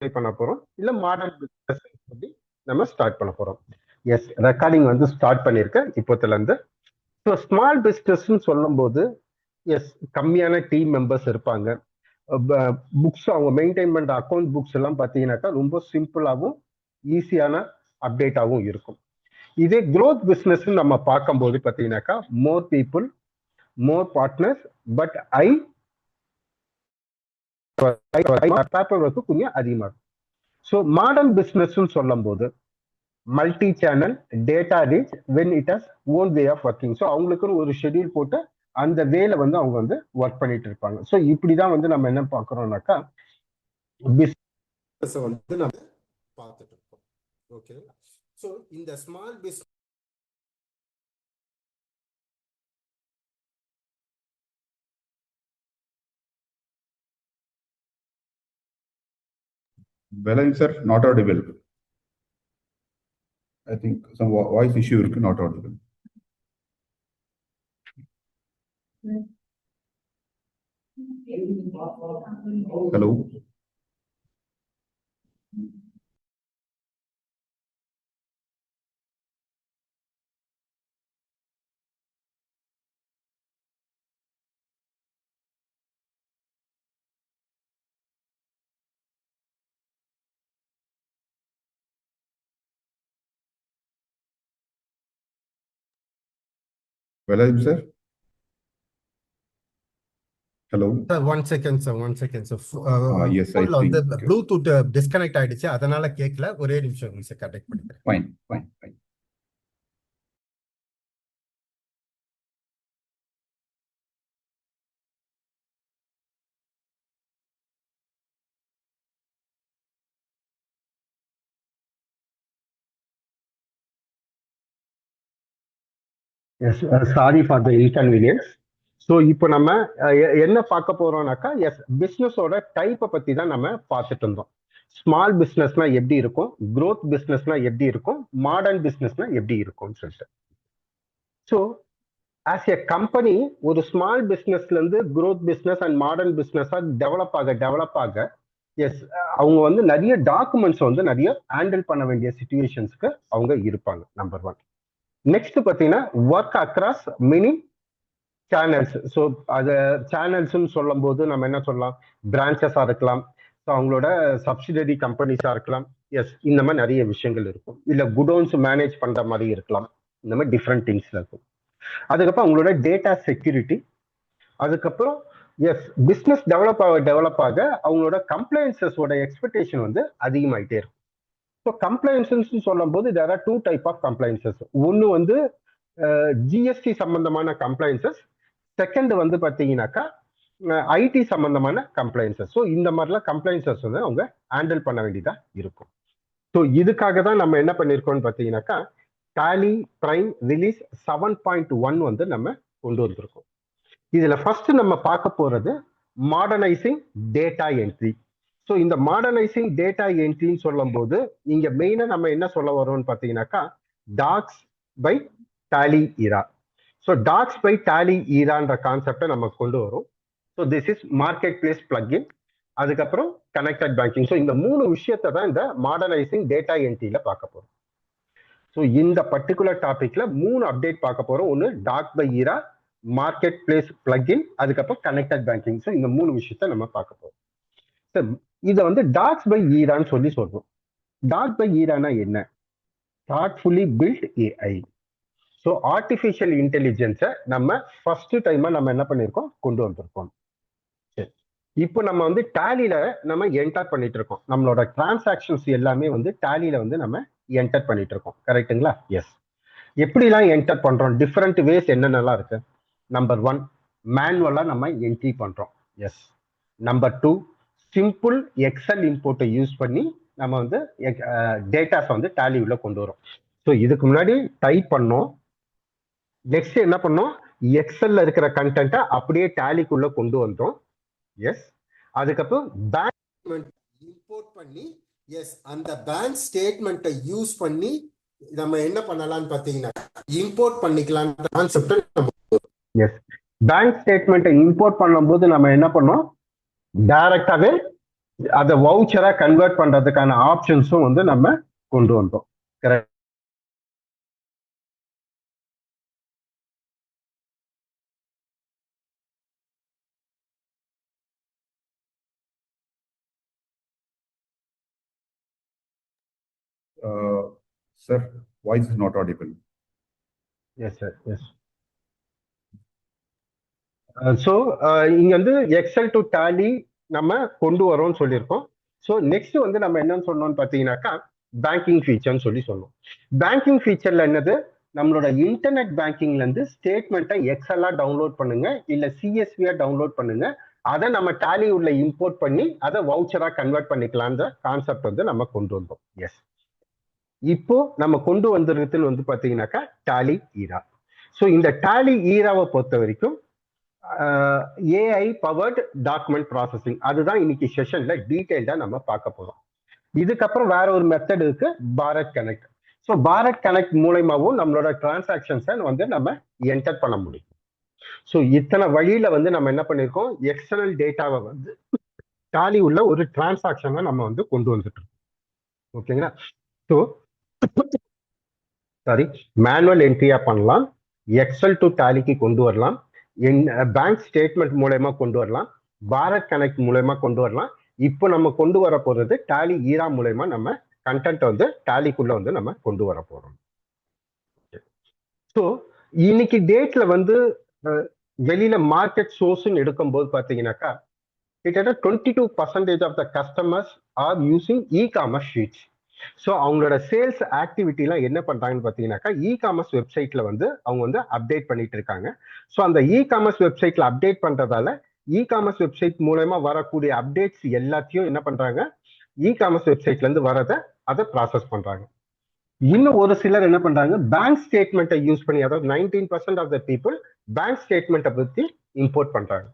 பண்ண போறோம் இல்ல மாடர்ன் பிசினஸ் சொல்லி நம்ம ஸ்டார்ட் பண்ண போறோம். எஸ், ரெக்கார்டிங் வந்து ஸ்டார்ட் பண்ணியிருக்கேன் இப்போத்துல இருந்து. ஸோ ஸ்மால் பிசினஸ் சொல்லும் போது எஸ், கம்மியான டீம் மெம்பர்ஸ் இருப்பாங்க. புக்ஸ் அவங்க மெயின்டைன் பண்ற அக்கௌண்ட் புக்ஸ் எல்லாம் பார்த்தீங்கன்னாக்கா ரொம்ப சிம்பிளாகவும் ஈஸியான அப்டேட்டாகவும் இருக்கும். இதே growth பிசினஸ் நம்ம பார்க்கும்போது பார்த்தீங்கன்னாக்கா more people, more partners, but paper work கொஞ்சம் அதிகமாக இருக்கும். ஸோ மாடர்ன் பிசினஸ் சொல்லும் போது multi channel data reach when it has own way of working. So அவங்களுக்குன்னு ஒரு ஷெட்யூல் போட்டு அந்த வேலை வந்து அவங்க வந்து ஒர்க் பண்ணிட்டு இருப்பாங்க. ஸோ இப்படிதான் வந்து நம்ம என்ன பார்க்குறோம்னாக்கா பிசினஸ் வந்து நம்ம பார்த்துட்டு இருக்கோம். ஓகே, ஸோ இந்த small business Velan sir, not audible. I think some voice issue is not audible. Hello. Velan sir. Hello. Sir, one second, sir. Yes, I phone think. the Bluetooth disconnect ஆயிடுச்சு, அதனால கேட்கல. ஒரே நிமிஷம் connect பண்ணிக்கிறேன். Fine. Yes, sorry for the inconvenience. So இப்போ நம்ம என்ன பார்க்க போறோம்னாக்கா, எஸ், பிஸ்னஸோட டைப்பை பத்தி தான் நம்ம பார்த்துட்டு இருந்தோம். ஸ்மால் பிஸ்னஸ்னா எப்படி இருக்கும், growth பிஸ்னஸ்னா எப்படி இருக்கும், மாடர்ன் பிஸ்னஸ்னா எப்படி இருக்கும்னு சொல்லிட்டு. ஸோ ஆஸ் எ கம்பெனி ஒரு ஸ்மால் பிஸ்னஸ்ல இருந்து growth பிஸ்னஸ் அண்ட் மாடர்ன் பிஸ்னஸா டெவலப் ஆக எஸ், அவங்க வந்து நிறைய டாக்குமெண்ட்ஸ் வந்து நிறைய ஹேண்டில் பண்ண வேண்டிய சிச்சுவேஷன்ஸ்க்கு அவங்க இருப்பாங்க. Number one. நெக்ஸ்ட் பார்த்தீங்கன்னா work across many channels. So அது சேனல்ஸ்ன்னு சொல்லும் போது நம்ம என்ன சொல்லலாம், பிரான்ச்சஸா இருக்கலாம், ஸோ அவங்களோட சப்சிடரி கம்பெனிஸா இருக்கலாம். எஸ், இந்த மாதிரி நிறைய விஷயங்கள் இருக்கும். இல்ல குடோன்ஸ் மேனேஜ் பண்ற மாதிரி இருக்கலாம். இந்த மாதிரி டிஃப்ரெண்ட் திங்ஸ்ல இருக்கும். அதுக்கப்புறம் அவங்களோட டேட்டா செக்யூரிட்டி. அதுக்கப்புறம் எஸ், பிஸ்னஸ் டெவலப் ஆக அவங்களோட கம்ப்ளைன்சஸோட எக்ஸ்பெக்டேஷன் வந்து அதிகமாயிட்டே இருக்கும். ஸோ கம்ப்ளைன்சஸ் சொல்லும் போது there are 2 type of compliances. ஒன்று வந்து ஜிஎஸ்டி சம்பந்தமான கம்ப்ளைன்சஸ், செகண்ட் வந்து பார்த்தீங்கன்னாக்கா ஐடி சம்பந்தமான கம்ப்ளைன்சஸ். ஸோ இந்த மாதிரிலாம் கம்ப்ளைன்சஸ் வந்து அவங்க ஹேண்டில் பண்ண வேண்டியதா இருக்கும். ஸோ இதுக்காக தான் நம்ம என்ன பண்ணியிருக்கோம்னு பார்த்தீங்கன்னாக்கா டாலி பிரைம் ரிலீஸ் 7.1 வந்து நம்ம கொண்டு வந்திருக்கோம். இதுல ஃபர்ஸ்ட் நம்ம பார்க்க போறது மாடர்னைசிங் டேட்டா என்ட்ரி. ஸோ இந்த மாடர்னைசிங் டேட்டா என்ட்ரின்னு சொல்லும் போது இங்க மெயினா நம்ம என்ன சொல்ல வரோம்னு பார்த்தீங்கன்னாக்கா docs by Tally Ira. So docs by Tally ஈரான்ற கான்செப்டை நம்ம கொண்டு வரும். So this is market place plugin, அதுக்கப்புறம் கனெக்டட் பேங்கிங். ஸோ இந்த 3 விஷயத்தை தான் இந்த மாடர்னைசிங் டேட்டா என்ட்ரியில பார்க்க போறோம். ஸோ இந்த பர்டிகுலர் டாபிக்ல 3 அப்டேட் பார்க்க போறோம். ஒன்று doc by Era, market place plugin, அதுக்கப்புறம் கனெக்டட் பேங்கிங். ஸோ இந்த 3 விஷயத்த நம்ம பார்க்க போறோம். இதை வந்து டாக்ஸ் பை ஈரான்னு சொல்லி சொல்றோம். டாக் பை ஈரானா என்ன? Thoughtfully built AI. So artificial இன்டெலிஜென்ஸை நம்ம ஃபர்ஸ்ட் டைமா நம்ம என்ன பண்ணியிருக்கோம், கொண்டு வந்திருக்கோம். சரி, இப்போ நம்ம வந்து டேலியில நம்ம என்டர் பண்ணிட்டு இருக்கோம். நம்மளோட டிரான்சாக்ஷன்ஸ் எல்லாமே வந்து டேலியில வந்து நம்ம என்டர் பண்ணிட்டு இருக்கோம். கரெக்டுங்களா? எஸ். எப்படிலாம் என்டர் பண்றோம், டிஃப்ரெண்ட் வேஸ் என்னென்னலாம் இருக்கு. நம்பர் 1, மேனுவலா நம்ம என்ட்ரி பண்றோம். எஸ். நம்பர் 2, சிம்பிள் எக்ஸல் இம்போர்ட்டை யூஸ் பண்ணி நம்ம வந்து டேட்டாஸ் வந்து டேலி உள்ள கொண்டு வரோம். ஸோ இதுக்கு முன்னாடி டைப் பண்ணோம், நெக்ஸ்ட் என்ன பண்ணோம், எக்ஸல்ல இருக்கிற கண்டென்ட்டை அப்படியே டேலிக்குள்ள கொண்டு வந்தோம். எஸ். அதுக்கப்புறம் பேங்க் இம்போர்ட் பண்ணி எஸ், அந்த பேங்க் ஸ்டேட்மெண்ட்டை யூஸ் பண்ணி நம்ம என்ன பண்ணலாம்னு பார்த்தீங்கன்னா இம்போர்ட் பண்ணிக்கலாம் கான்செப்ட். எஸ், பேங்க் ஸ்டேட்மெண்ட்டை இம்போர்ட் பண்ணும்போது நம்ம என்ன பண்ணோம், டைரக்டாவே அதை வவுச்சரா கன்வெர்ட் பண்றதுக்கான ஆப்ஷன்ஸும் வந்து நம்ம கொண்டு வந்தோம். Correct. Sir, voice is not audible. Yes sir, yes. So இங்க வந்து எக்ஸல் டு டேலி நம்ம கொண்டு வரோம்னு சொல்லியிருக்கோம். ஸோ நெக்ஸ்ட் வந்து நம்ம என்னன்னு சொன்னோம்னு பார்த்தீங்கன்னாக்கா பேங்கிங் ஃபீச்சர்னு சொன்னோம். பேங்கிங் ஃபீச்சர்ல என்னது, நம்மளோட இன்டர்நெட் பேங்கிங்ல இருந்து ஸ்டேட்மெண்ட்டை எக்ஸலா டவுன்லோட் பண்ணுங்க, இல்ல சிஎஸ்வியா டவுன்லோட் பண்ணுங்க, அதை நம்ம டேலி உள்ள இம்போர்ட் பண்ணி அதை வவுச்சரா கன்வெர்ட் பண்ணிக்கலான்ற கான்செப்ட் வந்து நம்ம கொண்டு வந்தோம். எஸ், இப்போ நம்ம கொண்டு வந்திருக்கிறது வந்து பாத்தீங்கன்னாக்கா டேலி ஈரா. ஸோ இந்த டேலி ஈராவை பொறுத்த வரைக்கும் ஏஐ பவர்டு டாக்குமெண்ட் ப்ராசஸிங், அதுதான் இன்னைக்கு செஷன்ல டீடைல்டா நம்ம பார்க்க போறோம். இதுக்கப்புறம் வேற ஒரு மெத்தட் இருக்கு, Bharat connect. So Bharat connect மூலயமாவும் நம்மளோட டிரான்சாக்ஷன்ஸை வந்து நம்ம என்டர் பண்ண முடியும். ஸோ இத்தனை வழியில வந்து நம்ம என்ன பண்ணிருக்கோம், எக்ஸ்டர்னல் டேட்டாவை வந்து டாலி உள்ள ஒரு டிரான்சாக்ஷனை நம்ம வந்து கொண்டு வந்துட்டு இருக்கோம். ஓகேங்களா? ஸோ சாரி, மேனுவல் என்ட்ரியா பண்ணலாம், எக்ஸல் டு டாலிக்கு கொண்டு வரலாம், பேங்க் ஸ்டேட்மெண்ட் மூலயமா கொண்டு வரலாம், பாரத் கனெக்ட் மூலயமா கொண்டு வரலாம். இப்போ நம்ம கொண்டு வர போறது டாலி ஈரா மூலயமா நம்ம கண்டென்ட் வந்து டாலிக்குள்ள வந்து நம்ம கொண்டு வர போறோம். ஸோ இன்னைக்கு டேட்ல வந்து வெளியில மார்க்கெட் சோர்ஸ்ன்னு எடுக்கும்போது பாத்தீங்கன்னாக்கா கிட்டத்தட்ட 22% of the customers are using e-commerce sheets. So அவங்களோட சேல்ஸ் ஆக்டிவிட்டிலாம் என்ன பண்றாங்கன்னு பார்த்தீங்கன்னாக்கா இ-காமர்ஸ் வெப்சைட்ல வந்து அவங்க வந்து அப்டேட் பண்ணிட்டு இருக்காங்க. ஸோ அந்த இ-காமர்ஸ் வெப்சைட்ல அப்டேட் பண்றதால இ-காமர்ஸ் வெப்சைட் மூலமா வரக்கூடிய அப்டேட்ஸ் எல்லாத்தையும் என்ன பண்றாங்க, இ-காமர்ஸ் வெப்சைட்ல இருந்து வரதை அதை ப்ராசஸ் பண்றாங்க. இன்னும் ஒரு சிலர் என்ன பண்றாங்க, பேங்க் ஸ்டேட்மெண்ட்டை யூஸ் பண்ணி, அதாவது 19% ஆஃப் த பீப்புள் பேங்க் ஸ்டேட்மெண்ட்டை பத்தி இம்போர்ட் பண்றாங்க.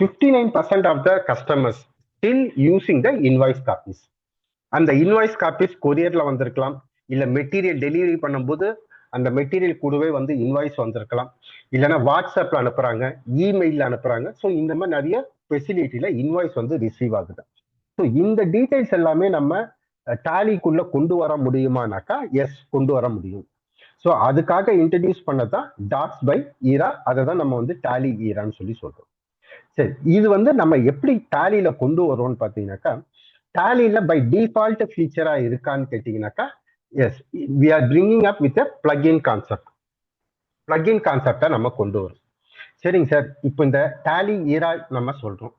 59% of the customers still using the invoice copies. அந்த இன்வாய்ஸ் காப்பீஸ் கொரியர்ல வந்திருக்கலாம், இல்ல மெட்டீரியல் டெலிவரி பண்ணும்போது அந்த மெட்டீரியல் கூடவே வந்து இன்வாய்ஸ் வந்திருக்கலாம், இல்லைன்னா வாட்ஸ்அப்ல அனுப்புறாங்க, இமெயில அனுப்புறாங்க. ஸோ இந்த மாதிரி நிறைய ஃபெசிலிட்டியில இன்வாய்ஸ் வந்து ரிசீவ் ஆகுது. ஸோ இந்த டீடைல்ஸ் எல்லாமே நம்ம டாலிக்குள்ள கொண்டு வர முடியுமானாக்கா எஸ், கொண்டு வர முடியும். ஸோ அதுக்காக இன்ட்ரடியூஸ் பண்ணதான் டாக்ஸ் பை ஈரா, அதை தான் நம்ம வந்து டாலி ஈரான்னு சொல்லி சொல்றோம். சரி, இது வந்து நம்ம எப்படி டாலியில கொண்டு வரோம்னு பாத்தீங்கன்னாக்கா, டாலியில பை டிஃபால்ட் ஃபீச்சரா இருக்கான்னு கேட்டீங்கன்னாக்கா yes, we are bringing up with plugin concept. Plugin கான்செப்டை நம்ம கொண்டு வரோம். சரிங்க சார், இப்போ இந்த டாலி ஈரா நம்ம சொல்றோம்,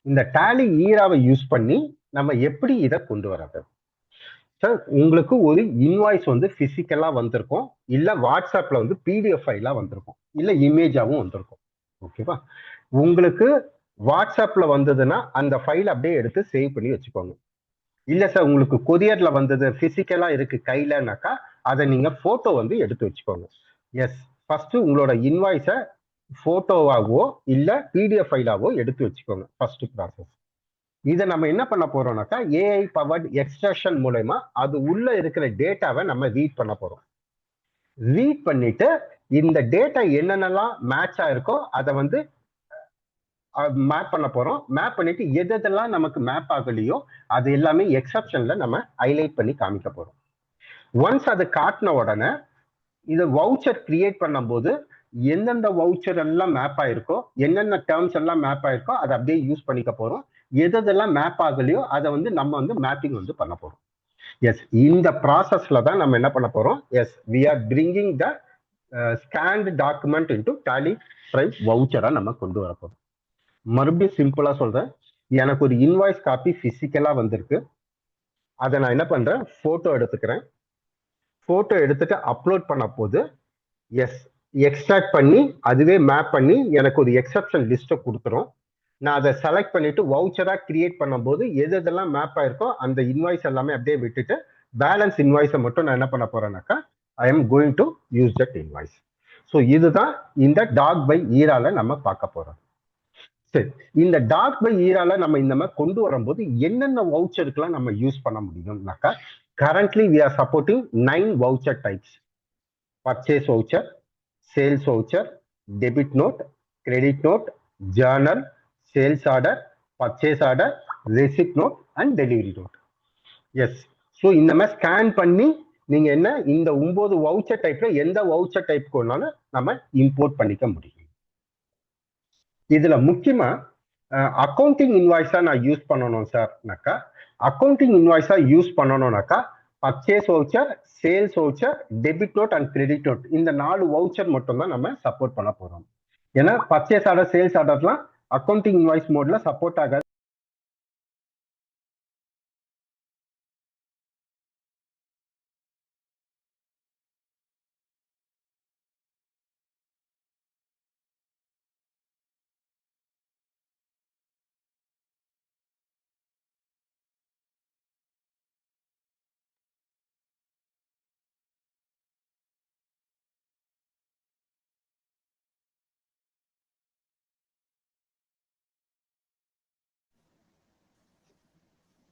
இந்த டாலி ஈராவை யூஸ் பண்ணி நம்ம எப்படி இதை கொண்டு வர்றது? சார், உங்களுக்கு ஒரு இன்வாய்ஸ் வந்து பிசிக்கலா வந்திருக்கும், இல்ல வாட்ஸ்அப்ல வந்து பிடிஎஃப் ஃபைலா வந்திருக்கும், இல்ல இமேஜாவும் வந்திருக்கும். ஓகேவா? உங்களுக்கு வாட்ஸ்அப்ல வந்ததுன்னா அந்த ஃபைல் அப்படியே எடுத்து சேவ் பண்ணி வச்சுக்கோங்க. இல்ல சார், உங்களுக்கு கொரியர்ல வந்தது பிசிக்கலா இருக்கு கையிலனாக்கா அதை நீங்க போட்டோ வந்து எடுத்து வச்சுக்கோங்க. எஸ், ஃபர்ஸ்ட் உங்களோட இன்வாய்ஸை போட்டோவாகவோ இல்ல பிடிஎஃப் ஃபைலாவோ எடுத்து வச்சுக்கோங்க, ஃபர்ஸ்ட் ப்ராசஸ். இதை நம்ம என்ன பண்ண போறோம்னாக்கா ஏஐ பவர்ட் எக்ஸ்ட்ராக்ஷன் மூலமா அது உள்ள இருக்கிற டேட்டாவை நம்ம ரீட் பண்ண போறோம். ரீட் பண்ணிட்டு இந்த டேட்டா என்னென்னலாம் மேட்ச் ஆயிருக்கோ அதை வந்து மேப் பண்ண போறோம். மேப் பண்ணிட்டு எதெல்லாம் நமக்கு மேப் ஆகலையோ அது எல்லாமே எக்ஸப்ஷன்ல நம்ம ஹைலைட் பண்ணி காமிக்க போறோம். ஒன்ஸ் அது காட்டின உடனே இதை வவுச்சர் கிரியேட் பண்ணும்போது எந்தெந்த வவுச்சர் எல்லாம் மேப் ஆயிருக்கோ, என்னென்ன டேர்ம்ஸ் எல்லாம் மேப் ஆயிருக்கோ அதை அப்படியே யூஸ் பண்ணிக்க போறோம். எதெல்லாம் மேப் ஆகலையோ அதை வந்து நம்ம வந்து மேப்பிங் வந்து பண்ண போறோம். எஸ், இந்த ப்ராசஸ்ல தான் நம்ம என்ன பண்ண போறோம், yes we are bringing the scanned document into Tally பிரைஸ் வவுச்சரா நம்ம கொண்டு வர போறோம். மறுபடியும் சிம்பிளா சொல்றேன், எனக்கு ஒரு இன்வாய்ஸ் காப்பி பிசிக்கலா வந்திருக்கு, அதை நான் என்ன பண்றேன், போட்டோ எடுத்துக்கிறேன். போட்டோ எடுத்துட்டு அப்லோட் பண்ண போது எஸ், எக்ஸ்ட்ராக்ட் பண்ணி அதுவே மேப் பண்ணி எனக்கு ஒரு எக்ஸப்ஷன் லிஸ்ட்டை கொடுத்துரும். நான் அதை செலக்ட் பண்ணிட்டு வவுச்சரா கிரியேட் பண்ணும்போது எதெல்லாம் மேப் ஆயிருக்கோ அந்த இன்வாய்ஸ் எல்லாமே அப்படியே விட்டுட்டு பேலன்ஸ் இன்வாய்ஸை மட்டும் நான் என்ன பண்ண போறேன்னாக்கா I am going to use that invoice. So இதுதான் இந்த டாக் பை ஈரால நம்ம பார்க்க போறோம். சரி, இந்த டாக் பை ஈரால நம்ம இந்த மாதிரி கொண்டு வரும்போது என்னென்ன வவுச்சருக்குலாம் நம்ம யூஸ் பண்ண முடியும்னாக்கா, currently we are supporting 9 voucher types: purchase voucher, sales voucher, debit note, credit note, journal, sales order, purchase order, receipt note and delivery note. Yes. So இந்த மாதிரி ஸ்கேன் பண்ணி நீங்க என்ன இந்த 9 வவுச்சர் டைப்ல எந்த வவுச்சர் டைப் வேணாலும் நம்ம இம்போர்ட் பண்ணிக்க முடியும். இதுல முக்கியமா அக்கௌண்டிங் இன்வாய்ஸா நான் யூஸ் பண்ணணும் சார்னாக்கா, அக்கௌண்டிங் இன்வாய்ஸா யூஸ் பண்ணணும்னாக்கா purchase voucher, sales voucher, debit note and credit note இந்த 4 வவுச்சர் மட்டும் தான் நம்ம சப்போர்ட் பண்ண போறோம். ஏன்னா பர்ச்சேஸ் ஆர்டர், சேல்ஸ் ஆர்டர்லாம் அக்கௌண்டிங் இன்வாய்ஸ் மோட்ல சப்போர்ட் ஆகாது.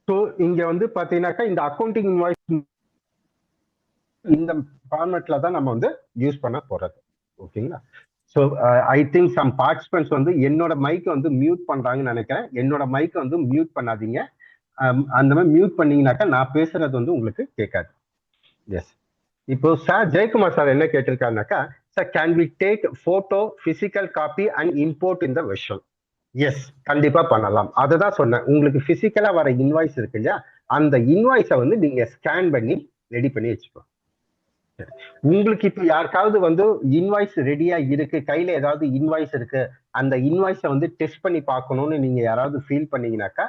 ஸோ இங்க வந்து பாத்தீங்கன்னாக்கா இந்த அக்கௌண்டிங் இன்வாய்ஸ் இந்த ஃபார்மேட்ல தான் நம்ம வந்து யூஸ் பண்ண போறது. ஓகேங்களா? So I think some participants வந்து என்னோட மைக்கை வந்து மியூட் பண்றாங்கன்னு நினைக்கிறேன். என்னோட மைக்கை வந்து மியூட் பண்ணாதீங்க. அந்த மாதிரி மியூட் பண்ணீங்கன்னாக்கா நான் பேசுறது வந்து உங்களுக்கு கேட்காது. எஸ். இப்போ சார் ஜெயக்குமார் சார் என்ன கேட்டிருக்காருனாக்கா, sir can we take photo, physical copy and import in the version? Yes, கண்டிப்பா பண்ணலாம். அதுதான் சொன்னேன். உங்களுக்கு பிசிக்கலா வர இன்வாய்ஸ் இருக்கு இல்லையா, அந்த இன்வாய்ஸை வந்து நீங்க ஸ்கேன் பண்ணி ரெடி பண்ணி வச்சுக்கோங்க. உங்களுக்கு இப்ப யாருக்காவது வந்து இன்வாய்ஸ் ரெடியா இருக்கு, கையில ஏதாவது இன்வாய்ஸ் இருக்கு, அந்த இன்வாய்ஸை வந்து டெஸ்ட் பண்ணி பார்க்கணும்னு நீங்க யாராவது ஃபீல் பண்ணீங்கன்னாக்கா,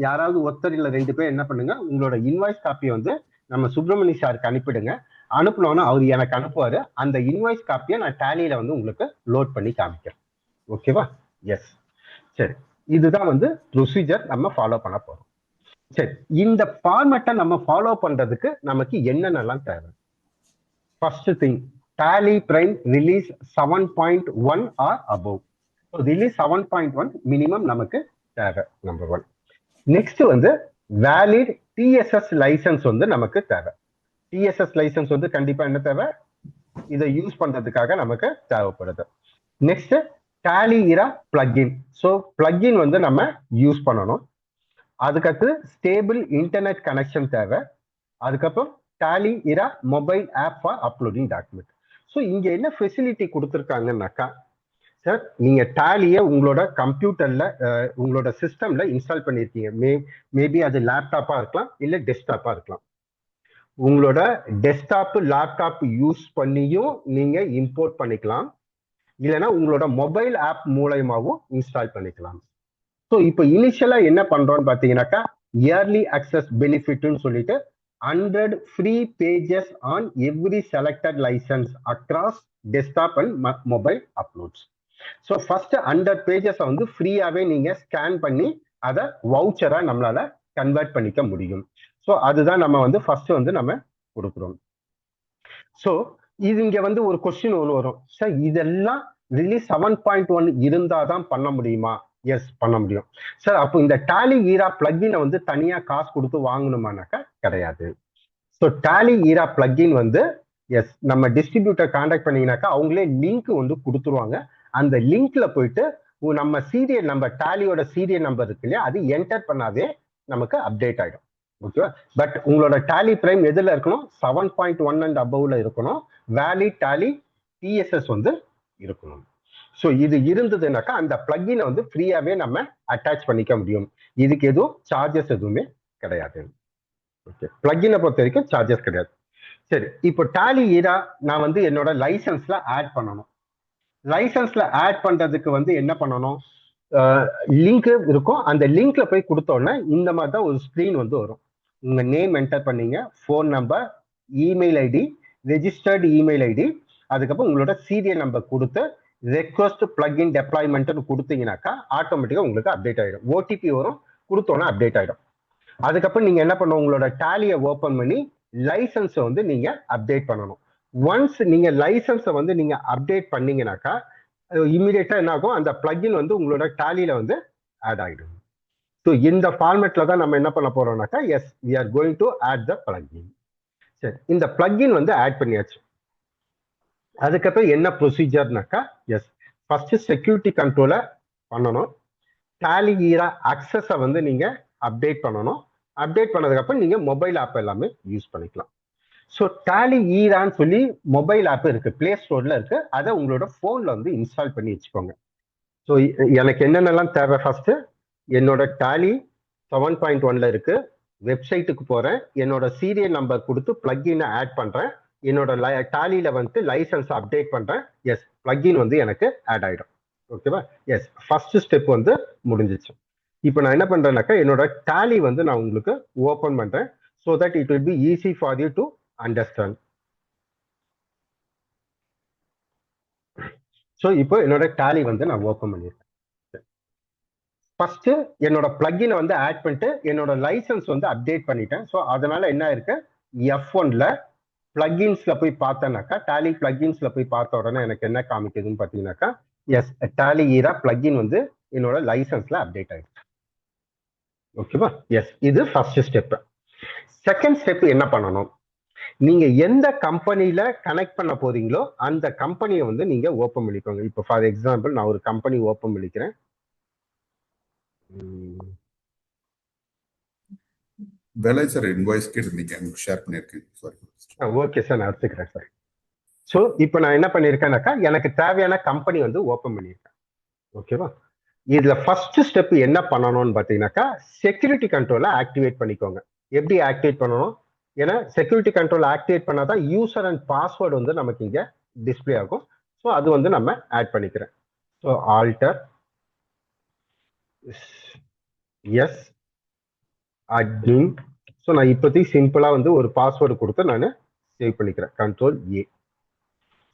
யாராவது ஒருத்தர் இல்ல 2 பேர் என்ன பண்ணுங்க, உங்களோட இன்வாய்ஸ் காப்பியை வந்து நம்ம சுப்பிரமணி சாருக்கு அனுப்பிடுங்க. அனுப்பினோன்னா அவர் எனக்கு அனுப்புவாரு. அந்த இன்வாய்ஸ் காப்பியை நான் டேலியில வந்து உங்களுக்கு லோட் பண்ணி காமிக்கிறேன். ஓகேவா? எஸ். சரி, இதுதான் வந்து ப்ரொசீஜர் நம்ம ஃபாலோ பண்ண போறோம். சரி, இந்த ஃபார்மேட்டை நம்ம ஃபாலோ பண்றதுக்கு நமக்கு என்னென்னலாம் தேவை? First thing, Tally Prime release 7.1 or above. So release 7.1 minimum நமக்கு தேவை, நம்பர் 1. நெக்ஸ்ட் வந்து வேலிட் டிஎஸ்எஸ் லைசன்ஸ் வந்து நமக்கு தேவை. டிஎஸ்எஸ் லைசன்ஸ் வந்து கண்டிப்பா என்ன தேவை, இதை யூஸ் பண்றதுக்காக நமக்கு தேவைப்படுது. Next Tally Era plugin. So plugin வந்து நம்ம யூஸ் பண்ணணும். அதுக்கடுத்து ஸ்டேபிள் இன்டர்நெட் கனெக்ஷன் தேவை. அதுக்கப்புறம் Tally Era mobile app for uploading document. So இங்க என்ன ஃபெசிலிட்டி கொடுத்துருக்காங்கன்னாக்கா, சார் நீங்க டேலியை உங்களோட கம்ப்யூட்டர்ல உங்களோட சிஸ்டம்ல இன்ஸ்டால் பண்ணியிருக்கீங்க. மேபி அது லேப்டாப்பா இருக்கலாம், இல்ல டெஸ்க்டாப்பா இருக்கலாம். உங்களோட டெஸ்க்டாப், லேப்டாப் யூஸ் பண்ணியும் நீங்க இம்போர்ட் பண்ணிக்கலாம், இல்லைன்னா உங்களோட மொபைல் ஆப் மூலயமாவும் இன்ஸ்டால் பண்ணிக்கலாம். ஸோ இப்போ இனிஷியலா என்ன பண்றோம்னு பாத்தீங்கன்னாக்கா, இயர்லி அக்சஸ் பெனிஃபிட்னு சொல்லிட்டு 100 free pages on every selected license across desktop and mobile uploads. So first 100 pages வந்து ஃப்ரீயாவே நீங்க ஸ்கேன் பண்ணி அதை வவுச்சரா நம்மளால கன்வெர்ட் பண்ணிக்க முடியும். ஸோ அதுதான் நம்ம வந்து ஃபர்ஸ்ட் வந்து நம்ம கொடுக்குறோம். ஸோ இது இங்க வந்து ஒரு கொஸ்டின் வரும், சார் இதெல்லாம் ரிலீஸ் 7.1 இருந்தாதான் பண்ண முடியுமா? எஸ், பண்ண முடியும் சார். அப்போ இந்த Tally Era பிளக்இனை வந்து தனியா காசு கொடுத்து வாங்கணுமானாக்கா கிடையாது. ஸோ Tally Era பிளக்இன் வந்து எஸ், நம்ம டிஸ்ட்ரிபியூட்டர் கான்டாக்ட் பண்ணீங்கன்னாக்கா அவங்களே லிங்க் வந்து கொடுத்துருவாங்க. அந்த லிங்க்ல போயிட்டு நம்ம சீரியல் நம்பர், டேலியோட சீரியல் நம்பர் இருக்கு இல்லையா, அது என்டர் பண்ணாவே நமக்கு அப்டேட் ஆயிடும். ஓகேவா? பட் உங்களோட Tally Prime எதுல இருக்கணும்? 7.1 அண்ட் அபவ்ல இருக்கணும். வேலிட் Tally TSS வந்து இருக்கணும். ஸோ இது இருந்ததுனாக்கா அந்த பிளக்இனை வந்து ஃப்ரீயாவே நம்ம அட்டாச் பண்ணிக்க முடியும். இதுக்கு எதுவும் சார்ஜஸ் எதுவுமே கிடையாது. ஓகே, பிளக்இனை பொறுத்த வரைக்கும் சார்ஜஸ் கிடையாது. சரி, இப்போ Tally Era நான் வந்து என்னோட லைசன்ஸ்ல ஆட் பண்ணணும். லைசன்ஸ்ல ஆட் பண்றதுக்கு வந்து என்ன பண்ணணும்? லிங்க் இருக்கும். அந்த லிங்க்ல போய் கொடுத்தோன்னா இந்த மாதிரி தான் ஒரு ஸ்கிரீன் வந்து வரும். உங்க நேம் என்டர் பண்ணீங்க, phone number, email ID, registered email ID, அதுக்கப்புறம் உங்களோட சீரியல் நம்பர் கொடுத்து ரெக்வஸ்ட் பிளக்இன் டெப்ளாய்மெண்ட்னு கொடுத்தீங்கன்னாக்கா ஆட்டோமேட்டிக்கா உங்களுக்கு அப்டேட் ஆயிடும். ஓடிபி வரும், கொடுத்தோன்னா அப்டேட் ஆயிடும். அதுக்கப்புறம் நீங்க என்ன பண்ணணும், உங்களோட டேலியை ஓபன் பண்ணி லைசன்ஸை வந்து நீங்க அப்டேட் பண்ணணும். ஒன்ஸ் நீங்க லைசன்ஸை வந்து நீங்க அப்டேட் பண்ணீங்கன்னாக்கா இமீடியட்டா என்ன ஆகும், அந்த பிளக்இன் வந்து உங்களோட டேலியில வந்து ஆட் ஆயிடும். ஸோ இந்த ஃபார்மேட்ல தான் நம்ம என்ன பண்ண போறோம்னாக்கா, yes we are going to add the plugin. சரி, இந்த பிளக்இன் வந்து ஆட் பண்ணியாச்சு. அதுக்கப்புறம் என்ன ப்ரொசீஜர்னாக்கா, எஸ் ஃபர்ஸ்ட் செக்யூரிட்டி கண்ட்ரோலை பண்ணணும். டேலி ஈரா அக்சஸை வந்து நீங்க அப்டேட் பண்ணணும். அப்டேட் பண்ணதுக்கு அப்புறம் நீங்க மொபைல் ஆப் எல்லாமே யூஸ் பண்ணிக்கலாம். ஸோ டேலி ஈரான்னு சொல்லி மொபைல் ஆப் இருக்கு, பிளே ஸ்டோர்ல இருக்கு. அதை உங்களோட போன்ல வந்து இன்ஸ்டால் பண்ணி வச்சுக்கோங்க. ஸோ எனக்கு என்னென்னலாம் தேவை, ஃபர்ஸ்ட் என்னோட டேலி 7.1ல இருக்கு. வெப்சைட்டுக்கு போறேன், என்னோட சீரியல் நம்பர் கொடுத்து பிளக்இன் ஆட் பண்றேன், என்னோட டேலியில வந்து லைசன்ஸ் அப்டேட் பண்றேன். எஸ், பிளக்இன் வந்து எனக்கு ஆட் ஆயிடும். ஓகேவா? எஸ், ஃபர்ஸ்ட் ஸ்டெப் வந்து முடிஞ்சிச்சு. இப்போ நான் என்ன பண்றேன்னாக்கா என்னோட டேலி வந்து நான் உங்களுக்கு ஓபன் பண்றேன், so that it will be easy for you to understand. So இப்போ என்னோட டேலி வந்து நான் ஓபன் பண்ணிருக்கேன். ஃபர்ஸ்ட் என்னோட பிளக்இனை வந்து ஆட் பண்ணிட்டு என்னோட லைசன்ஸ் வந்து அப்டேட் பண்ணிட்டேன். ஸோ அதனால என்ன இருக்கு, F1ல பிளக்இன்ஸ்ல போய் பார்த்தேன்னாக்கா, டேலி பிளக்இன்ஸ்ல போய் பார்த்த உடனே எனக்கு என்ன காமிக்குதுன்னு பார்த்தீங்கன்னாக்கா, எஸ், டேலி ஈரா பிளக்இன் வந்து என்னோட லைசன்ஸ்ல அப்டேட் ஆயிடுச்சு. ஓகேவா? எஸ், இது ஃபர்ஸ்ட் ஸ்டெப். செகண்ட் ஸ்டெப் என்ன பண்ணணும், நீங்க எந்த கம்பெனில கனெக்ட் பண்ண போறீங்களோ அந்த கம்பெனியை வந்து நீங்க ஓபன் பண்ணிக்கோங்க. இப்போ ஃபார் எக்ஸாம்பிள் நான் ஒரு கம்பெனி ஓபன் பண்ணிக்கிறேன். வேலை சார் இன்வாய்ஸ் கேட்டிருந்தீங்க, ஷேர் பண்ணியிருக்கேன். சாரி. ஓகே சார், நான் எடுத்துக்கிறேன் சார். ஸோ இப்போ நான் என்ன பண்ணியிருக்கேன்னாக்கா எனக்கு தேவையான கம்பெனி வந்து ஓபன் பண்ணியிருக்கேன். ஓகேவா? இதுல ஃபர்ஸ்ட் ஸ்டெப் என்ன பண்ணணும்னு பார்த்தீங்கன்னாக்கா, செக்யூரிட்டி கண்ட்ரோலை ஆக்டிவேட் பண்ணிக்கோங்க. எப்படி ஆக்டிவேட் பண்ணணும், ஏன்னா செக்யூரிட்டி கண்ட்ரோல் ஆக்டிவேட் பண்ணாதான் யூசர் அண்ட் பாஸ்வேர்டு வந்து நமக்கு இங்க டிஸ்பிளே ஆகும். ஸோ அது வந்து நம்ம ஆட் பண்ணிக்கிறேன். So alter as admin. So நான் இப்போதைக்கு சிம்பிளா வந்து ஒரு பாஸ்வேர்டு கொடுத்து நான் சேவ் பண்ணிக்கிறேன், கண்ட்ரோல் ஏ.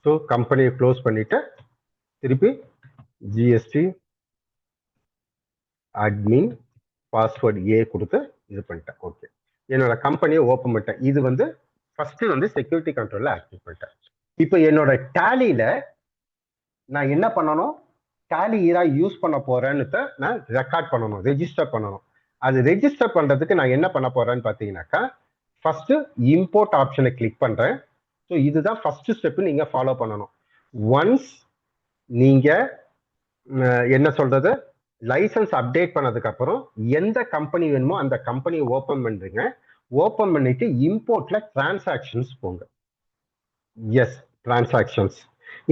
ஸோ கம்பெனியை க்ளோஸ் பண்ணிட்டு திருப்பி ஜிஎஸ்டி அட்மின் பாஸ்வேர்டு ஏ கொடுத்து இது பண்ணிட்டேன். ஓகே, என்னோட கம்பெனியை ஓப்பன் பண்ணிட்டேன். இது வந்து ஃபர்ஸ்ட் வந்து செக்யூரிட்டி கண்ட்ரோல்ல ஆக்டிவ் பண்ணிட்டேன். இப்போ என்னோட டேலியில நான் என்ன பண்ணணும், டேலி ஈரா யூஸ் பண்ண போறேன்னு நான் ரெக்கார்ட் பண்ணணும், ரெஜிஸ்டர் பண்ணணும். அது ரெஜிஸ்டர் பண்றதுக்கு நான் என்ன பண்ண போறேன்னு பார்த்தீங்கன்னாக்கா, ஃபர்ஸ்ட் இம்போர்ட் ஆப்ஷனை கிளிக் பண்றேன். ஸோ இதுதான் ஃபர்ஸ்ட் ஸ்டெப் நீங்க ஃபாலோ பண்ணணும். ஒன்ஸ் நீங்க என்ன சொல்றது, லைசன்ஸ் அப்டேட் பண்ணதுக்கு அப்புறம் எந்த கம்பெனி வேணுமோ அந்த கம்பெனியை ஓபன் பண்றீங்க. ஓபன் பண்ணிட்டு இம்போர்ட்ல டிரான்சாக்ஷன்ஸ் போங்க. Yes, transactions.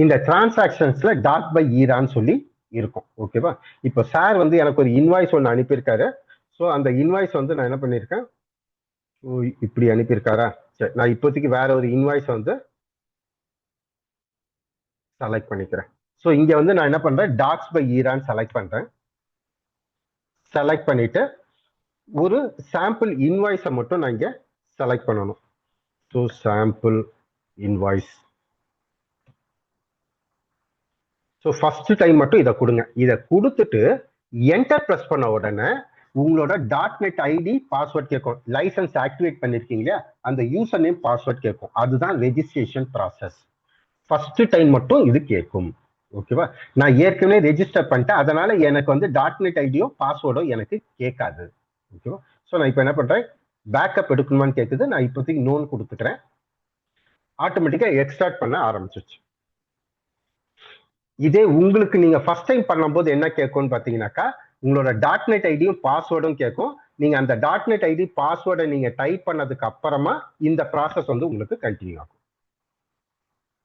இந்த டிரான்சாக்ஷன்ஸ்ல டாட் பை ஈரான்னு சொல்லி இருக்கும். ஓகேவா? இப்போ சார் வந்து எனக்கு ஒரு இன்வாய்ஸ் ஒன்று அனுப்பியிருக்காரு. ஸோ அந்த இன்வாய்ஸ் வந்து நான் என்ன பண்ணியிருக்கேன், இப்படி அனுப்பியிருக்காரா, சரி, நான் இப்போதைக்கு வேற ஒரு இன்வாய்ஸ் வந்து செலக்ட் பண்ணிக்கிறேன். ஸோ இங்க வந்து நான் என்ன பண்றேன், டாட்ஸ் பை ஈரான்னு செலக்ட் பண்றேன். செலக்ட் பண்ணிட்டு ஒரு சாம்பிள் இன்வாய்ஸை மட்டும் நான் இங்க செலக்ட் பண்ணணும். So sample invoice. So first time மட்டும் இதை கொடுங்க. இதை கொடுத்துட்டு என்டர் பிரஸ் பண்ண உடனே உங்களோட டாட் நெட் ஐடி பாஸ்வேர்ட் கேட்கும். லைசன்ஸ் ஆக்டிவேட் பண்ணிருக்கீங்க இல்லையா, அந்த யூசர் நேம் பாஸ்வேர்ட் கேட்கும். அதுதான் ரெஜிஸ்ட்ரேஷன் ப்ராசஸ். ஃபர்ஸ்ட் டைம் மட்டும் இது கேட்கும். ஓகேவா? நான் ஏற்கனவே ரெஜிஸ்டர் பண்ணிட்டேன், அதனால எனக்கு வந்து டாட் நெட் ஐடியோ பாஸ்வேர்டோ எனக்கு கேட்காது. ஓகேவா? ஸோ நான் இப்போ என்ன பண்றேன், பேக்கப் எடுக்கணுமான்னு கேட்குது. நான் இப்போதைக்கு நோன் கொடுத்துக்கிறேன். ஆட்டோமேட்டிக்கா எக்ஸ்ட்ராக்ட் பண்ண ஆரம்பிச்சிருச்சு. இதே உங்களுக்கு நீங்க ஃபர்ஸ்ட் டைம் பண்ணும்போது என்ன கேட்கும்னு பாத்தீங்கன்னாக்கா, உங்களோட டாட் நெட் ஐடியும் பாஸ்வேர்டும் கேட்கும். நீங்க அந்த டாட் நெட் ஐடி பாஸ்வேர்டை நீங்க டைப் பண்ணதுக்கு அப்புறமா இந்த ப்ராசஸ் வந்து உங்களுக்கு கண்டினியூ ஆகும்.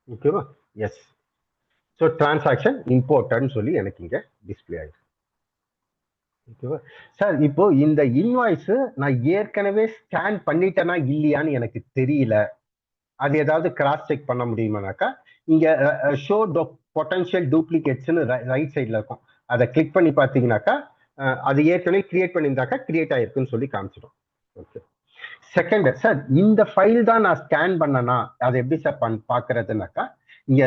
ஓகேவா? எஸ். ஸோ டிரான்சாக்ஷன் இம்போர்ட்டட்னு சொல்லி எனக்கு இங்க டிஸ்பிளே ஆயிடுச்சு. ஓகேவா சார்? இப்போ இந்த இன்வாய்ஸ் நான் ஏற்கனவே ஸ்கேன் பண்ணிட்டேனா இல்லையான்னு எனக்கு தெரியல, அது ஏதாவது கிராஸ் செக் பண்ண முடியுமானாக்கா, இங்க ஷோ பொட்டன்ஷியல் டூப்ளிகேட்ஸ்னு ரைட் சைட்ல இருக்கும். அதை கிளிக் பண்ணி பார்த்தீங்கன்னாக்கா அது ஏற்கனவே கிரியேட் பண்ணியிருந்தாக்கா கிரியேட் ஆயிருக்குன்னு சொல்லி காமிச்சிடும். ஓகே. செகண்ட், சார் இந்த ஃபைல் தான் நான் ஸ்கேன் பண்ணனா, அதை எப்படி சார் பார்க்கறதுனாக்கா, இங்க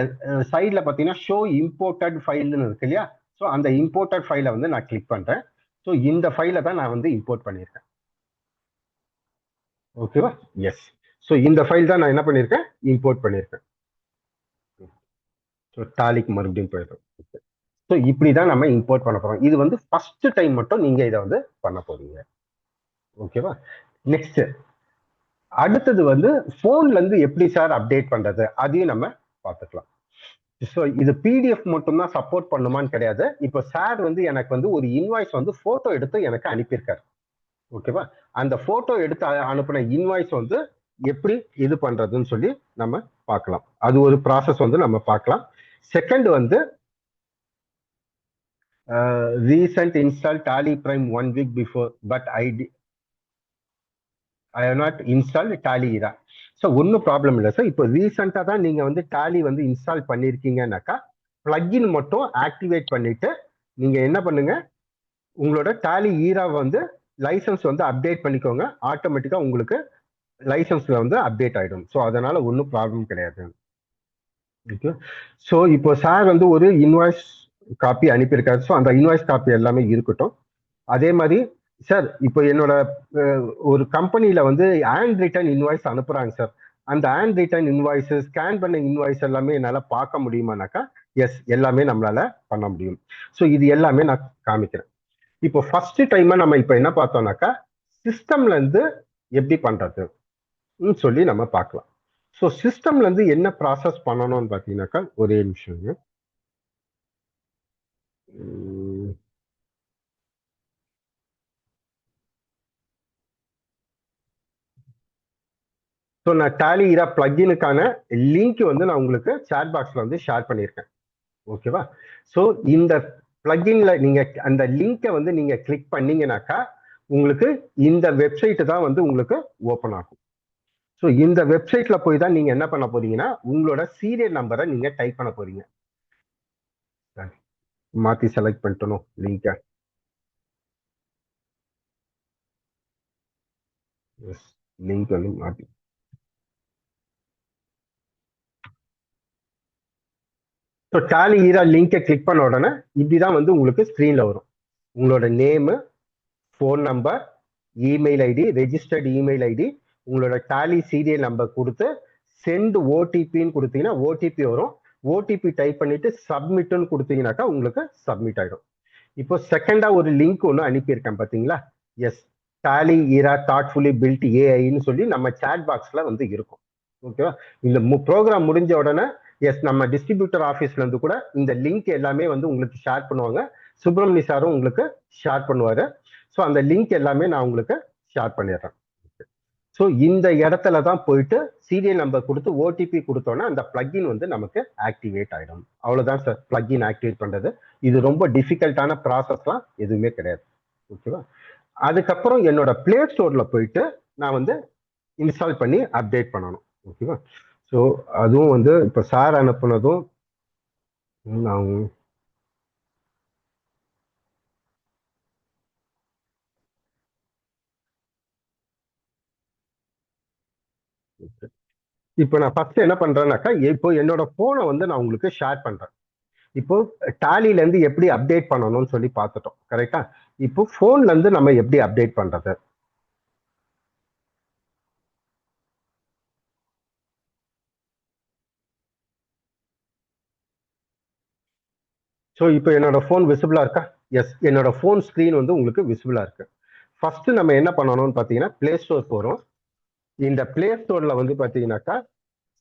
சைட்ல பார்த்தீங்கன்னா ஷோ இம்போர்ட்டட் ஃபைல்னு இருக்கு இல்லையா, ஸோ அந்த இம்போர்ட்டட் ஃபைலை வந்து நான் கிளிக் பண்றேன். ஸோ இந்த ஃபைலை தான் நான் வந்து இம்போர்ட் பண்ணியிருக்கேன். ஓகேவா? எஸ். ஸோ இந்த ஃபைல் தான் நான் என்ன பண்ணியிருக்கேன், இம்போர்ட் பண்ணியிருக்கேன். ஸோ டாலிக்கு மறுபடியும் போயிடும். ஸோ இப்படிதான் நம்ம இம்போர்ட் பண்ண போறோம். இது வந்து ஃபர்ஸ்ட் டைம் மட்டும் நீங்க இதை வந்து பண்ண போறீங்க. ஓகேவா? நெக்ஸ்ட், அடுத்தது வந்து போன்ல இருந்து எப்படி சார் அப்டேட் பண்றது, அதையும் நம்ம பார்த்துக்கலாம். ஸோ இது பிடிஎஃப் மட்டும்தான் சப்போர்ட் பண்ணுமான்னு கிடையாது. இப்போ சார் வந்து எனக்கு வந்து ஒரு இன்வாய்ஸ் வந்து போட்டோ எடுத்து எனக்கு அனுப்பியிருக்காரு. ஓகேவா? அந்த போட்டோ எடுத்து அனுப்பின இன்வாய்ஸ் வந்து எப்படி இது பண்றதுன்னு சொல்லி நம்ம பார்க்கலாம். அது ஒரு ப்ராசஸ் வந்து நம்ம பார்க்கலாம். செகண்ட் வந்து recent install Tally Prime 1 week before, but I have not installed Tally Era. So ஒன்றும் ப்ராப்ளம் இல்லை சார். இப்போ ரீசெண்டாக தான் நீங்கள் வந்து டேலி வந்து இன்ஸ்டால் பண்ணியிருக்கீங்கன்னாக்கா பிளக்இன் மட்டும் ஆக்டிவேட் பண்ணிட்டு நீங்கள் என்ன பண்ணுங்க, உங்களோட டேலி ஈரா வந்து லைசன்ஸ் வந்து அப்டேட் பண்ணிக்கோங்க. ஆட்டோமேட்டிக்காக உங்களுக்கு லைசன்ஸ்ல வந்து அப்டேட் ஆகிடும். ஸோ அதனால ஒன்றும் ப்ராப்ளம் கிடையாது. ஓகே. ஸோ இப்போ சார் வந்து ஒரு இன்வாய்ஸ் காப்பி அனுப்பியிருக்காரு. ஸோ அந்த இன்வாய்ஸ் காப்பி எல்லாமே இருக்கட்டும். அதே மாதிரி சார் இப்போ என்னோட ஒரு கம்பெனியில வந்து ஹேண்ட் ரிட்டன் இன்வாய்ஸ் அனுப்புறாங்க சார். அந்த ஹேண்ட் ரிட்டன் இன்வாய்ஸ், ஸ்கேன் பண்ண இன்வாய்ஸ் எல்லாமே என்னால பார்க்க முடியுமானாக்கா எஸ், எல்லாமே நம்மளால பண்ண முடியும். ஸோ இது எல்லாமே நான் காமிக்கிறேன். இப்போ ஃபர்ஸ்ட் டைமா நம்ம இப்போ என்ன பார்த்தோம்னாக்கா சிஸ்டம்ல இருந்து எப்படி பண்றது சொல்லி நம்ம பார்க்கலாம். ஸோ சிஸ்டம்ல இருந்து என்ன ப்ராசஸ் பண்ணணும்னு பார்த்தீங்கன்னாக்கா ஒரே நிமிஷம். ஸோ நான் டேலி இரா பிளக்இனுக்கான லிங்க் வந்து நான் உங்களுக்கு சாட் பாக்ஸ்ல வந்து ஷேர் பண்ணியிருக்கேன். ஓகேவா? ஸோ இந்த பிளக்இன்ல நீங்க அந்த லிங்கை வந்து நீங்க கிளிக் பண்ணீங்கன்னாக்கா உங்களுக்கு இந்த வெப்சைட் தான் வந்து உங்களுக்கு ஓப்பன் ஆகும். ஸோ இந்த வெப்சைட்ல போய் தான் நீங்க என்ன பண்ண போறீங்கன்னா உங்களோட சீரியல் நம்பரை நீங்க டைப் பண்ண போறீங்க. மாத்தி செலக்ட் பண்ணிட்டணும் லிங்கை. லிங்க் வந்து மாத்தி. ஸோ டேலி ஈரா லிங்கை கிளிக் பண்ண உடனே இப்படிதான் வந்து உங்களுக்கு ஸ்க்ரீன்ல வரும். உங்களோட name, phone number, email ID, registered email ID, உங்களோட டேலி சீரியல் நம்பர் கொடுத்து சென்ட் ஓடிபின்னு கொடுத்தீங்கன்னா ஓடிபி வரும். ஓடிபி டைப் பண்ணிட்டு சப்மிட்னு கொடுத்தீங்கன்னாக்கா உங்களுக்கு சப்மிட் ஆயிடும். இப்போ செகண்டா ஒரு லிங்க் ஒன்று அனுப்பியிருக்கேன் பார்த்தீங்களா? எஸ், டேலி ஈரா தாட்ஃபுல்லி பில்ட் ஏஐன்னு சொல்லி நம்ம சாட் பாக்ஸ்ல வந்து இருக்கும். ஓகேவா? இந்த ப்ரோக்ராம் முடிஞ்ச உடனே எஸ், நம்ம டிஸ்ட்ரிபியூட்டர் ஆஃபீஸ்ல இருந்து கூட இந்த லிங்க் எல்லாமே வந்து உங்களுக்கு ஷேர் பண்ணுவாங்க. சுப்பிரமணி சாரும் உங்களுக்கு ஷேர் பண்ணுவாரு. ஸோ அந்த லிங்க் எல்லாமே நான் உங்களுக்கு ஷேர் பண்ணிடுறேன். ஸோ இந்த இடத்துல தான் போயிட்டு சீரியல் நம்பர் கொடுத்து ஓடிபி கொடுத்தோன்னா அந்த பிளக்இன் வந்து நமக்கு ஆக்டிவேட் ஆகிடும். அவ்வளோதான் சார் பிளக்இன் ஆக்டிவேட் பண்ணுறது. இது ரொம்ப டிஃபிகல்ட்டான ப்ராசஸ்லாம் எதுவுமே கிடையாது. ஓகேவா? அதுக்கப்புறம் என்னோட பிளே ஸ்டோர்ல போயிட்டு நான் வந்து இன்ஸ்டால் பண்ணி அப்டேட் பண்ணணும். ஓகேவா? ஸோ அதுவும் வந்து இப்போ சார் அனுப்புனதும் நான் இப்போ நான் ஃபர்ஸ்ட் என்ன பண்றேன்னாக்கா இப்போ என்னோட போனை வந்து நான் உங்களுக்கு ஷேர் பண்றேன். இப்போ டேலில இருந்து எப்படி அப்டேட் பண்ணணும்னு சொல்லி பார்த்துட்டோம். கரெக்டா? இப்போ போன்ல இருந்து நம்ம எப்படி அப்டேட் பண்றது? ஸோ இப்போ என்னோட ஃபோன் விசிபிளா இருக்கா? எஸ், என்னோட ஃபோன் ஸ்கிரீன் வந்து உங்களுக்கு விசிபிளா இருக்கு. ஃபர்ஸ்ட் நம்ம என்ன பண்ணணும்னு பார்த்தீங்கன்னா பிளே ஸ்டோர் போறோம். இந்த பிளே ஸ்டோர்ல வந்து பார்த்தீங்கன்னாக்கா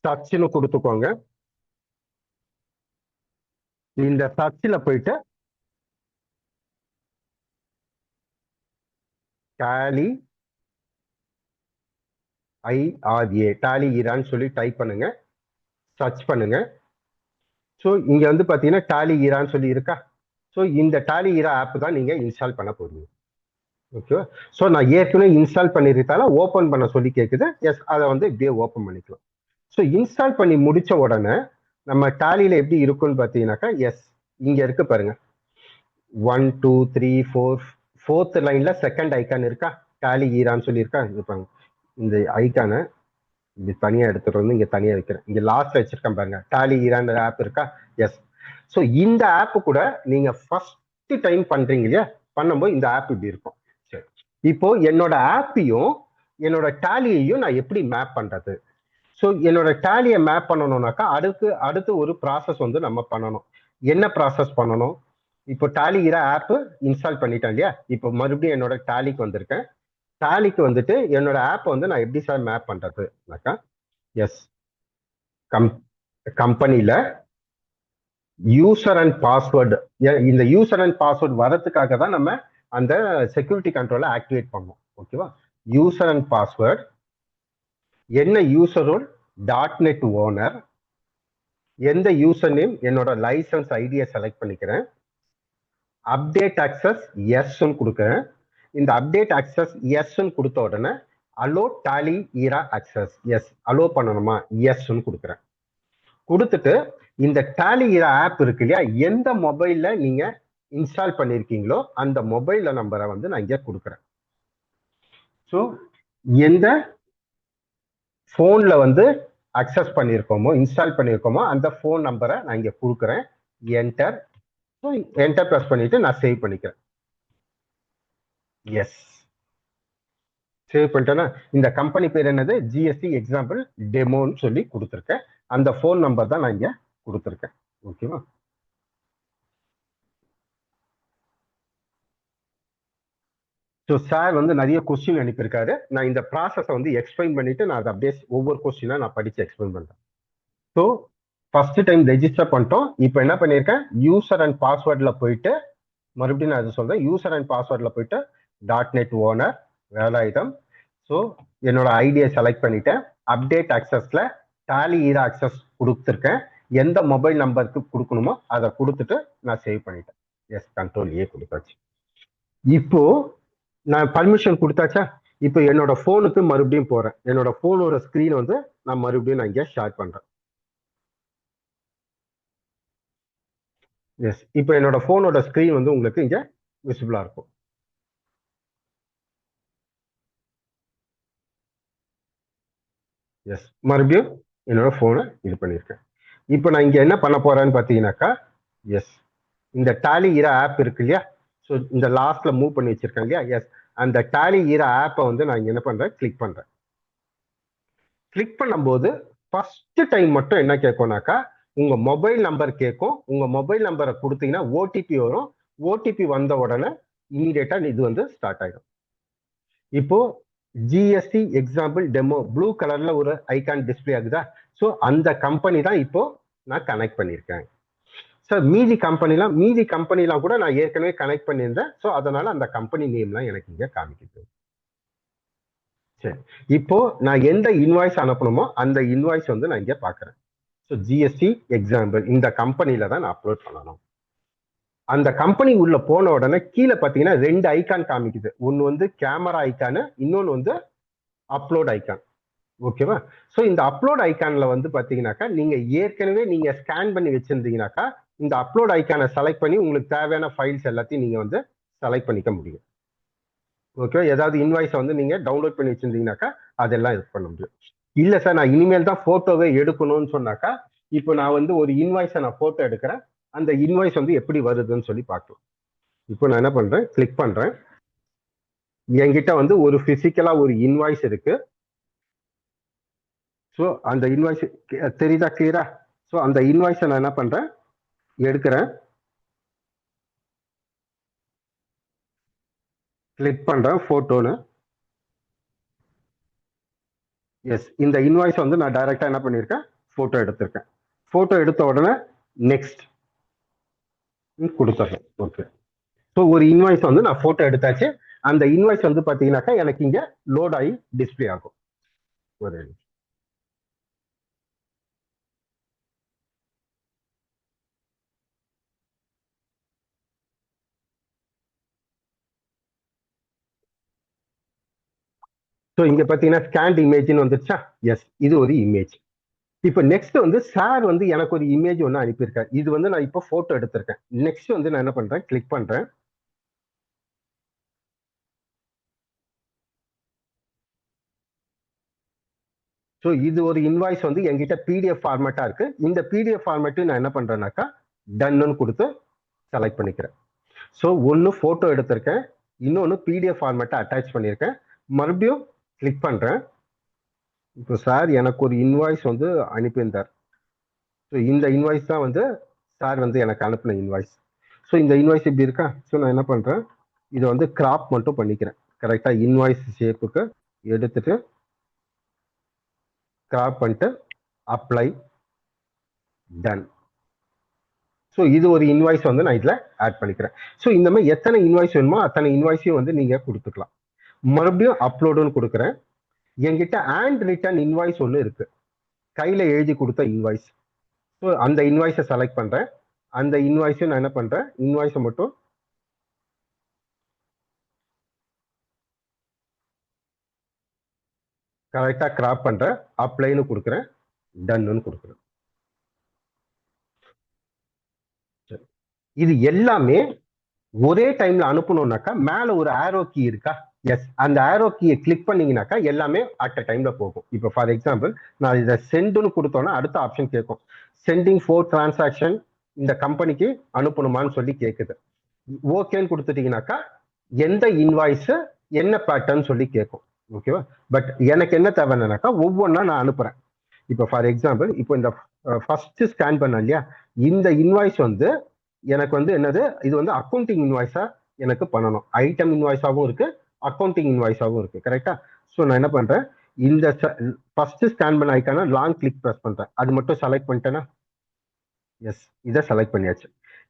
சர்ச்னு கொடுத்துக்கோங்க. இந்த சர்ச்சில் போயிட்டு டேலி ஐஆர்ஏ டேலி ஈரான்னு சொல்லி டைப் பண்ணுங்க, சர்ச் பண்ணுங்க. ஸோ இங்க வந்து பாத்தீங்கன்னா டேலி ஈரான்னு சொல்லி இருக்கா? ஸோ இந்த டேலி ஈரா ஆப் தான் நீங்க இன்ஸ்டால் பண்ண போறீங்க. ஓகேவா? ஸோ நான் ஏற்கனவே இன்ஸ்டால் பண்ணிருந்தால ஓப்பன் பண்ண சொல்லி கேட்குது. எஸ், அதை வந்து இப்படியே ஓப்பன் பண்ணிக்கலாம். ஸோ இன்ஸ்டால் பண்ணி முடிச்ச உடனே நம்ம டேலியில எப்படி இருக்குன்னு பார்த்தீங்கன்னாக்கா எஸ், இங்க இருக்கு பாருங்க. 1 2 3 4 4th லைன்ல செகண்ட் ஐக்கான் இருக்கா? டேலி ஈரான்னு சொல்லி இருக்கா? இருப்பாங்க. இந்த ஐக்கானை இது தனியா எடுத்துட்டு வந்து இங்க தனியா வைக்கிறேன். இங்க லாஸ்ட் வச்சிருக்கேன் பாருங்க, டேலி ஈரான் ஆப் இருக்கா? எஸ். ஸோ இந்த ஆப் கூட நீங்க ஃபர்ஸ்ட் டைம் பண்றீங்க இல்லையா, பண்ணும்போது இந்த ஆப் இப்படி இருக்கும். சரி, இப்போ என்னோட ஆப்பையும் என்னோட டேலியையும் நான் எப்படி மேப் பண்றது? ஸோ என்னோட டேலியை மேப் பண்ணணும்னாக்கா அடுத்து ஒரு ப்ராசஸ் வந்து நம்ம பண்ணணும். என்ன ப்ராசஸ் பண்ணணும்? இப்போ டேலி ஈரா ஆப் இன்ஸ்டால் பண்ணிட்டேன் இல்லையா, இப்போ மறுபடியும் என்னோட டேலிக்கு வந்திருக்கேன். டேலிக்கு வந்துட்டு என்னோட ஆப் வந்து நான் எப்படி சார் மேப் பண்றதுனாக்கா எஸ், கம்பெனியில யூசர் அண்ட் பாஸ்வேர்டு, இந்த யூசர் அண்ட் பாஸ்வேர்டு வரதுக்காக தான் நம்ம அந்த செக்யூரிட்டி கண்ட்ரோலை ஆக்டிவேட் பண்ணோம். ஓகேவா? யூசர் அண்ட் பாஸ்வேர்டு, என்ன யூசர் ரோல் .NET ஓனர், எந்த யூசர் நேம், என்னோட லைசன்ஸ் ஐடியை செலக்ட் பண்ணிக்கிறேன், அப்டேட் ஆக்சஸ் எஸ்ன்னு கொடுக்குறேன். இந்த அப்டேட் ஆக்சஸ் எஸ்ன்னு கொடுத்த உடனே அலோ டாலி ஈரா ஆக்சஸ் எஸ், அலோ பண்ணணுமா, எஸ்ன்னு கொடுக்குறேன். கொடுத்துட்டு இந்த டாலி ஈரா ஆப் இருக்கு இல்லையா, எந்த மொபைல்ல நீங்க இன்ஸ்டால் பண்ணிருக்கீங்களோ அந்த மொபைல் நம்பரை வந்து நான் இங்க கொடுக்குறேன். ஸோ எந்த போன்ல வந்து அக்சஸ் பண்ணியிருக்கோமோ, இன்ஸ்டால் பண்ணியிருக்கோமோ அந்த போன் நம்பரை நான் இங்க கொடுக்குறேன். என்டர். என்டர் ப்ரெஸ் பண்ணிட்டு நான் சேவ் பண்ணிக்கிறேன். எஸ், சேவ் பண்ணிட்டேன்னா இந்த கம்பெனி பேர் என்னது, ஜிஎஸ்டி எக்ஸாம்பிள் டெமோன்னு சொல்லி கொடுத்துருக்கேன். அந்த போன் நம்பர் தான் நான் இங்க கொடுத்துருக்கேன். ஓகேவா? ஸோ சார் வந்து நிறைய கொஸ்டின் அனுப்பியிருக்காரு. நான் இந்த ப்ராசஸை வந்து எக்ஸ்பிளைன் பண்ணிட்டு நான் அதை அப்படியே ஒவ்வொரு கொஸ்டினா நான் படிச்சு எக்ஸ்பிளைன் பண்றேன். ஸோ ஃபர்ஸ்ட் டைம் ரெஜிஸ்டர் பண்ணிட்டோம். இப்போ என்ன பண்ணியிருக்கேன், யூசர் அண்ட் பாஸ்வேர்டில் போயிட்டு மறுபடியும் நான் அது சொல்றேன். யூசர் அண்ட் பாஸ்வேர்டில் போயிட்டு .NET ஓனர் வேலாயுதம். ஸோ என்னோட ஐடியை செலக்ட் பண்ணிட்டேன். அப்டேட் ஆக்சஸ்ல டாலி ஈரா ஆக்சஸ் கொடுத்துருக்கேன். எந்த மொபைல் நம்பருக்கு கொடுக்கணுமோ அதை கொடுத்துட்டு நான் சேவ் பண்ணிட்டேன். எஸ், கண்ட்ரோல் ஏ கொடுத்தாச்சு. இப்போ நான் பர்மிஷன் கொடுத்தாச்சா? இப்போ என்னோட போனுக்கு மறுபடியும் போறேன். என்னோட போனோட ஸ்கிரீன் வந்து நான் மறுபடியும் நான் இங்க ஷேர் பண்றேன். எஸ், இப்போ என்னோட போனோட ஸ்கிரீன் வந்து உங்களுக்கு இங்க விசிபிளா இருக்கும். எஸ், மறுபடியும் என்னோட போனை இது பண்ணியிருக்கேன். இப்போ நான் இங்க என்ன பண்ண போறேன்னு பாத்தீங்கன்னாக்கா, எஸ், இந்த டாலி ஈரா ஆப் இருக்கு இல்லையா, ஸோ இந்த லாஸ்ட்ல மூவ் பண்ணி வச்சிருக்கேன் இல்லையா, எஸ், அந்த டாலி ஈரா ஆப்பை வந்து நான் இங்க என்ன பண்றேன், கிளிக் பண்றேன். கிளிக் பண்ணும்போது ஃபர்ஸ்ட் டைம் மட்டும் என்ன கேட்கும்னாக்கா, உங்க மொபைல் நம்பர் கேட்கும். உங்க மொபைல் நம்பரை கொடுத்தீங்கன்னா ஓடிபி வரும். ஓடிபி வந்த உடனே இமீடியட்டா இது வந்து ஸ்டார்ட் ஆயிடும். இப்போ ஜிஎஸ்டி எக்ஸாம்பிள் டெமோ ப்ளூ கலர்ல ஒரு ஐகான் டிஸ்பிளே ஆகுதா, ஸோ அந்த கம்பெனி தான் இப்போ நான் கனெக்ட் பண்ணியிருக்கேன். சார் மீதி கம்பெனிலாம் கூட நான் ஏற்கனவே கனெக்ட் பண்ணியிருந்தேன். ஸோ அதனால அந்த கம்பெனி நேம்லாம் எனக்கு இங்க காமிக்குது. சரி, இப்போ நான் எந்த இன்வாய்ஸ் அனுப்பணுமோ அந்த இன்வாய்ஸ் வந்து நான் இங்க பாக்குறேன். ஸோ ஜிஎஸ்டி எக்ஸாம்பிள் இந்த கம்பெனில தான் நான் அப்லோட் பண்ணணும். அந்த கம்பெனி உள்ள போன உடனே கீழே பார்த்தீங்கன்னா 2 ஐகான் காமிக்குது. ஒன்று வந்து கேமரா ஐக்கானு, இன்னொன்று வந்து அப்லோட் ஐக்கான். ஓகேவா? ஸோ இந்த அப்லோட் ஐக்கான்ல வந்து பார்த்தீங்கன்னாக்கா, நீங்க ஏற்கனவே நீங்க ஸ்கேன் பண்ணி வச்சிருந்தீங்கன்னாக்கா இந்த அப்லோட் ஐக்கானை செலக்ட் பண்ணி உங்களுக்கு தேவையான ஃபைல்ஸ் எல்லாத்தையும் நீங்க வந்து செலக்ட் பண்ணிக்க முடியும். ஓகே, ஏதாவது இன்வாய்ஸ் வந்து நீங்க டவுன்லோட் பண்ணி வச்சிருந்தீங்கன்னாக்கா அதெல்லாம் இது பண்ண முடியும். இல்ல சார் நான் இனிமேல் தான் போட்டோவே எடுக்கணும்னு சொன்னாக்கா, இப்போ நான் வந்து ஒரு இன்வாய்ஸை நான் போட்டோ எடுக்கிறேன். அந்த இன்வாய்ஸ் வந்து எப்படி வருதுன்னு சொல்லி பார்க்கலாம். இப்போ நான் என்ன பண்றேன், கிளிக் பண்றேன். என்கிட்ட வந்து ஒரு பிசிக்கலா ஒரு இன்வாய்ஸ் இருக்கு. ஸோ அந்த இன்வாய்ஸ் தெரியுதா கிளியரா? ஸோ அந்த இன்வாய்ஸை நான் என்ன பண்றேன், எடுக்கிறேன், கிளிக் பண்றேன் போட்டோன்னு. எஸ், இந்த இன்வாய்ஸ் வந்து நான் டைரக்டா என்ன பண்ணிருக்கேன், போட்டோ எடுத்திருக்கேன். போட்டோ எடுத்த உடனே நெக்ஸ்ட் கொடுத்துறேன். ஓகே, ஸோ ஒரு இன்வாய்ஸ் வந்து நான் போட்டோ எடுத்தாச்சு. அந்த இன்வாய்ஸ் வந்து பாத்தீங்கன்னாக்கா எனக்கு இங்க லோட் ஆகி டிஸ்பிளே ஆகும். ஒரு ஸோ இங்க பாத்தீங்கன்னா ஸ்கேண்ட் இமேஜ்னு வந்துருச்சா? எஸ், இது ஒரு இமேஜ். இப்போ நெக்ஸ்ட் வந்து சார் வந்து எனக்கு ஒரு இமேஜ் ஒன்று அனுப்பியிருக்காரு. இது வந்து நான் இப்போ போட்டோ எடுத்திருக்கேன். நெக்ஸ்ட் வந்து நான் என்ன பண்றேன், கிளிக் பண்றேன். ஸோ இது ஒரு இன்வாய்ஸ் வந்து என்கிட்ட பிடிஎஃப் ஃபார்மேட்டா இருக்கு. இந்த பிடிஎஃப் ஃபார்மேட்டு நான் என்ன பண்றேன்னாக்கா டன்னு கொடுத்து செலக்ட் பண்ணிக்கிறேன். ஸோ ஒன்று போட்டோ எடுத்திருக்கேன், இன்னொன்று பிடிஎஃப் ஃபார்மேட்டை அட்டாச் பண்ணியிருக்கேன். மறுபடியும் கிளிக் பண்றேன். இப்போ சார் எனக்கு ஒரு இன்வாய்ஸ் வந்து அனுப்பியிருந்தார். ஸோ இந்த இன்வாய்ஸ் தான் வந்து சார் வந்து எனக்கு அனுப்பின இன்வாய்ஸ். ஸோ இந்த இன்வாய்ஸ் இப்படி இருக்கா? ஸோ நான் என்ன பண்றேன், இதை வந்து கிராப் மட்டும் பண்ணிக்கிறேன். கரெக்டா இன்வாய்ஸ் ஷேப்புக்கு எடுத்துட்டு கிராப் பண்ணிட்டு அப்ளை டன். ஸோ இது ஒரு இன்வாய்ஸ் வந்து நான் இதில் ஆட் பண்ணிக்கிறேன். ஸோ இந்த மாதிரி எத்தனை இன்வாய்ஸ் வேணுமோ அத்தனை இன்வாய்ஸையும் வந்து நீங்கள் கொடுத்துக்கலாம். மறுபடியும் அப்லோடுன்னு கொடுக்குறேன். என்கிட்ட ஹேண்ட் ரிட்டன் இன்வாய்ஸ் ஒன்று இருக்கு, கையில் எழுதி கொடுத்த இன்வாய்ஸ். ஸோ அந்த இன்வாய்ஸை செலக்ட் பண்ணுறேன். அந்த இன்வாய்ஸையும் நான் என்ன பண்ணுறேன், இன்வாய்ஸை மட்டும் கரெக்டாக கிராப் பண்ணுறேன், அப்ளைன்னு கொடுக்குறேன், டன்னு கொடுக்குறேன். இது எல்லாமே ஒரே டைம்ல அனுப்பணும்னாக்கா மேல ஒரு ஆரோ கீ இருக்கா? எஸ், அந்த ஆரோ கீயை கிளிக் பண்ணீங்கன்னாக்கா எல்லாமே அட் அ டைம்ல போகும். இப்போ ஃபார் எக்ஸாம்பிள் நான் இதை சென்டுன்னு கொடுத்தோன்னா அடுத்த ஆப்ஷன் கேட்கும், சென்டிங் 4 டிரான்சாக்ஷன் இந்த கம்பெனிக்கு அனுப்பணுமான்னு சொல்லி கேட்குது. ஓகேன்னு கொடுத்துட்டீங்கன்னாக்கா எந்த இன்வாய்ஸ் என்ன பேட்டர்ன் சொல்லி கேட்கும். ஓகேவா? பட் எனக்கு என்ன தேவைன்னாக்கா ஒவ்வொன்றா நான் அனுப்புறேன். இப்போ ஃபார் எக்ஸாம்பிள் இப்போ இந்த ஃபர்ஸ்ட் ஸ்கேன் பண்ண இல்லையா, இந்த இன்வாய்ஸ் வந்து எனக்கு வந்து என்னது, இது வந்து அக்கௌண்டிங் இன்வாய்ஸா எனக்கு பண்ணணும். ஐட்டம் இன்வாய்ஸாகவும் இருக்கு, அக்கௌண்டிங் இன்வாய்ஸாகவும் இருக்கு. கரெக்டா? ஸோ நான் என்ன பண்றேன், இந்த ஃபர்ஸ்ட் ஸ்கேன் பண்ண ஐக்கான லாங் கிளிக் ப்ரெஸ் பண்றேன். அது மட்டும் செலக்ட் பண்ணிட்டேன்னா எஸ், இதை செலக்ட் பண்ணியாச்சு.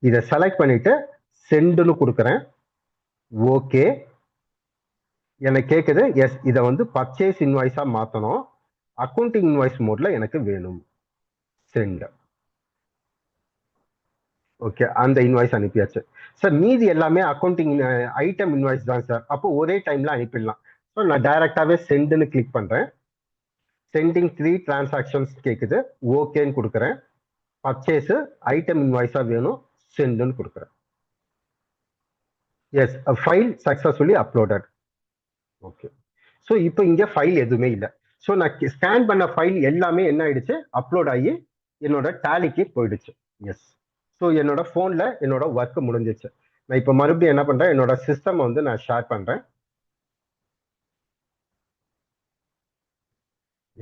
இதை செலக்ட் பண்ணிட்டு சென்டுன்னு கொடுக்குறேன். ஓகே, எனக்கு கேட்குது எஸ், இதை வந்து பர்ச்சேஸ் இன்வாய்ஸா மாற்றணும், அக்கௌண்டிங் இன்வாய்ஸ் மோட்ல எனக்கு வேணும், சென்ட். ஓகே, அந்த இன்வாய்ஸ் அனுப்பியாச்சு சார். மீதி எல்லாமே அக்கௌண்டிங் ஐட்டம் இன்வாய்ஸ் தான் சார். அப்போ ஒரே டைம்ல அனுப்பிடலாம். ஸோ நான் டைரக்டாவே சென்ட்னு கிளிக் பண்றேன். சென்டிங் 3 டிரான்சாக்ஷன்ஸ் கேட்குது, ஓகேன்னு கொடுக்குறேன். பர்ச்சேஸ் ஐட்டம் இன்வாய்ஸா வேணும், சென்ட்னு கொடுக்குறேன். Yes, file successfully uploaded. Okay, so இப்போ இங்க ஃபைல் எதுவுமே இல்லை. ஸோ நான் ஸ்கேன் பண்ண ஃபைல் எல்லாமே என்ன ஆயிடுச்சு, அப்லோட் ஆகி என்னோட டேலிக்கு போயிடுச்சு. எஸ், ஸோ என்னோட ஃபோனில் என்னோட ஒர்க் முடிஞ்சிச்சு. நான் இப்போ மறுபடியும் என்ன பண்ணுறேன், என்னோட சிஸ்டம் வந்து நான் ஷேர் பண்ணுறேன்.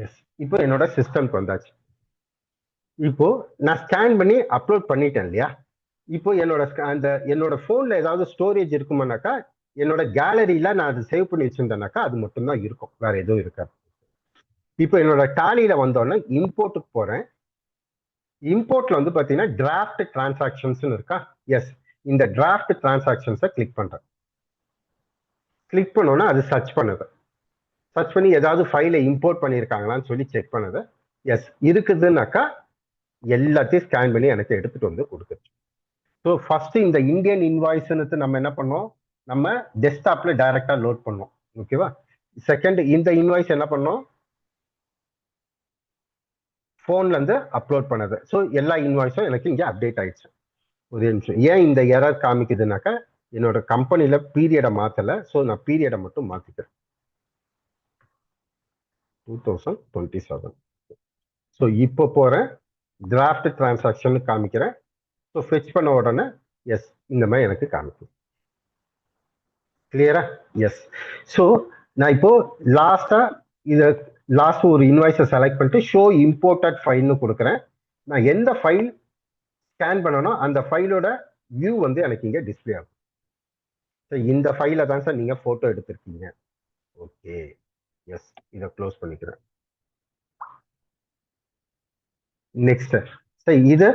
எஸ், இப்போ என்னோட சிஸ்டம்க்கு வந்தாச்சு. இப்போ நான் ஸ்கேன் பண்ணி அப்லோட் பண்ணிட்டேன் இல்லையா, இப்போ என்னோட ஃபோனில் ஏதாவது ஸ்டோரேஜ் இருக்குமானாக்கா என்னோட கேலரியில் நான் அது சேவ் பண்ணி வச்சிருந்தேனாக்கா அது மட்டும்தான் இருக்கும், வேற எதுவும் இருக்காது. இப்போ என்னோட டாலியில் வந்தோடனே இம்போர்ட்டுக்கு போகிறேன். இம்போர்ட்ல வந்து பாத்தீங்கன்னா டிராஃப்ட் டிரான்சாக்ஷன்ஸ் இருக்கா? எஸ், இந்த டிராஃப்ட் டிரான்சாக்ஷன்ஸை கிளிக் பண்றேன். கிளிக் பண்ணோன்னா அது சர்ச் பண்ணுது. சர்ச் பண்ணி ஏதாவது ஃபைலை இம்போர்ட் பண்ணியிருக்காங்களான்னு சொல்லி செக் பண்ணுது. எஸ், இருக்குதுன்னாக்கா எல்லாத்தையும் ஸ்கேன் பண்ணி எனக்கு எடுத்துட்டு வந்து கொடுத்துருச்சு. ஸோ ஃபர்ஸ்ட் இந்த இந்தியன் இன்வாய்ஸ்னு நம்ம என்ன பண்ணோம், நம்ம டெஸ்க்டாப்ல டைரக்டா லோட் பண்ணோம். ஓகேவா? செகண்ட் இந்த இன்வாய்ஸ் என்ன பண்ணோம், ஃபோன்ல இருந்து அப்லோட் பண்ணது. ஸோ எல்லா இன்வாய்ஸும் எனக்கு இங்கே அப்டேட் ஆயிடுச்சு. ஒரே நிமிஷம், ஏன் இந்த எரர் காமிக்குதுனாக்கா என்னோட கம்பெனியில பீரியடை மாத்தல. ஸோ நான் பீரியடை மட்டும் மாத்திக்கிறேன், 2027. ஸோ இப்போ போறேன், டிராஃப்ட் டிரான்சாக்ஷன் காமிக்கிறேன். ஸோ ஃபெச் பண்ண உடனே எஸ், இந்த மாதிரி எனக்கு காமிக்கும். கிளியரா? எஸ். ஸோ நான் இப்போ லாஸ்ட் ஒரு இன்வாய்ஸை செலக்ட் பண்ணிட்டு ஷோ இம்போர்ட்டட் ஃபைல்னு கொடுக்குறேன். நான் எந்த ஃபைல் ஸ்கேன் பண்ணணும் அந்த ஃபைலோட வியூ வந்து எனக்கு இங்கே டிஸ்பிளே ஆகும். இந்த ஃபைலை தான் சார் நீங்க போட்டோ எடுத்திருக்கீங்க. ஓகே, எஸ், இதை க்ளோஸ் பண்ணிக்கிறேன். நெக்ஸ்ட் சார் இது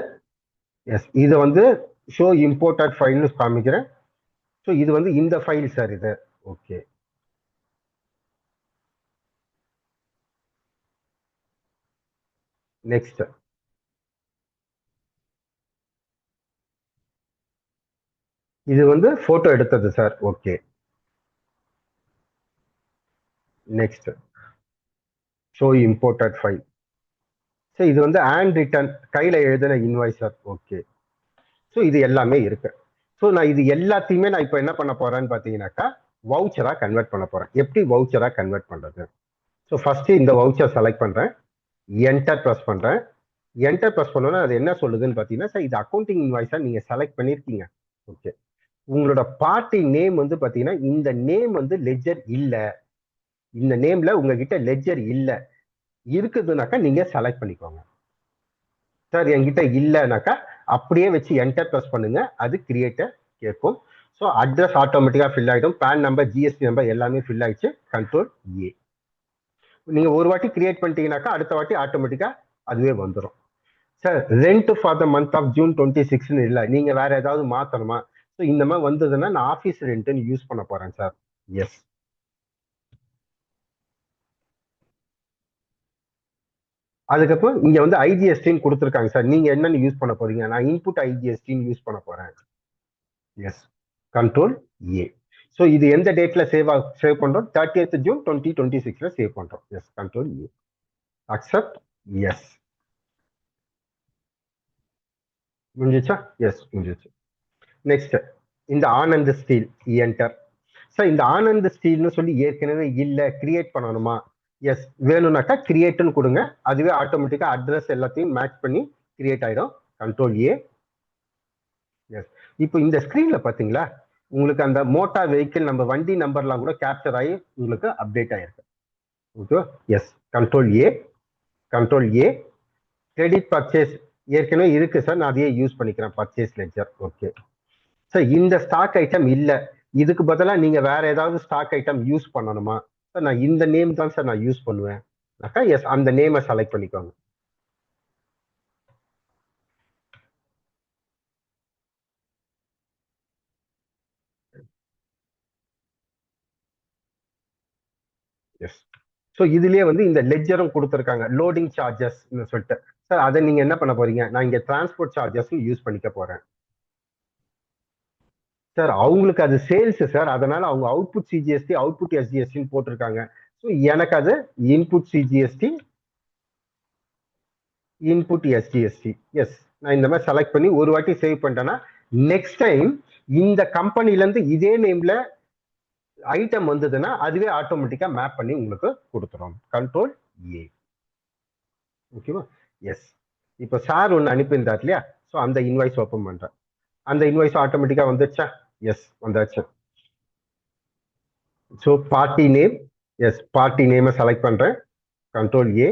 எஸ், இது வந்து ஷோ இம்போர்ட்டட் ஃபைல்னு காமிக்கிறேன். ஸோ இது வந்து இந்த ஃபைல் சார் இது. ஓகே, நெக்ஸ்ட் இது வந்து போட்டோ எடுத்தது sir. Okay, next show imported file. So இது வந்து ஹேண்ட் ரிட்டன் கையில எழுதின இன்வாய்ஸ் சார். ஓகே, ஸோ இது எல்லாமே இருக்கு. ஸோ நான் இது எல்லாத்தையுமே நான் இப்போ என்ன பண்ண போறேன்னு பார்த்தீங்கன்னாக்கா வவுச்சரா கன்வெர்ட் பண்ண போறேன். எப்படி வவுச்சரா கன்வெர்ட் பண்றது? ஸோ ஃபர்ஸ்ட் இந்த வவுச்சர் செலக்ட் பண்றேன், என்டர் ப்ரெஸ் பண்றேன். என்டர் ப்ரெஸ் பண்ணோன்னா அது என்ன சொல்லுதுன்னு பார்த்தீங்கன்னா, சார் இது அக்கௌண்டிங் இன்வாய்ஸா நீங்க செலக்ட் பண்ணிருக்கீங்க. ஓகே, உங்களோட பார்ட்டி நேம் வந்து பார்த்தீங்கன்னா இந்த நேம் வந்து லெட்ஜர் இல்ல, இந்த நேம்ல உங்ககிட்ட லெட்ஜர் இல்ல, இருக்குதுனாக்கா நீங்க செலக்ட் பண்ணிக்கோங்க. சார் என்கிட்ட இல்லைனாக்கா அப்படியே வச்சு என்டர் ப்ரெஸ் பண்ணுங்க, அது கிரியேட்டர் கேட்கும். ஸோ அட்ரஸ் ஆட்டோமேட்டிக்கா ஃபில் ஆகிடும், பேன் நம்பர் ஜிஎஸ்டி நம்பர் எல்லாமே ஃபில் ஆயிடுச்சு. கண்ட்ரோல் ஏ. நீங்க ஒரு வாட்டி கிரியேட் பண்ணிட்டீங்கன்னாக்கா அடுத்த வாட்டி ஆட்டோமேட்டிக்கா அதுவே வந்துடும். Sir rent for the month of June 26 இல்ல, நீங்க வேற ஏதாவது மாத்தணுமா? ஸோ இந்த மாதிரி வந்ததுன்னா நான் ஆஃபீஸ் ரெண்ட்னு யூஸ் பண்ண போறேன் சார். எஸ். அதுக்கப்புறம் இங்க வந்து ஐஜிஎஸ்டின்னு கொடுத்துருக்காங்க சார். நீங்க என்னன்னு யூஸ் பண்ண போறீங்க? நான் இன்புட் ஐஜிஎஸ்டின்னு யூஸ் பண்ண போறேன். எஸ். Control A. ஸோ இது எந்த டேட்ல சேவ் பண்றோம்? 30th June 2026 சேவ் பண்றோம். Yes. Control A. Accept. Yes. முடிஞ்சிச்சா? எஸ் முடிஞ்சிச்சு. நெக்ஸ்ட் இந்த ஆனந்த் ஸ்டீல் என்டர். சார் இந்த ஆனந்த் ஸ்டீல்னு சொல்லி ஏற்கனவே இல்ல, கிரியேட் பண்ணணுமா? எஸ். வேணும்னாக்கா கிரியேட்னு கொடுங்க, அதுவே ஆட்டோமேட்டிக்கா அட்ரஸ் எல்லாத்தையும் மேட்ச் பண்ணி கிரியேட் ஆயிடும். கண்ட்ரோல் ஏ. எஸ். இப்போ இந்த ஸ்கிரீன்ல பாத்தீங்களா, உங்களுக்கு அந்த மோட்டார் வெஹிக்கிள் நம்ம வண்டி நம்பர்லாம் கூட கேப்சர் ஆகி உங்களுக்கு அப்டேட் ஆயிருக்கு. Okay. Yes. Control A. Control A. Credit purchase ஏற்கனவே இருக்கு சார், நான் அதையே யூஸ் பண்ணிக்கிறேன். Purchase ledger. Okay sir. இந்த ஸ்டாக் ஐட்டம் இல்ல, இதுக்கு பதிலாக நீங்க வேற ஏதாவது ஸ்டாக் ஐட்டம் யூஸ் பண்ணணுமா? சார் நான் இந்த நேம் தான் சார் நான் யூஸ் பண்ணுவேன். எஸ், அந்த நேமை செலக்ட் பண்ணிக்கோங்க. எஸ். ஸோ இதுலயே வந்து இந்த லெட்ஜரும் கொடுத்துருக்காங்க, லோடிங் சார்ஜஸ் சொல்லிட்டு. சார் அதை நீங்க என்ன பண்ண போறீங்க? நான் இங்க டிரான்ஸ்போர்ட் சார்ஜஸ் யூஸ் பண்ணிக்க போறேன். சார் அவங்களுக்கு அது சேல்ஸ் சார், அதனால அவங்க அவுட்புட் சிஜிஎஸ்டி அவுட்புட் எஸ்ஜிஎஸ்டின்னு போட்டிருக்காங்க. ஸோ எனக்கு அது input CGST input SGST. Yes. நான் இந்த மாதிரி செலக்ட் பண்ணி ஒரு வாட்டி சேவ் பண்ணிட்டேன்னா நெக்ஸ்ட் டைம் இந்த கம்பெனில இருந்து இதே நேம்ல ஐட்டம் வந்ததுன்னா அதுவே ஆட்டோமேட்டிக்கா மேப் பண்ணி உங்களுக்கு கொடுத்துரும். கண்ட்ரோல் ஏ. ஓகேவா? எஸ். இப்போ சார் ஒன்று அனுப்பியிருந்தார் இல்லையா, ஸோ அந்த இன்வாய்ஸ் ஓப்பன் பண்றேன். அந்த இன்வாய்ஸ் ஆட்டோமேட்டிக்கா வந்துச்சா? எஸ் வந்தாச்சு. So party name. Yes. Party நேமை செலக்ட் பண்றேன். Control A.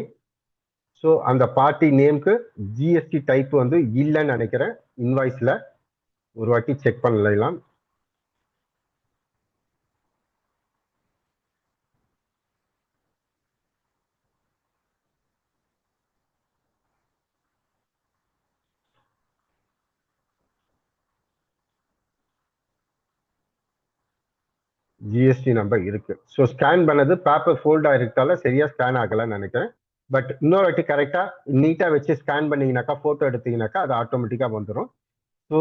ஸோ அந்த பார்ட்டி நேம்க்கு ஜிஎஸ்டி டைப் வந்து இல்லைன்னு நினைக்கிறேன். இன்வாய்ஸ்ல ஒரு வாட்டி செக் பண்ணலாம். ஜிஎஸ்டி நம்பர் இருக்கு. ஸோ ஸ்கேன் பண்ணது பேப்பர் ஃபோல்ட் ஆயிருக்கால சரியா ஸ்கேன் ஆகலன்னு நினைக்கிறேன். பட் இன்னொரு வாட்டி கரெக்டா நீட்டா வச்சு ஸ்கேன் பண்ணீங்கன்னாக்கா, போட்டோ எடுத்தீங்கன்னாக்கா அது ஆட்டோமேட்டிக்கா வந்துடும். So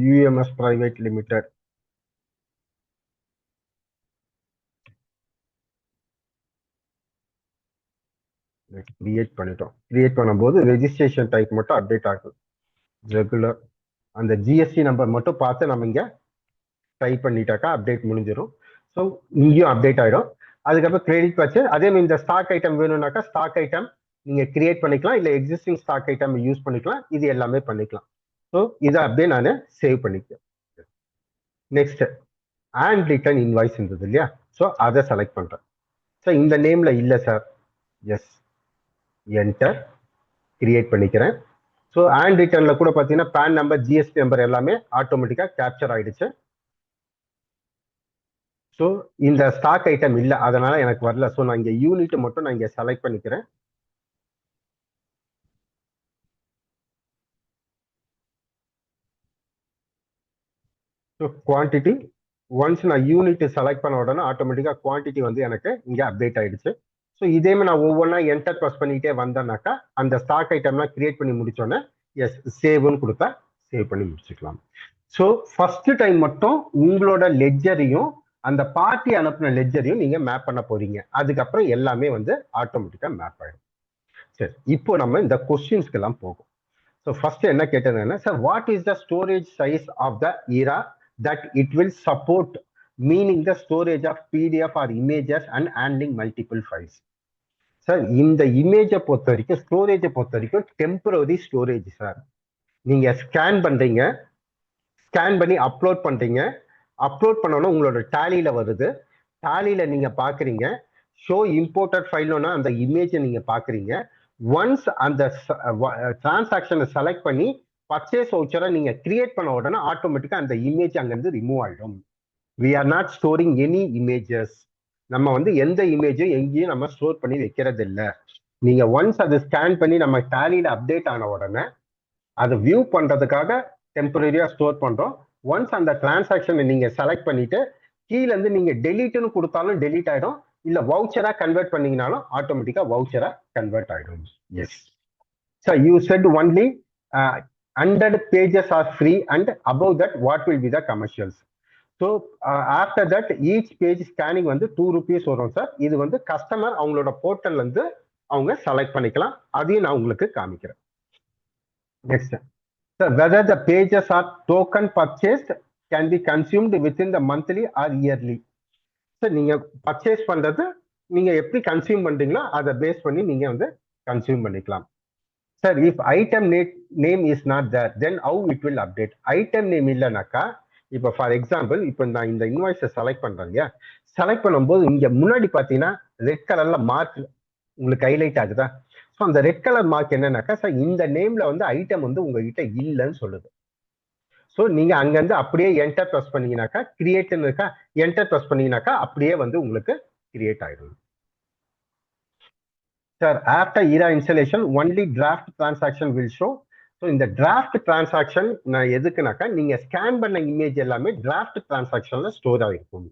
UMS private limited. Create பண்ணிட்டோம். கிரியேட் பண்ணும்போது ரெஜிஸ்ட்ரேஷன் டைப் மட்டும் அப்டேட் ஆகும். ரெகுலர் அந்த ஜிஎஸ்டி நம்பர் மட்டும் பார்த்து நம்ம இங்க டைப் பண்ணிட்டாக்கா அப்டேட் முடிஞ்சிடும். ஸோ இங்கேயும் அப்டேட் ஆயிடும். அதுக்கப்புறம் கிரெடிட் பர்ச்சேஸ், அதே மாதிரி இந்த ஸ்டாக் ஐட்டம் வேணும்னாக்கா ஸ்டாக் ஐட்டம் நீங்க கிரியேட் பண்ணிக்கலாம், இல்ல எக்ஸிஸ்டிங் ஸ்டாக் ஐட்டம் யூஸ் பண்ணிக்கலாம். இது எல்லாமே பண்ணிக்கலாம். ஸோ இதை அப்படியே நான் சேவ் பண்ணிக்கிறேன். நெக்ஸ்ட் அண்ட் ரிட்டர்ன் இன்வாய்ஸ் இருந்தது இல்லையா, ஸோ அதை செலக்ட் பண்றேன். ஸோ இந்த நேம்ல இல்லை சார். எஸ். என்டர். கிரியேட் பண்ணிக்கிறேன். ஸோ அண்ட் ரிட்டர்ன்ல கூட பார்த்தீங்கன்னா பேன் நம்பர் ஜிஎஸ்டி நம்பர் எல்லாமே ஆட்டோமேட்டிக்கா கேப்சர் ஆயிடுச்சு. ஸோ இந்த ஸ்டாக் ஐட்டம் இல்லை, அதனால எனக்கு வரல. ஸோ நான் இங்க யூனிட் மட்டும் நான் இங்க செலக்ட் பண்ணிக்கிறேன். ஸோ குவான்டிட்டி ஒன்ஸ் நான் யூனிட் செலக்ட் பண்ண உடனே ஆட்டோமேட்டிக்கா குவான்டிட்டி வந்து எனக்கு இங்க அப்டேட் ஆயிடுச்சு. ஸோ இதேமே நான் ஒவ்வொன்றா என்டர் ப்ரெஸ் பண்ணிட்டே வந்தேன்னாக்கா அந்த ஸ்டாக் ஐட்டம்லாம் கிரியேட் பண்ணி முடிச்சோன்னே எஸ் சேவ்னு கொடுத்தா சேவ் பண்ணி முடிச்சுக்கலாம். ஸோ ஃபர்ஸ்ட் டைம் மட்டும் உங்களோட லெட்ஜரையும் அந்த பார்ட்டி அனுப்பின லெட்ஜரையும் நீங்க மேப் பண்ண போறீங்க. அதுக்கப்புறம் எல்லாமே வந்து ஆட்டோமேட்டிக்கா மேப் ஆயிடும். சரி, இப்போ நம்ம இந்த கொஸ்டின்ஸ்க்கு எல்லாம் போகும். ஸோ ஃபர்ஸ்ட் என்ன கேட்டதுன்னா, sir what is the storage size of the Era that it will support, meaning the storage of PDF or images and handling multiple files. Sir இந்த இமேஜை பொறுத்த வரைக்கும் ஸ்டோரேஜை பொறுத்த வரைக்கும் டெம்பரரி ஸ்டோரேஜ் சார். நீங்க ஸ்கேன் பண்றீங்க, ஸ்கேன் பண்ணி அப்லோட் பண்றீங்க, அப்லோட் பண்ணோன்னா உங்களோட டேலியில வருது, டேலியில நீங்க பாக்குறீங்க, ஷோ இம்போர்ட்டட் ஃபைல்னா அந்த இமேஜை நீங்க பாக்குறீங்க. ஒன்ஸ் அந்த டிரான்சாக்ஷனை செலக்ட் பண்ணி பர்ச்சேஸ் வவுச்சரை நீங்க கிரியேட் பண்ண உடனே ஆட்டோமேட்டிக்கா அந்த இமேஜ் அங்கிருந்து ரிமூவ் ஆயிடும். We are not storing any images. நம்ம வந்து எந்த இமேஜும் எங்கேயும் நம்ம ஸ்டோர் பண்ணி வைக்கிறது இல்லை. நீங்க ஒன்ஸ் அதை ஸ்கேன் பண்ணி நம்ம டேலியில அப்டேட் ஆன உடனே அதை வியூ பண்றதுக்காக டெம்பரரியா ஸ்டோர் பண்றோம். ஒன்ஸ் அந்த டிரான்சாக்ஷனை நீங்க செலக்ட் பண்ணிட்டு கீழ இருந்து நீங்க டெலீட்னு கொடுத்தாலும் டெலீட் ஆயிடும், இல்ல வவுச்சரா கன்வெர்ட் பண்ணீங்கனாலும் ஆட்டோமேட்டிக்கா வவுச்சரா கன்வெர்ட் ஆயிடும். Yes sir, you said only 100 pages are free and above that what will be the commercials. So after that each page scanning வந்து 2 rupees வரும் சார். இது வந்து கஸ்டமர் அவங்களோட போர்ட்டல்ல இருந்து அவங்க செலக்ட் பண்ணிக்கலாம். அதையும் நான் உங்களுக்கு காமிக்கிறேன். Next sir, whether the pages are token purchased can be consumed within the monthly or yearly. Sir, நீங்க பர்ச்சேஸ் பண்றது நீங்க எப்படி கன்சியூம் பண்றீங்களோ அதை பேஸ் பண்ணி நீங்க வந்து கன்சியூம் பண்ணிக்கலாம். Sir, if item name is not there then how it will update. Item name இல்லைனாக்கா, இப்போ ஃபார் எக்ஸாம்பிள் இப்போ நான் இந்த இன்வாய்ஸை செலக்ட் பண்றேன் இல்லையா, செலக்ட் பண்ணும்போது இங்க முன்னாடி பாத்தீங்கன்னா ரெட் கலர்ல மார்க் உங்களுக்கு ஹைலைட் ஆகுதா? ஸோ அந்த ரெட் கலர் மார்க் என்னன்னாக்கா, சார் இந்த நேம்ல வந்து ஐட்டம் வந்து உங்ககிட்ட இல்லைன்னு சொல்லுது. ஸோ நீங்க அங்கிருந்து அப்படியே என்டர் ப்ரெஸ் பண்ணீங்கன்னாக்கா கிரியேட்னு இருக்கா, என்டர் ப்ரெஸ் பண்ணீங்கன்னாக்கா அப்படியே வந்து உங்களுக்கு கிரியேட் ஆயிடும். Sir, after Era installation only draft transaction will show. So இந்த டிராஃப்ட் டிரான்சாக்ஷன் நான் எதுக்குனாக்கா, நீங்க ஸ்கேன் பண்ண இமேஜ் எல்லாமே டிராஃப்ட் டிரான்சாக்ஷன்ல ஸ்டோர் ஆகிருக்கும்.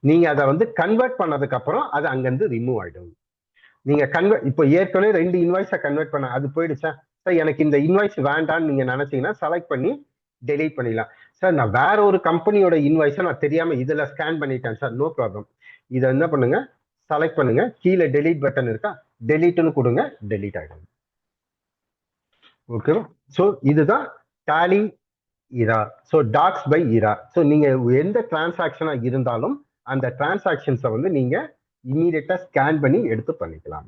நீங்க அதை வந்து கன்வெர்ட் பண்ணதுக்கு அப்புறம் அது அங்கிருந்து ரிமூவ் ஆயிடும். நீங்க இப்போ ஏற்கனவே 2 இன்வாய்ஸை கன்வெர்ட் பண்ண அது போயிடுச்சா சார், எனக்கு இந்த இன்வாய்ஸ் வேண்டான்னு நீங்க நினைச்சீங்கன்னா செலக்ட் பண்ணி டெலீட் பண்ணிடலாம். சார், நான் வேற ஒரு கம்பெனியோட இன்வாய்ஸை நான் தெரியாம இதுல ஸ்கேன் பண்ணிட்டேன் சார், நோ ப்ராப்ளம். இதை என்ன பண்ணுங்க, செலக்ட் பண்ணுங்க, கீழே டெலீட் பட்டன் இருக்கா, டெலீட்னு கொடுங்க, டெலீட் ஆயிடும். ஓகேவா? ஸோ இதுதான் Tally Ira. So docs by Ira. So நீங்க எந்த டிரான்சாக்ஷனா இருந்தாலும் அந்த டிரான்சாக்ஷன்ஸை வந்து நீங்க இமீடியட்டா ஸ்கேன் பண்ணி எடுத்து பண்ணிக்கலாம்.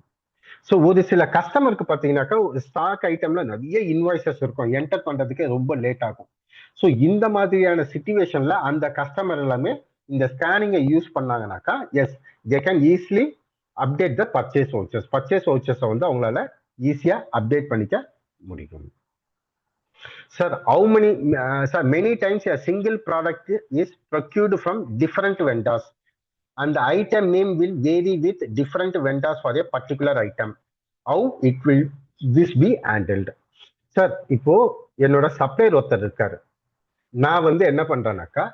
ஸோ ஒரு சில கஸ்டமருக்கு பார்த்தீங்கன்னாக்கா ஸ்டாக் ஐட்டம்ல நிறைய இன்வாய்சஸ் இருக்கும், என்டர் பண்றதுக்கு ரொம்ப லேட் ஆகும். ஸோ இந்த மாதிரியான சிச்சுவேஷன்ல அந்த கஸ்டமர் எல்லாமே இந்த ஸ்கேனிங்கை யூஸ் பண்ணாங்கனாக்கா, yes they can easily update the purchase vouchers. பர்ச்சேஸ் வவுச்சர்ஸை வந்து அவங்களால ஈஸியா அப்டேட் பண்ணிக்க முடியும். Sir, how many sir many times a single product is procured from different vendors and the item name will vary with different vendors for a particular item. How it will this be handled? Sir, இப்போ என்னோட supplier ஒருத்தர் இருக்காரு, நான் வந்து என்ன பண்றேன்னாக்கா,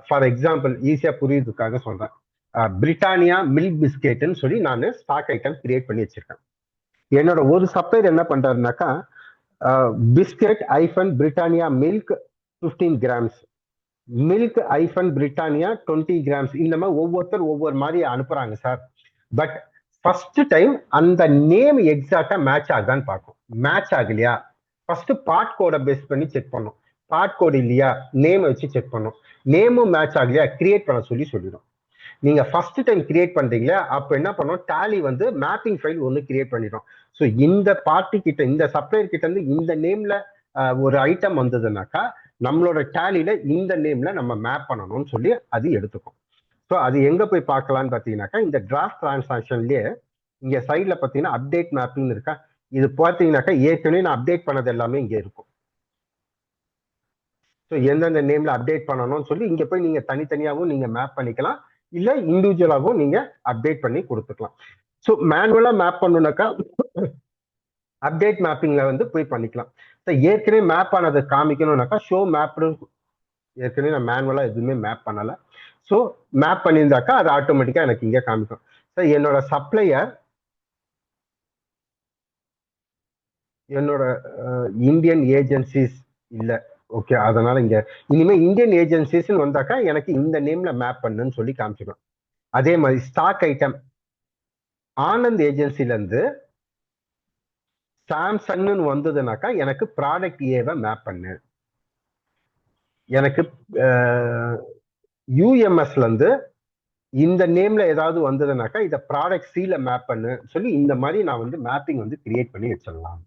for example ஈஸியா புரியுறதுக்காக சொல்றேன், Britannia milk பிஸ்கெட்னு சொல்லி நான் ஸ்டாக் ஐட்டம் கிரியேட் பண்ணி வச்சிருக்கேன். என்னோட ஒரு சப்ளையர் என்ன பண்றாருனாக்கா, பிஸ்கெட் ஐஃபன் பிரிட்டானியா மில்க் 15 கிராம்ஸ், மில்க் ஐஃபன் பிரிட்டானியா 20 கிராம்ஸ், இந்த மாதிரி ஒவ்வொருத்தர் ஒவ்வொரு மாதிரி அனுப்புறாங்க சார். பட் ஃபர்ஸ்ட் டைம் அந்த நேம் எக்ஸாக்டா மேட்ச் ஆகுதான்னு பார்க்கும். மேட்ச் ஆகலையா ஃபர்ஸ்ட் பார்ட் கோடை பேஸ் பண்ணி செக் பண்ணும். பார்ட் கோடு இல்லையா நேம் வச்சு செக் பண்ணும். நேமும் மேட்ச் ஆகலையா கிரியேட் பண்ண சொல்லிடும். நீங்க ஃபர்ஸ்ட் டைம் கிரியேட் பண்றீங்களா, அப்ப என்ன பண்ணும், டாலி வந்து மேப்பிங் ஃபைல் ஒன்று கிரியேட் பண்ணிடும். ஸோ இந்த பார்ட்டி கிட்ட, இந்த சப்ளையர் கிட்ட இருந்து இந்த நேம்ல ஒரு ஐட்டம் வந்ததுனாக்கா நம்மளோட டாலியில இந்த நேம்ல நம்ம மேப் பண்ணணும்னு சொல்லி அது எடுத்துக்கும். ஸோ அது எங்க போய் பார்க்கலான்னு பார்த்தீங்கன்னாக்கா, இந்த டிராஃப்ட் டிரான்சாக்ஷன்லயே இங்க சைட்ல பார்த்தீங்கன்னா அப்டேட் மேப்பிங் இருக்கா, இது பார்த்தீங்கன்னாக்கா ஏற்கனவே நான் அப்டேட் பண்ணது எல்லாமே இங்க இருக்கும். ஸோ எந்தெந்த நேம்ல அப்டேட் பண்ணணும்னு சொல்லி இங்க போய் நீங்க தனித்தனியாகவும் நீங்க மேப் பண்ணிக்கலாம், இல்ல இண்டிவிஜுவலாகவும் நீங்க அப்டேட் பண்ணி கொடுத்துக்கலாம். ஸோ மேனுவலா மேப் பண்ணணும்னாக்கா அப்டேட் மேப்பிங்ல வந்து போய் பண்ணிக்கலாம். ஏற்கனவே மேப் ஆனதை காமிக்கணும்னாக்கா ஷோ மேப், ஏற்கனவே நான் மேனுவலா எதுவுமே மேப் பண்ணல. ஸோ மேப் பண்ணியிருந்தாக்கா அது ஆட்டோமேட்டிக்கா எனக்கு இங்க காமிக்கும். சார், என்னோட சப்ளையர் என்னோட இந்தியன் ஏஜென்சிஸ் இல்ல, ஓகே, அதனால இங்க இனிமே இந்தியன் ஏஜென்சிஸ் வந்தாக்கா எனக்கு இந்த நேம்ல மேப் பண்ணுன்னு சொல்லி காமிச்சிடும். அதே மாதிரி ஸ்டாக் ஐட்டம் ஆனந்த் ஏஜென்சில இருந்து சாம்சங்னு வந்ததுனாக்கா எனக்கு ப்ராடக்ட் ஏவை மேப் பண்ணு. எனக்கு யூஎம்எஸ்ல இருந்து இந்த நேம்ல ஏதாவது வந்ததுனாக்கா இதை ப்ராடக்ட் சில மேப் பண்ணு சொல்லி இந்த மாதிரி நான் வந்து மேப்பிங் வந்து கிரியேட் பண்ணி வச்சிடலாம்.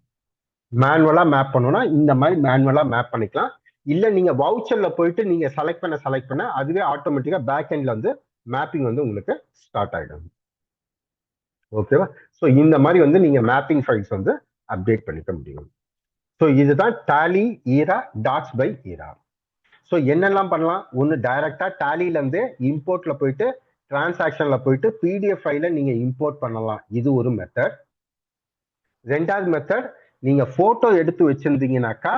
மேனுவலா மேப் பண்ணணும்னா இந்த மாதிரி மேனுவலா மேப் பண்ணிக்கலாம். இல்ல நீங்க வவுச்சர்ல போயிட்டு நீங்க செலக்ட் பண்ண அதுவே ஆட்டோமேட்டிக்கா பேக் எண்ட்ல வந்து மேப்பிங் வந்து உங்களுக்கு ஸ்டார்ட் ஆயிடும். ஓகேவா? ஸோ இந்த மாதிரி வந்து நீங்க மேப்பிங் ஃபைல்ஸ் வந்து அப்டேட் பண்ணிக்க முடியும். ஸோ இதுதான் Tally Era docs by Ira. So என்னெல்லாம் பண்ணலாம், ஒன்று டைரக்டா டாலில இருந்து இம்போர்ட்ல போயிட்டு டிரான்சாக்ஷன்ல போயிட்டு பிடிஎஃப் ஃபைல நீங்க இம்போர்ட் பண்ணலாம், இது ஒரு மெத்தட். ரெண்டாவது மெத்தட், நீங்க போட்டோ எடுத்து வச்சிருந்தீங்கன்னாக்கா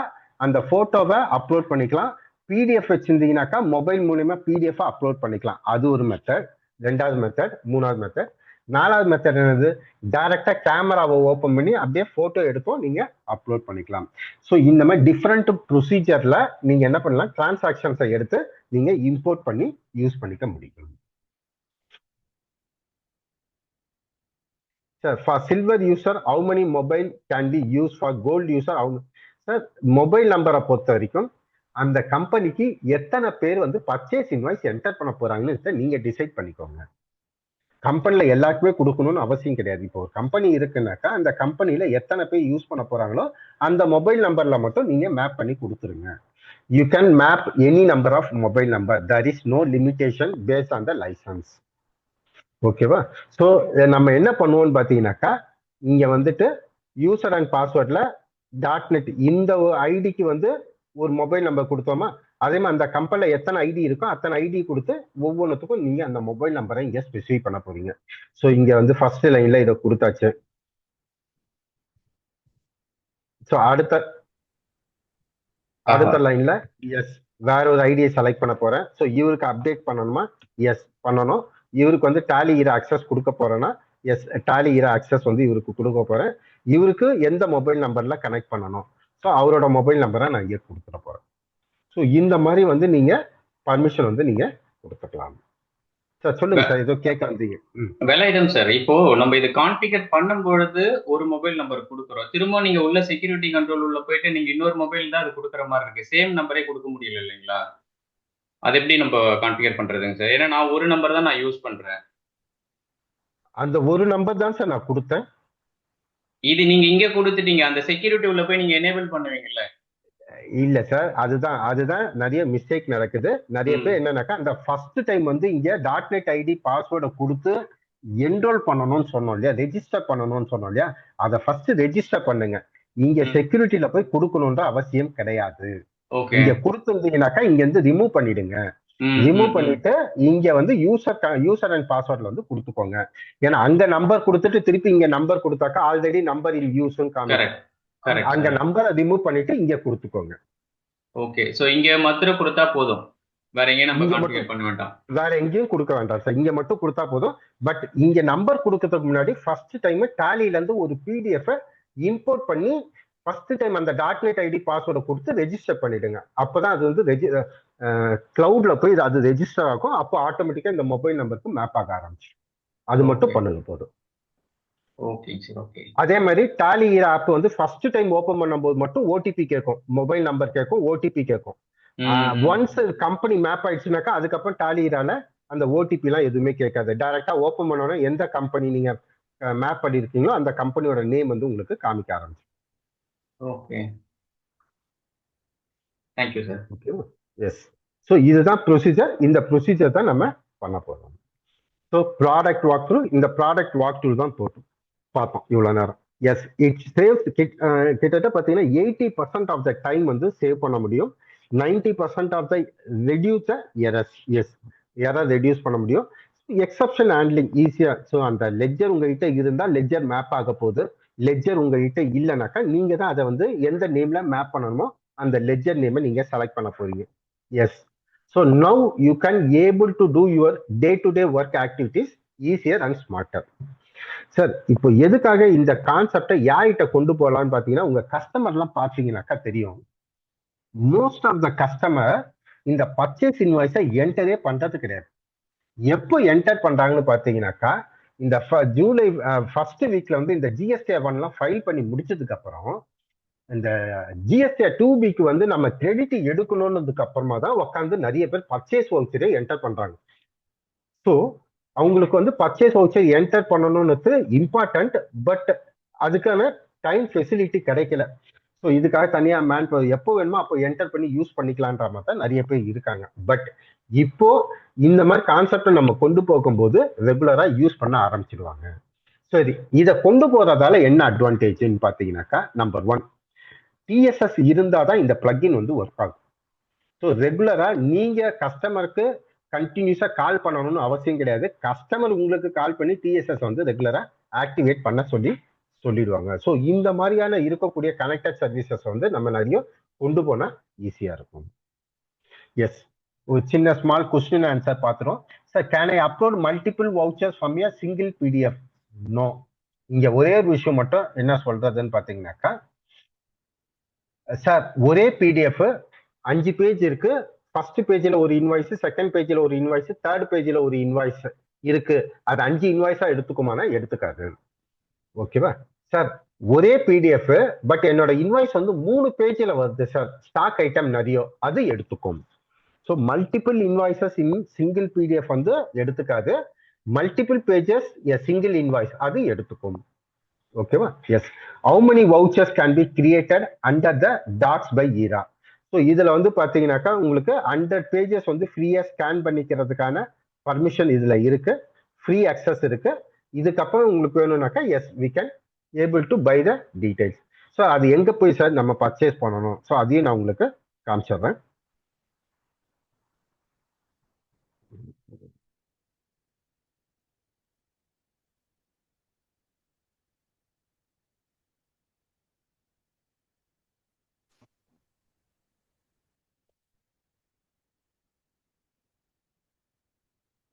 அந்த போட்டோவை அப்லோட் பண்ணிக்கலாம். பிடிஎஃப் வச்சிருந்தீங்கன்னாக்கா மொபைல் மூலியமா பிடிஎஃப் அப்லோட் பண்ணிக்கலாம். அது ஒரு மெத்தட், ரெண்டாவது மெத்தட். மூணாவது மெத்தட். நாலாவது மெத்தட் என்னது, டைரக்டா கேமராவை ஓபன் பண்ணி அப்படியே போட்டோ எடுத்தோம் நீங்க அப்லோட் பண்ணிக்கலாம். ஸோ இந்த மாதிரி டிஃப்ரெண்ட் ப்ரொசீஜர்ல நீங்க என்ன பண்ணலாம், டிரான்சாக்ஷன்ஸை எடுத்து நீங்க இம்போர்ட் பண்ணி யூஸ் பண்ணிக்க முடியும். Sir, for silver user, how many mobile can be used? For gold user, how? Sir, mobile நம்பரை பொறுத்த வரைக்கும் அந்த கம்பெனிக்கு எத்தனை பேர் வந்து பர்ச்சேஸ் இன்வாய்ஸ் என்டர் பண்ண போறாங்கன்னு நீங்க டிசைட் பண்ணிக்கோங்க. கம்பெனில எல்லாருக்குமே கொடுக்கணும்னு அவசியம் கிடையாது. இப்போ ஒரு கம்பெனி இருக்குன்னாக்கா அந்த கம்பெனில எத்தனை பேர் யூஸ் பண்ண போறாங்களோ அந்த மொபைல் நம்பர்ல மட்டும் நீங்க மேப் பண்ணி கொடுத்துருங்க. You can map any number of mobile number. There is no limitation based on the licence. ஓகேவா? ஸோ நம்ம என்ன பண்ணுவோம்னு பார்த்தீங்கன்னாக்கா இங்க வந்துட்டு யூசர் அண்ட் பாஸ்வேர்ட்ல .net இந்த ஐடிக்கு வந்து ஒரு மொபைல் நம்பர் கொடுத்தோமா, அதே மாதிரி அந்த கம்பெனில எத்தனை ஐடி இருக்கோ அத்தனை ஐடி கொடுத்து ஒவ்வொன்றுத்துக்கும் நீங்க அந்த மொபைல் நம்பரை இங்க ஸ்பெசிஃபை பண்ண போறீங்க. ஸோ இங்க வந்து ஃபர்ஸ்ட் லைன்ல இதை கொடுத்தாச்சு. ஸோ அடுத்த லைன்ல எஸ் வேற ஒரு ஐடியை செலக்ட் பண்ண போறேன். ஸோ இவருக்கு அப்டேட் பண்ணணுமா, எஸ் பண்ணணும். இவருக்கு வந்து டேலி ஈரா அக்சஸ் கொடுக்க போறேன்னா எஸ் டேலி ஈரா அக்சஸ் வந்து இவருக்கு கொடுக்க போறேன். இவருக்கு எந்த மொபைல் நம்பர்ல கனெக்ட் பண்ணணும், ஸோ அவரோட மொபைல் நம்பரை நான் இங்கே கொடுத்துட போறேன். ஸோ இந்த மாதிரி வந்து நீங்க பர்மிஷன் வந்து நீங்க கொடுத்துக்கலாம். சார் சொல்லுங்க சார், ஏதோ கேட்க வந்தீங்க. வேலாயுதம் சார், இப்போ நம்ம இது கான்ஃபிகர் பண்ணும்பொழுது ஒரு மொபைல் நம்பர் கொடுக்குறோம், திரும்ப நீங்க உள்ள செக்யூரிட்டி கண்ட்ரோல் உள்ள போயிட்டு நீங்க இன்னொரு மொபைல் தான் அது கொடுக்குற மாதிரி இருக்கு, சேம் நம்பரே கொடுக்க முடியல இல்லைங்களா? அது எப்படி நம்ம கான்ஃபிகர் பண்றதுங்க சார்? ஏன்னா நான் ஒரு நம்பர் தான் நான் யூஸ் பண்றேன். அந்த ஒரு நம்பர் தான் சார் நான் கொடுத்தேன். இது நீங்க இங்க கொடுத்துட்டீங்க, அந்த செக்யூரிட்டி உள்ள போய் நீங்க எனேபிள் பண்ணுவீங்கல்ல? இல்ல சார், அதுதான் நிறைய மிஸ்டேக் நடக்குது. நிறைய பேர் என்னன்னாக்கா அந்த ஃபர்ஸ்ட் டைம் வந்து இங்க .net ஐடி பாஸ்வேர்டை கொடுத்து என்ரோல் பண்ணணும்னு சொன்னோம் இல்லையா, ரெஜிஸ்டர் பண்ணணும்னு சொன்னோம் இல்லையா, அதை ஃபர்ஸ்ட் ரெஜிஸ்டர் பண்ணுங்க. இங்க செக்யூரிட்டியில போய் கொடுக்கணும்ன்ற அவசியம் கிடையாது. இங்க கொடுத்துருந்தீங்கன்னாக்கா இங்க இருந்து ரிமூவ் பண்ணிடுங்க. ரிமூவ் பண்ணிட்டு இங்க வந்து யூசர் அண்ட் பாஸ்வேர்ட்ல வந்து கொடுத்துக்கோங்க. ஏன்னா அங்க நம்பர் கொடுத்துட்டு திருப்பி இங்க நம்பர் கொடுத்தாக்கா ஆல்ரெடி நம்பர் இன் யூஸ்னு காமிக்கும். அங்க நம்பரை ரிமூவ் பண்ணிட்டு இங்க கொடுத்துக்கோங்க. ஓகே, சோ இங்க மாத்திரம் கொடுத்தா போதும், வேற எங்கேயும் நம்ம கான்ஃபிகர் பண்ண வேண்டாம். வேற எங்கேயும் கொடுக்க வேண்டாம் சார், இங்க மட்டும் கொடுத்தா போதும். பட் இங்க நம்பர் கொடுக்கறதுக்கு முன்னாடி ஃபர்ஸ்ட் டைம் டாலில இருந்து ஒரு பிடிஎஃப் இம்போர்ட் பண்ணி ஃபர்ஸ்ட் டைம் அந்த .net ஐடி பாஸ்வேர்டை கொடுத்து ரெஜிஸ்டர் பண்ணிடுங்க. அப்பதான் அது வந்து கிளவுட்ல போய் அது ரெஜிஸ்டர் ஆகும். அப்போ ஆட்டோமேட்டிக்கா இந்த மொபைல் நம்பருக்கு மேப் ஆக ஆரம்பிச்சு. அது மட்டும் பண்ணுங்க போதும். அதே மாதிரி டாலி ஆப் வந்து ஃபர்ஸ்ட் டைம் ஓபன் பண்ணும்போது மட்டும் ஓடிபி கேட்கும், மொபைல் நம்பர் கேட்கும், ஓடிபி கேட்கும். ஒன்ஸ் கம்பெனி மேப் ஆயிடுச்சுனாக்கா அதுக்கப்புறம் டாலியிரால அந்த ஓடிபி எல்லாம் எதுவுமே கேட்காது. டைரக்டா ஓபன் பண்ணோன்னா எந்த கம்பெனி நீங்க மேப் பண்ணிருக்கீங்களோ அந்த கம்பெனியோட நேம் வந்து உங்களுக்கு காமிக்க ஆரம்பிச்சு. Okay, thank you sir. ஓகேவா? எஸ். ஸோ இதுதான் ப்ரொசீஜர். இந்த ப்ரொசீஜர் தான் நம்ம பண்ண போறோம். ஸோ ப்ராடக்ட் வாக் த்ரூ, இந்த ப்ராடக்ட் வாக் த்ரூ தான் பார்த்தோம் இவ்வளவு நேரம். எஸ், இட் சேவ்ஸ் கிட்டத்தட்ட பார்த்தீங்கன்னா 80% ஆஃப் த டைம் வந்து சேவ் பண்ண முடியும். 90% of the reduce errors. Yes, error reduce பண்ண முடியும். எக்ஸப்ஷன் ஹேண்ட்லிங் ஈஸியா. ஸோ அந்த லெட்ஜர் உங்ககிட்ட இருந்தால் லெட்ஜர் மேப் ஆக போகுது. லெட்ஜர் உங்ககிட்ட இல்லைனாக்கா நீங்க தான் அதை வந்து எந்த நேம்ல மேப் பண்ணணுமோ அந்த லெட்ஜர் நேமை நீங்க செலக்ட் பண்ண போறீங்க. Yes. So now you can able to do your day to day work activities easier and smarter. Sir, இப்போ எதுக்காக இந்த கான்செப்டை யார்கிட்ட கொண்டு போகலான்னு பாத்தீங்கன்னா, உங்க கஸ்டமர்லாம் பார்த்தீங்கன்னாக்கா தெரியும், மோஸ்ட் ஆஃப் த கஸ்டமர் இந்த பர்ச்சேஸ் இன்வாய்ஸை என்டரே பண்றது கிடையாது. எப்போ என்டர் பண்றாங்கன்னு பாத்தீங்கன்னாக்கா இந்த ஜூலை ஃபர்ஸ்ட் வீக்ல வந்து இந்த ஜிஎஸ்டி 1 ஃபைல் பண்ணி முடிச்சதுக்கு அப்புறம் இந்த ஜிஎஸ்டி 2B வந்து நம்ம கிரெடிட் எடுக்கணும்னதுக்கு அப்புறமா தான் உட்காந்து நிறைய பேர் பர்ச்சேஸ் வவுச்சரை என்டர் பண்றாங்க. ஸோ அவங்களுக்கு வந்து பர்ச்சேஸ் வவுச்சர் என்டர் பண்ணணும்னு இம்பார்ட்டன்ட். பட் அதுக்கான டைம் ஃபெசிலிட்டி கிடைக்கல. ஸோ இதுக்காக தனியா மேன் எப்போ வேணுமோ அப்போ என்டர் பண்ணி யூஸ் பண்ணிக்கலான்ற மாதிரி தான் நிறைய பேர் இருக்காங்க. பட் இப்போ இந்த மாதிரி கான்செப்டை நம்ம கொண்டு போகும்போது ரெகுலரா யூஸ் பண்ண ஆரம்பிச்சிடுவாங்க. சரி, இதை கொண்டு போறதால என்ன அட்வான்டேஜ்னு பாத்தீங்கன்னாக்கா, நம்பர் 1, டிஎஸ்எஸ் இருந்தாதான் இந்த பிளக்இன் வந்து ஒர்க் ஆகும். ஸோ ரெகுலரா நீங்க கஸ்டமருக்கு கண்டினியூஸா கால் பண்ணணும்னு அவசியம் கிடையாது. கஸ்டமர் உங்களுக்கு கால் பண்ணி டிஎஸ்எஸ் வந்து ரெகுலரா ஆக்டிவேட் பண்ண சொல்லி சொல்லிடுவாங்க. ஸோ இந்த மாதிரியான இருக்கக்கூடிய கனெக்டட் சர்வீசஸ் வந்து நம்ம நிறைய கொண்டு போனா ஈஸியா இருக்கும். எஸ், ஒரு சின்ன ஸ்மால் கொஸ்டின் ஆன்சர் பார்த்துரும். Sir, can I upload multiple vouchers from a single PDF? No. இங்க ஒரே ஒரு விஷயம் மட்டும் என்ன சொல்றதுன்னு பாத்தீங்கன்னாக்கா, சார் ஒரே பிடிஎஃப் 5 பேஜ் இருக்கு. ஃபர்ஸ்ட் பேஜ்ல ஒரு இன்வாய்ஸ், செகண்ட் பேஜ்ல ஒரு இன்வாய்ஸ், தேர்ட் பேஜ்ல ஒரு இன்வாய்ஸ் இருக்கு. அது 5 இன்வாய்ஸா எடுத்துக்குமானா எடுத்துக்காது. ஓகேவா சார்? ஒரே பிடிஎஃப் பட் என்னோட இன்வாய்ஸ் வந்து 3 பேஜ்ல வருது சார், ஸ்டாக் ஐட்டம் நிறைய, அது எடுத்துக்கும். So multiple invoices in single PDF வந்து எடுத்துக்காது. Multiple pages a single invoice அது எடுத்துக்கும். ஓகேவா? Yes. How many vouchers can be created under the docs by Ira? So இதுல வந்து பாத்தீங்கன்னாக்கா உங்களுக்கு 100 பேஜஸ் வந்து ஃப்ரீயா ஸ்கேன் பண்ணிக்கிறதுக்கான பர்மிஷன் இதுல இருக்கு, ஃப்ரீ அக்சஸ் இருக்கு. இதுக்கப்புறம் உங்களுக்கு வேணும்னாக்கா yes we can able to buy the details. So அது எங்க போய் சார் நம்ம பர்ச்சேஸ் பண்ணணும்? ஸோ அதையும் நான் உங்களுக்கு காமிச்சிடுறேன்.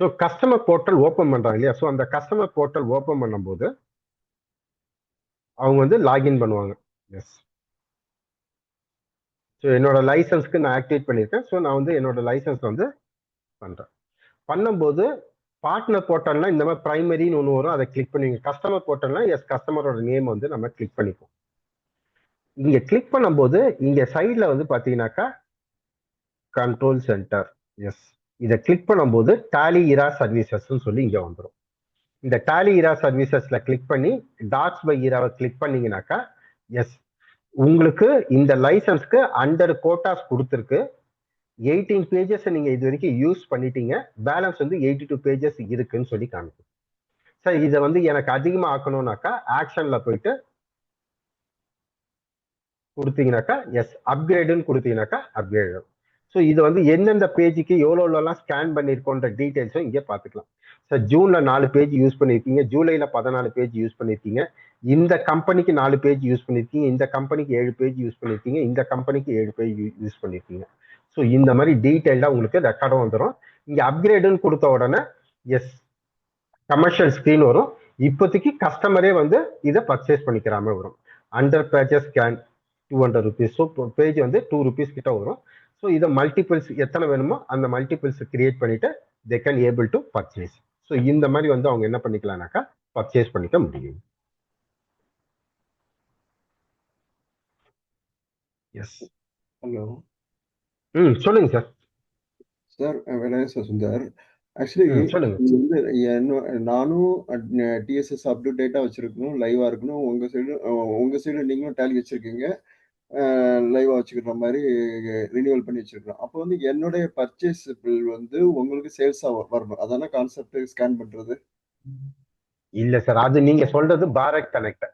ஸோ கஸ்டமர் போர்ட்டல் ஓப்பன் பண்றாங்க இல்லையா? ஸோ அந்த கஸ்டமர் போர்ட்டல் ஓப்பன் பண்ணும்போது அவங்க வந்து லாகின் பண்ணுவாங்க. எஸ். ஸோ என்னோட லைசன்ஸ்க்கு நான் ஆக்டிவேட் பண்ணியிருக்கேன். ஸோ நான் வந்து என்னோட லைசன்ஸ் வந்து பண்றேன். பண்ணும்போது பார்ட்னர் போர்ட்டல்னா இந்த மாதிரி பிரைமரின்னு ஒன்று வரும், அதை கிளிக் பண்ணுவீங்க. கஸ்டமர் போர்ட்டல்னா எஸ் கஸ்டமரோட நேம் வந்து நம்ம கிளிக் பண்ணிப்போம். இங்க கிளிக் பண்ணும்போது இங்க சைட்ல வந்து பாத்தீங்கன்னாக்கா கண்ட்ரோல் சென்டர். எஸ், இதை கிளிக் பண்ணும்போது டாலி இரா சர்வீசஸ் சொல்லி இங்க வந்துடும். இந்த டாலி இரா சர்வீசஸ்ல கிளிக் பண்ணி டாக்ஸ் பை ஈராவை கிளிக் பண்ணீங்கன்னாக்கா எஸ் உங்களுக்கு இந்த லைசன்ஸ்க்கு 100 கோட்டாஸ் கொடுத்துருக்கு. 18 பேஜஸ் நீங்க இது வரைக்கும் யூஸ் பண்ணிட்டீங்க, பேலன்ஸ் வந்து 82 பேஜஸ் இருக்குன்னு சொல்லி காமிக்கும். சார் இதை வந்து எனக்கு அதிகமா ஆக்கணும்னாக்கா ஆக்ஷன்ல போயிட்டு கொடுத்தீங்கன்னாக்கா எஸ் அப்கிரேடுன்னு கொடுத்தீங்கன்னாக்கா அப்கிரேட். ஸோ இது வந்து எந்தெந்த பேஜுக்கு எவ்வளோலாம் ஸ்கேன் பண்ணியிருக்கோன்ற டீடைல்ஸும் இங்கே பார்த்துக்கலாம். சார் ஜூன்ல 4 பேஜ் யூஸ் பண்ணியிருக்கீங்க, ஜூலைல 14 பேஜ் யூஸ் பண்ணியிருக்கீங்க, இந்த கம்பெனிக்கு 4 பேஜ் யூஸ் பண்ணியிருக்கீங்க, இந்த கம்பெனிக்கு 7 பேஜ் யூஸ் பண்ணியிருக்கீங்க, இந்த கம்பெனிக்கு 7 பேஜ் யூஸ் பண்ணியிருக்கீங்க. ஸோ இந்த மாதிரி டீடைல்டாக உங்களுக்கு ரெக்கார்டும் வந்துடும். இங்கே அப்கிரேடுன்னு கொடுத்த உடனே எஸ் கமர்ஷியல் ஸ்க்ரீன் வரும். இப்போதைக்கு கஸ்டமரே வந்து இதை பர்ச்சேஸ் பண்ணிக்கிறாம வரும். 100 pages scan 200 rupees. So page வந்து 2 rupees கிட்ட வரும். ஸோ இதை மல்டிபிள்ஸ் எத்தனை வேணுமோ அந்த மல்டிபிள்ஸ் கிரியேட் பண்ணிட்டு தே can able to purchase. So இந்த மாதிரி வந்து அவங்க என்ன பண்ணிக்கலாம்னாக்கா பர்ச்சேஸ் பண்ணிக்க முடியும். எஸ். ஹலோ. சொல்லுங்க sir. Sir Venkatesa Sundar. Actually சொல்லுங்க. நானும் டிஎஸ்எஸ் அப் டு டேட்டா வச்சிருக்கணும், லைவா இருக்கணும். உங்க சைடு நீங்களும் டேலி வச்சிருக்கீங்க, லைவா வச்சுக்கிற மாதிரி ரினியூவல் பண்ணி வச்சிருக்கோம். அப்போ வந்து என்னுடைய பர்ச்சேஸ் பில் வந்து உங்களுக்கு சேல்ஸா வரணும், அதான கான்செப்ட் ஸ்கேன் பண்றது? இல்ல சார், அது நீங்க சொல்றது பாரத் கனெக்ட்.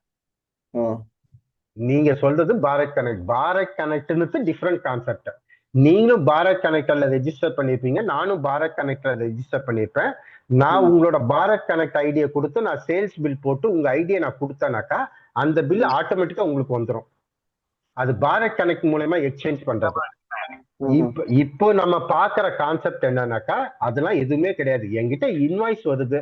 நீங்க சொல்றது பாரத் கனெக்ட். பாரத் கனெக்ட்னு டிஃப்ரெண்ட் கான்செப்ட். நீங்களும் பாரத் கனெக்டர்ல ரெஜிஸ்டர் பண்ணிருப்பீங்க, நானும் பாரத் கனெக்டர்ல ரெஜிஸ்டர் பண்ணிருப்பேன். நான் உங்களோட பாரத் கனெக்ட் ஐடியை கொடுத்து நான் சேல்ஸ் பில் போட்டு உங்க ஐடியை நான் கொடுத்தேனாக்கா அந்த பில் ஆட்டோமேட்டிக்கா உங்களுக்கு வந்துடும். அது பாரத் கனெக்ட் மூலமா எக்ஸ்சேஞ்ச் பண்றது. இப்போ நம்ம பாக்குற கான்செப்ட் என்னன்னாக்கா அதெல்லாம் எதுவுமே கிடையாது. என்கிட்ட இன்வாய்ஸ் வருது,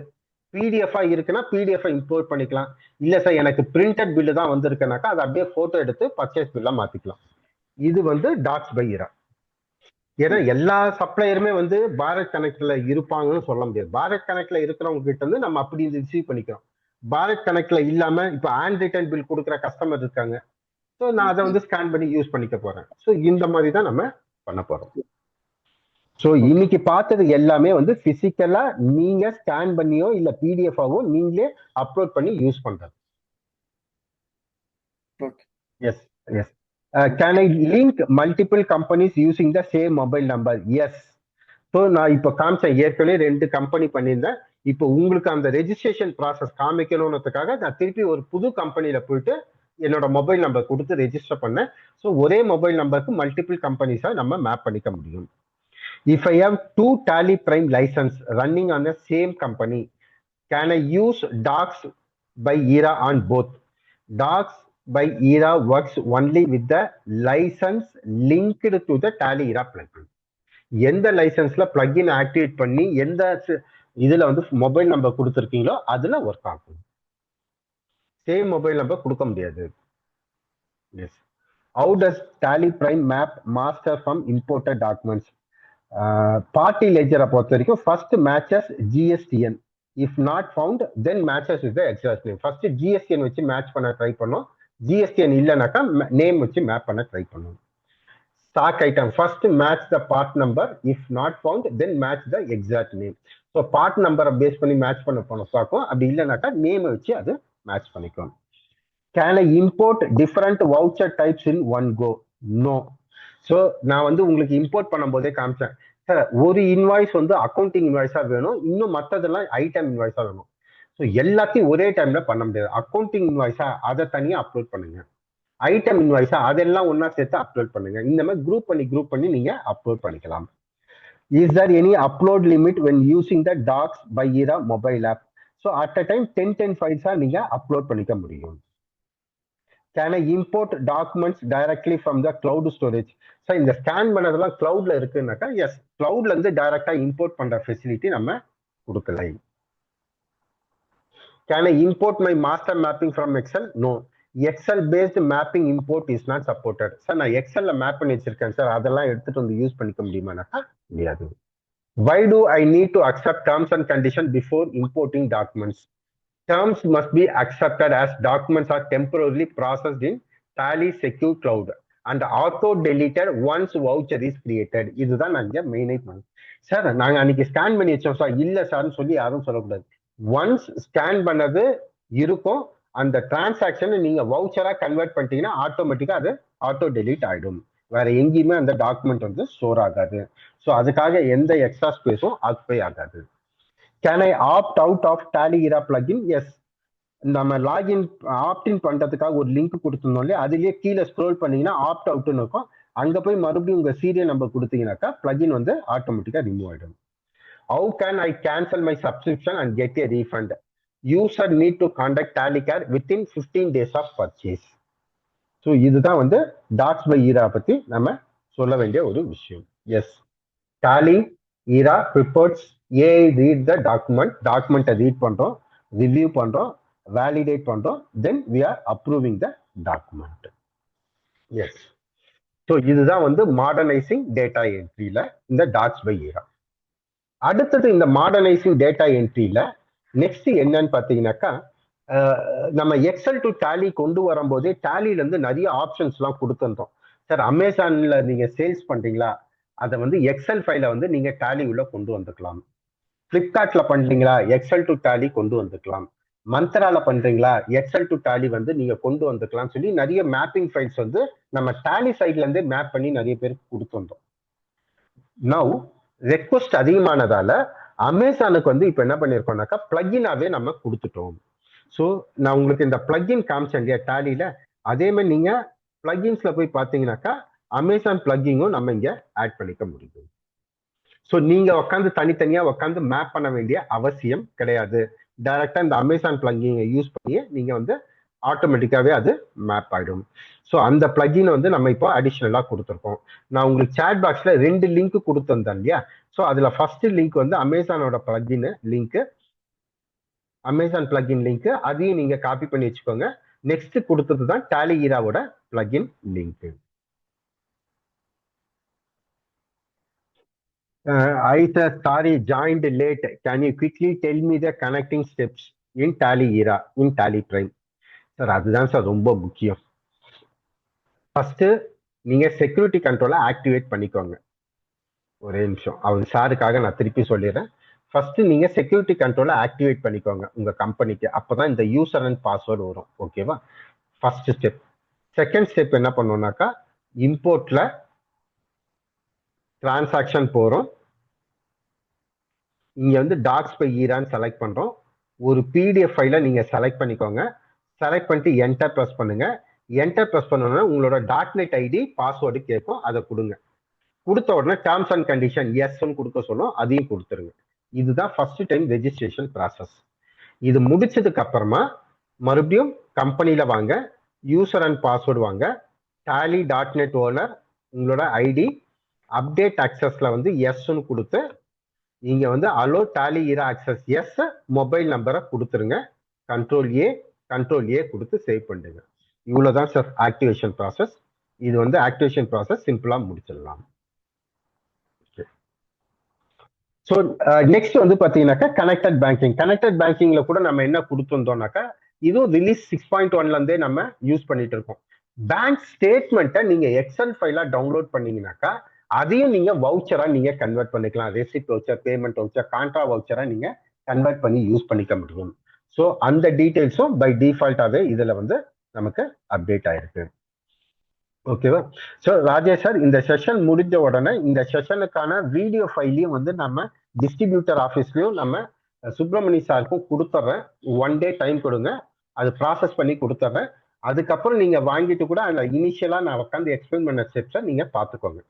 பிடிஎஃப் இருக்குன்னா பிடிஎஃப் இம்போர்ட் பண்ணிக்கலாம். இல்ல சார் எனக்கு பிரிண்டட் பில்லு தான் வந்திருக்குனாக்கா அதை அப்படியே போட்டோ எடுத்து பர்ச்சேஸ் பில்லா மாத்திக்கலாம். இது வந்து டாக்ஸ் பை ஈரா. ஏன்னா எல்லா சப்ளையருமே வந்து பாரத் கனெக்ட்ல இருப்பாங்கன்னு சொல்ல முடியாது. பாரத் கனெக்ட்ல இருக்கிறவங்க கிட்ட இருந்து நம்ம அப்படி ரிசீவ் பண்ணிக்கிறோம். பாரத் கனெக்ட்ல இல்லாம இப்ப ஹேண்ட் ரிட்டன் பில் கொடுக்குற கஸ்டமர் இருக்காங்க, ஸோ நான் அதை வந்து ஸ்கேன் பண்ணி யூஸ் பண்ணிக்க போறேன். ஸோ இந்த மாதிரி தான் நம்ம பண்ண போறோம். ஸோ இன்னைக்கு பார்த்தது எல்லாமே வந்து பிசிக்கலா நீங்க ஸ்கேன் பண்ணியோ இல்ல பிடிஎஃபாவோ நீங்களே அப்லோட் பண்ணி யூஸ் பண்றது. Yes yes. Can I link multiple companies using the same mobile number? Yes. So நான் இப்போ காமிச்சேன், ஏற்கனவே 2 கம்பெனி பண்ணியிருந்தேன். இப்போ உங்களுக்கு அந்த ரெஜிஸ்ட்ரேஷன் ப்ராசஸ் காமிக்கணும்ன்றதுக்காக நான் திருப்பி ஒரு புது கம்பெனியில போயிட்டு என்னோட மொபைல் நம்பர் கொடுத்து ரெஜிஸ்டர் பண்ணேன். ஸோ ஒரே மொபைல் நம்பருக்கு மல்டிபிள் கம்பெனிஸா நம்ம மேப் பண்ணிக்க முடியும். If I have 2 Tally Prime license running on the same company, can I use Docs by Ira on both? Docs by ERA works only with the license linked to the Tally ERA plugin. எந்த லைசன்ஸ்ல plugin activate பண்ணி எந்த இதுல வந்து mobile number கொடுத்துருக்கீங்களோ அதுல work ஆகும். Same mobile number கொடுக்க முடியாது. Yes. How does Tally Prime map master from imported documents? Party லெஜரை பொறுத்த வரைக்கும் first matches GSTN. If not found then matches with the exact name. First GSTN வச்சு match பண்ண try பண்ணோம். GSTN இல்லைனாக்கா name வச்சு மேப் பண்ண ட்ரை பண்ணும். Stock item first match the part number. If not found then match the exact name. So part நம்பரை base பண்ணி match பண்ண போனோம் ஸ்டாக்கும். அப்படி இல்லைனாக்கா நேமை வச்சு அது மேட்ச் பண்ணிக்கும். Can I import different voucher types in one go? No. So நான் வந்து உங்களுக்கு இம்போர்ட் பண்ணும்போதே காமிச்சேன் சார், ஒரு இன்வாய்ஸ் வந்து அக்கௌண்டிங் இன்வாய்ஸா வேணும், இன்னும் மற்றதெல்லாம் ஐட்டம் இன்வாய்ஸா வேணும். ஸோ எல்லாத்தையும் ஒரே டைம்ல பண்ண முடியாது. அக்கௌண்டிங் இன்வாய்ஸா அதை தனியாக அப்லோட் பண்ணுங்க, ஐட்டம் இன்வாய்ஸா அதெல்லாம் ஒன்னா சேர்த்து அப்லோட் பண்ணுங்க. இந்த மாதிரி குரூப் பண்ணி நீங்க அப்லோட் பண்ணிக்கலாம். Is there any upload limit when using the docs by ERA mobile app? So at a time 10 ஃபைல்ஸா நீங்க அப்லோட் பண்ணிக்க முடியும். Can I import documents directly from the cloud storage? So இந்த ஸ்கேன் பண்ணதெல்லாம் கிளவுட்ல இருக்குன்னாக்கா S, கிளவுட்ல இருந்து டைரக்டா import பண்ற facility நம்ம கொடுக்கலை. Can I import my master mapping from Excel? No. Excel based mapping import is not supported. Sir நான் எக்ஸல்ல map பண்ணி வச்சிருக்கேன் sir, அதெல்லாம் எடுத்துட்டு வந்து யூஸ் பண்ணிக்க முடியுமானாக்கா முடியாது. Why do I need to accept terms and conditions before importing documents? Terms must be accepted as documents are temporarily processed in Tally Secure Cloud and auto deleted once voucher is created. இதுதான் நாங்க மெயினே பண்ணோம். Sir நாங்க அன்னைக்கு scan பண்ணி வச்சோம் sir, இல்ல சார்னு சொல்லி யாரும் சொல்லக்கூடாது. ஒன்ஸ் ஸ்கேன் பண்ணது இருக்கும், அந்த டிரான்சாக்ஷன் நீங்க வவுச்சரா கன்வெர்ட் பண்ணிட்டீங்கன்னா ஆட்டோமேட்டிக்கா அது ஆட்டோ டெலீட் ஆயிடும். வேற எங்கேயுமே அந்த டாக்குமெண்ட் வந்து ஸ்டோர் ஆகாது. ஸோ அதுக்காக எந்த எக்ஸ்ட்ரா ஸ்பேஸும் ஆக்குபை ஆகாது. Can I opt out of Tally ERA plugin? Yes. நம்ம லாகின் ஆப்டின் பண்றதுக்காக ஒரு லிங்க் கொடுத்துருந்தோம் இல்லையா, அதுலயே கீழே ஸ்க்ரோல் பண்ணீங்கன்னா ஆப்ட் அவுட்னு இருக்கும். அங்க போய் மறுபடியும் உங்க சீரியல் நம்பர் கொடுத்தீங்கன்னாக்கா பிளகின் வந்து ஆட்டோமேட்டிக்கா ரிமூவ் ஆயிடும். How can I cancel my subscription and get a refund? User need to contact Tally Care within 15 days of purchase. So இதுதான் வந்து டாக்ஸ் பை ERA பத்தி நம்ம சொல்ல வேண்டிய ஒரு விஷயம். Yes, Tally ERA prepares AI read the டாக்குமெண்ட்டை read பண்றோம், ரிவ்யூ பண்றோம், வேலிடேட் பண்றோம், then we are approving the document. Yes, so இதுதான் வந்து மாடர்னைசிங் டேட்டா என்ட்ரியில இந்த டாக்ஸ் பை ERA. அடுத்தது இந்த மாடர்னைசிங் டேட்டா என்ட்ரியில நெக்ஸ்ட் என்னன்னு பார்த்தீங்கன்னாக்கா, நம்ம எக்ஸல் டு டேலி கொண்டு வரும்போதே டேலில இருந்து நிறைய ஆப்ஷன்ஸ் எல்லாம் கொடுத்துருந்தோம். சார் அமேசான்ல நீங்க சேல்ஸ் பண்றீங்களா, அதை வந்து எக்ஸல் ஃபைல வந்து நீங்க டேலி உள்ள கொண்டு வந்துக்கலாம். பிளிப்கார்ட்ல பண்றீங்களா, எக்ஸல் டு டேலி கொண்டு வந்துக்கலாம். மந்த்ரால பண்றீங்களா, எக்ஸல் டு டேலி வந்து நீங்க கொண்டு வந்துக்கலாம் சொல்லி நிறைய மேப்பிங் ஃபைல்ஸ் வந்து நம்ம டேலி சைட்ல இருந்தே மேப் பண்ணி நிறைய பேருக்கு கொடுத்துருந்தோம். நவ் ரெக்வஸ்ட் அதிகமானதால அமேசானுக்கு வந்து இப்ப என்ன பண்ணிருக்கோம்னாக்கா பிளகினாவே நம்ம கொடுத்துட்டோம். ஸோ நான் உங்களுக்கு இந்த பிளகின் காமிச்சேன் இல்லையா டேலியில, அதே மாதிரி நீங்க பிளகின்ஸ்ல போய் பார்த்தீங்கன்னாக்கா அமேசான் பிளகிங்கும் நம்ம இங்க ஆட் பண்ணிக்க முடியும். ஸோ நீங்க உட்காந்து தனித்தனியா உட்காந்து மேப் பண்ண வேண்டிய அவசியம் கிடையாது. டைரக்டா இந்த அமேசான் பிளகிங்கை யூஸ் பண்ணி நீங்க வந்து ஆட்டோமேட்டிக்காவே அது மேப் ஆயிடும். ஸோ அந்த பிளகின் வந்து நம்ம இப்போ அடிஷ்னலா கொடுத்துருக்கோம். நான் உங்களுக்கு சேட் பாக்ஸ்ல 2 லிங்க் கொடுத்துருந்தேன் இல்லையா, ஸோ அதுல ஃபர்ஸ்ட் லிங்க் வந்து அமேசானோட plugin link, Amazon plugin link, அதையும் நீங்க காப்பி பண்ணி வச்சுக்கோங்க. நெக்ஸ்ட் கொடுத்தது தான் Tally ERAவோட plugin link. I said sorry, joined late. Can you quickly tell me the connecting steps in Tally ERA in Tally Prime? Sir அதுதான் சார் ரொம்ப முக்கியம். ஃபர்ஸ்ட் நீங்க செக்யூரிட்டி கண்ட்ரோலை ஆக்டிவேட் பண்ணிக்கோங்க. ஒரே நிமிஷம், அவர் சாருக்காக நான் திருப்பி சொல்லிடுறேன். ஃபர்ஸ்ட் நீங்க செக்யூரிட்டி கண்ட்ரோலை ஆக்டிவேட் பண்ணிக்கோங்க உங்க கம்பெனிக்கு, அப்பதான் இந்த யூசர் அண்ட் பாஸ்வேர்டு வரும். ஓகேவா? First step. செகண்ட் ஸ்டெப் என்ன பண்ணோம்னாக்கா, இம்போர்ட்ல டிரான்சாக்ஷன் போறோம். இங்க வந்து டாக்ஸ் பை ERAன்னு செலக்ட் பண்றோம். ஒரு PDF ஃபைலை நீங்க செலக்ட் பண்ணிக்கோங்க. செலக்ட் பண்ணிட்டு என்டர் ப்ரெஸ் பண்ணுங்க. என்டர் ப்ரெஸ் பண்ணோன்னா உங்களோட .NET ஐடி பாஸ்வேர்டு கேட்கும், அதை கொடுங்க. கொடுத்த உடனே டேர்ம்ஸ் அண்ட் கண்டிஷன் எஸ்ன்னு கொடுக்க சொல்லும், அதையும் கொடுத்துருங்க. இதுதான் ஃபர்ஸ்ட் டைம் ரெஜிஸ்ட்ரேஷன் ப்ராசஸ். இது முடிச்சதுக்கு அப்புறமா மறுபடியும் கம்பெனியில் வாங்க, யூசர் அண்ட் பாஸ்வேர்டு வாங்க, tally.net ஓனர் உங்களோட ஐடி, அப்டேட் அக்சஸ்ல வந்து எஸ்ன்னு கொடுத்து இங்க வந்து அலோ டாலி இரா அக்சஸ் எஸ், மொபைல் நம்பரை கொடுத்துருங்க, கண்ட்ரோல் ஏ கொடுத்து சேவ் பண்ணுங்க. இவ்வளவுதான் சார் ஆக்டிவேஷன் ப்ராசஸ். இது வந்து ஆக்டிவேஷன் ப்ராசஸ் சிம்பிளா முடிச்சிடலாம். ஸோ நெக்ஸ்ட் வந்து பாத்தீங்கன்னாக்கா கனெக்டட் பேங்கிங்ல கூட நம்ம என்ன கொடுத்துருந்தோம்னாக்கா இதுவும் ரிலீஸ் 6.1ல இருந்தே நம்ம யூஸ் பண்ணிட்டு இருக்கோம். பேங்க் ஸ்டேட்மெண்ட்டை நீங்க எக்ஸல் ஃபைலா டவுன்லோட் பண்ணீங்கன்னாக்கா அதையும் நீங்க வவுச்சரா நீங்க கன்வெர்ட் பண்ணிக்கலாம். Receipt voucher, payment voucher, contra வவுச்சரா நீங்க கன்வெர்ட் பண்ணி யூஸ் பண்ணிக்க முடியும். ஸோ அந்த டீடைல்ஸும் பை டிஃபால்ட்டாவே இதுல வந்து நமக்கு அப்டேட் ஆயிருக்கு. ஓகேவா? ஸோ ராஜேஷ் சார், இந்த செஷன் முடிஞ்ச உடனே இந்த செஷனுக்கான வீடியோ ஃபைலையும் வந்து நம்ம டிஸ்ட்ரிபியூட்டர் ஆஃபீஸ்லயும் நம்ம சுப்பிரமணி சாருக்கும் கொடுத்துட்றேன். 1 day டைம் கொடுங்க, அது ப்ராசஸ் பண்ணி கொடுத்துட்றேன். அதுக்கப்புறம் நீங்க வாங்கிட்டு கூட அந்த இனிஷியலா நான் உட்காந்து எக்ஸ்பிளைன் பண்ண ஸ்டெப்ஸை நீங்க பார்த்துக்கோங்க.